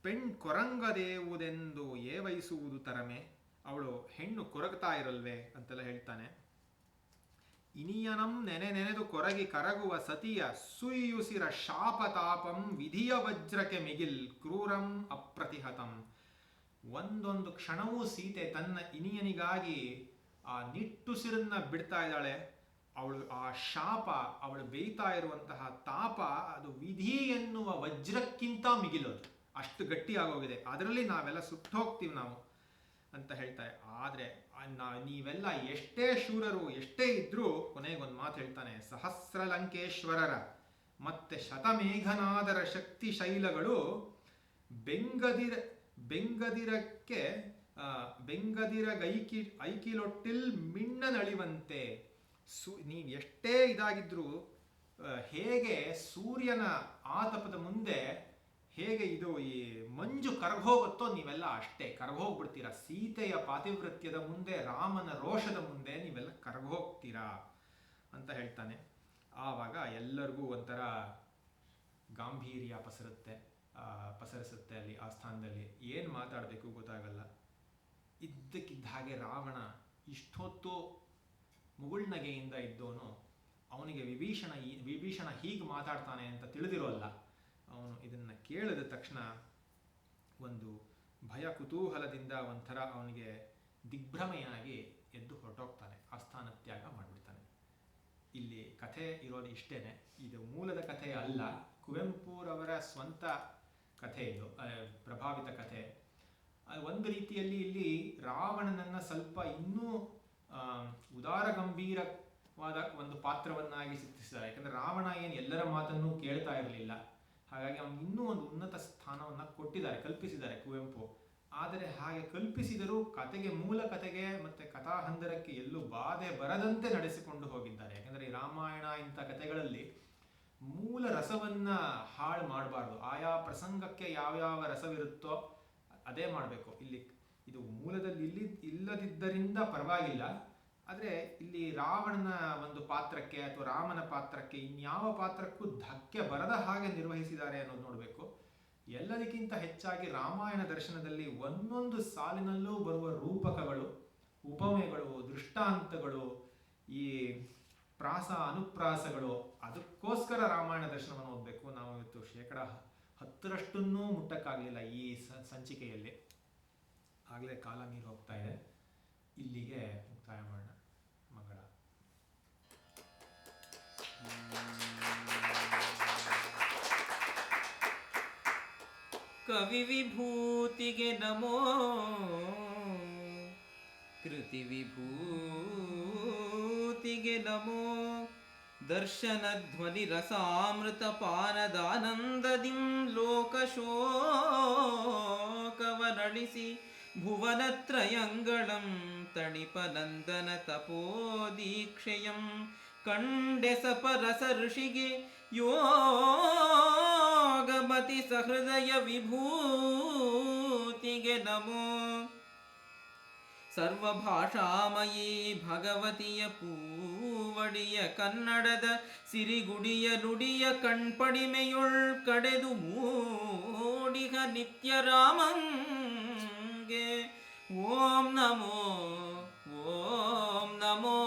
ಪೆಣ್ ಕೊರಂಗದೇವುದೆಂದು ಏವೈಸುವುದು ತರಮೆ, ಅವಳು ಹೆಣ್ಣು ಕೊರಗ್ತಾ ಇರಲ್ವೇ ಅಂತೆಲ್ಲ ಹೇಳ್ತಾನೆ. ಇನಿಯನಂ ನೆನೆದು ಕೊರಗಿ ಕರಗುವ ಸತಿಯ ಸುಯ್ಯುಸಿರ ಶಾಪತಾಪಂ ವಿಧಿಯ ವಜ್ರಕ್ಕೆ ಮಿಗಿಲ್ ಕ್ರೂರಂ ಅಪ್ರತಿಹತಂ. ಒಂದೊಂದು ಕ್ಷಣವೂ ಸೀತೆ ತನ್ನ ಇನಿಯನಿಗಾಗಿ ಆ ನಿಟ್ಟುಸಿರನ್ನ ಬಿಡ್ತಾ ಇದ್ದಾಳೆ. ಅವಳು ಆ ಶಾಪ, ಅವಳು ಬೇಯ್ತಾ ಇರುವಂತಹ ತಾಪ, ಅದು ವಿಧಿ ಎನ್ನುವ ವಜ್ರಕ್ಕಿಂತ ಮಿಗಿಲೋದು, ಅಷ್ಟು ಗಟ್ಟಿಯಾಗೋಗಿದೆ. ಅದರಲ್ಲಿ ನಾವೆಲ್ಲ ಸುಟ್ಟೋಗ್ತೀವಿ ನಾವು. ಅಂತ ಹೇಳ್ತಾರೆ. ಆದರೆ ನೀವೆಲ್ಲ ಎಷ್ಟೇ ಶೂರರು ಎಷ್ಟೇ ಇದ್ರೂ ಕೊನೆಗೊಂದು ಮಾತು ಹೇಳ್ತಾನೆ, ಸಹಸ್ರ ಲಂಕೇಶ್ವರರ ಮತ್ತೆ ಶತಮೇಘನಾದರ ಶಕ್ತಿ ಶೈಲಗಳು ಬೆಂಗದಿರಕ್ಕೆ ಐಕಿಲೊಟ್ಟಿಲ್ ಮಿಣ್ಣನಳಿವಂತೆ. ನೀವು ಎಷ್ಟೇ ಇದಾಗಿದ್ರೂ ಹೇಗೆ ಸೂರ್ಯನ ಆತಪದ ಮುಂದೆ ಹೇಗೆ ಇದು ಈ ಮಂಜು ಕರಗೋಗುತ್ತೋ ನೀವೆಲ್ಲ ಅಷ್ಟೇ ಕರಗೋಗ್ಬಿಡ್ತೀರಾ. ಸೀತೆಯ ಪಾತಿವೃತ್ಯದ ಮುಂದೆ, ರಾಮನ ರೋಷದ ಮುಂದೆ ನೀವೆಲ್ಲ ಕರಗೋಗ್ತೀರಾ ಅಂತ ಹೇಳ್ತಾನೆ. ಆವಾಗ ಎಲ್ಲರಿಗೂ ಒಂಥರ ಗಾಂಭೀರ್ಯ ಪಸರಿಸುತ್ತೆ ಅಲ್ಲಿ ಆ ಸ್ಥಾನದಲ್ಲಿ. ಏನು ಮಾತಾಡಬೇಕು ಗೊತ್ತಾಗಲ್ಲ. ಇದ್ದಕ್ಕಿದ್ದ ಹಾಗೆ ರಾವಣ ಇಷ್ಟೊತ್ತು ಮುಗುಳ್ನಗೆಯಿಂದ ಇದ್ದವನು ಅವನಿಗೆ ವಿಭೀಷಣ ಹೀಗೆ ಮಾತಾಡ್ತಾನೆ ಅಂತ ತಿಳಿದಿರೋಲ್ಲ. ಅವನು ಇದನ್ನು ಕೇಳಿದ ತಕ್ಷಣ ಒಂದು ಭಯ ಕುತೂಹಲದಿಂದ ಒಂಥರ ಅವನಿಗೆ ದಿಗ್ಭ್ರಮೆಯಾಗಿ ಎದ್ದು ಹೊರಟೋಗ್ತಾನೆ, ಆಸ್ಥಾನ ತ್ಯಾಗ ಮಾಡಿಬಿಡ್ತಾನೆ. ಇಲ್ಲಿ ಕಥೆ ಇರೋದು ಇಷ್ಟೇನೆ. ಇದು ಮೂಲದ ಕಥೆ ಅಲ್ಲ, ಕುವೆಂಪುರವರ ಸ್ವಂತ ಕಥೆ, ಇದು ಪ್ರಭಾವಿತ ಕಥೆ. ಒಂದು ರೀತಿಯಲ್ಲಿ ಇಲ್ಲಿ ರಾವಣನನ್ನು ಸ್ವಲ್ಪ ಇನ್ನೂ ಉದಾರ ಗಂಭೀರವಾದ ಒಂದು ಪಾತ್ರವನ್ನಾಗಿ ಚಿತ್ರಿಸಿದ್ದಾರೆ. ಯಾಕಂದರೆ ರಾವಣ ಏನು ಎಲ್ಲರ ಮಾತನ್ನು ಕೇಳ್ತಾ ಇರಲಿಲ್ಲ, ಹಾಗಾಗಿ ಅವನಿಗೆ ಇನ್ನೂ ಒಂದು ಉನ್ನತ ಸ್ಥಾನವನ್ನು ಕಲ್ಪಿಸಿದ್ದಾರೆ ಕುವೆಂಪು. ಆದರೆ ಹಾಗೆ ಕಲ್ಪಿಸಿದರೂ ಮೂಲ ಕಥೆಗೆ ಮತ್ತು ಕಥಾಹಂದರಕ್ಕೆ ಎಲ್ಲೂ ಬಾಧೆ ಬರದಂತೆ ನಡೆಸಿಕೊಂಡು ಹೋಗಿದ್ದಾರೆ. ಯಾಕಂದರೆ ಈ ರಾಮಾಯಣ ಇಂಥ ಕಥೆಗಳಲ್ಲಿ ಮೂಲ ರಸವನ್ನು ಹಾಳು ಮಾಡಬಾರ್ದು. ಆಯಾ ಪ್ರಸಂಗಕ್ಕೆ ಯಾವ್ಯಾವ ರಸವಿರುತ್ತೋ ಅದೇ ಮಾಡಬೇಕು. ಇದು ಮೂಲದಲ್ಲಿ ಇಲ್ಲದಿದ್ದರಿಂದ ಪರವಾಗಿಲ್ಲ, ಆದರೆ ಇಲ್ಲಿ ರಾವಣನ ಒಂದು ಪಾತ್ರಕ್ಕೆ ಅಥವಾ ರಾಮನ ಪಾತ್ರಕ್ಕೆ ಇನ್ಯಾವ ಪಾತ್ರಕ್ಕೂ ಧಕ್ಕೆ ಬರದ ಹಾಗೆ ನಿರ್ವಹಿಸಿದ್ದಾರೆ ಅನ್ನೋದು ನೋಡಬೇಕು. ಎಲ್ಲದಕ್ಕಿಂತ ಹೆಚ್ಚಾಗಿ ರಾಮಾಯಣ ದರ್ಶನದಲ್ಲಿ ಒಂದೊಂದು ಸಾಲಿನಲ್ಲೂ ಬರುವ ರೂಪಕಗಳು, ಉಪಮೆಗಳು, ದೃಷ್ಟಾಂತಗಳು, ಈ ಪ್ರಾಸ ಅನುಪ್ರಾಸಗಳು, ಅದಕ್ಕೋಸ್ಕರ ರಾಮಾಯಣ ದರ್ಶನವನ್ನು ಓದಬೇಕು. ನಾವು ಇವತ್ತು 10% ಮುಟ್ಟಕ್ಕಾಗಲಿಲ್ಲ ಈ ಸಂಚಿಕೆಯಲ್ಲಿ. ಆಗಲೇ ಕಾಲ ಮೀರಿ ಹೋಗ್ತಾ ಇದೆ. ಇಲ್ಲಿಗೆ ಮುಕ್ತಾಯ ಮಾಡೋಣ. ಮಂಗಳ. ಕವಿ ವಿಭೂತಿಗೆ ನಮೋ, ಕೃತಿ ವಿಭೂತಿಗೆ ನಮೋ, ದರ್ಶನ ಧ್ವನಿ ರಸಾಮೃತ ಪಾನದಾನಂದದಿಂ ಲೋಕಶೋಕವನಳಿಸಿ ಭುವನತ್ರಯಂಗಳಂ ತಣಿಪನಂದನ ತಪೋದೀಕ್ಷೆಯಂ ಕಂಡೆಸಪ ರಸ ಋಷಿಗೆ ಯೋಗಮತಿ ಸಹೃದಯ ವಿಭೂತಿಗೆ ನಮೋ. ಸರ್ವಭಾಷಾಮಯೀ ಭಗವತಿಯ ಪೂವಡಿಯ ಕನ್ನಡದ ಸಿರಿಗುಡಿಯ ನುಡಿಯ ಕಣ್ಪಡಿಮೆಯೊಳ್ ಕಡೆದು ಮೂಡಿಗ ನಿತ್ಯ ರಾಮಂಗೆ ಓಂ ನಮೋ, ಓಂ ನಮೋ.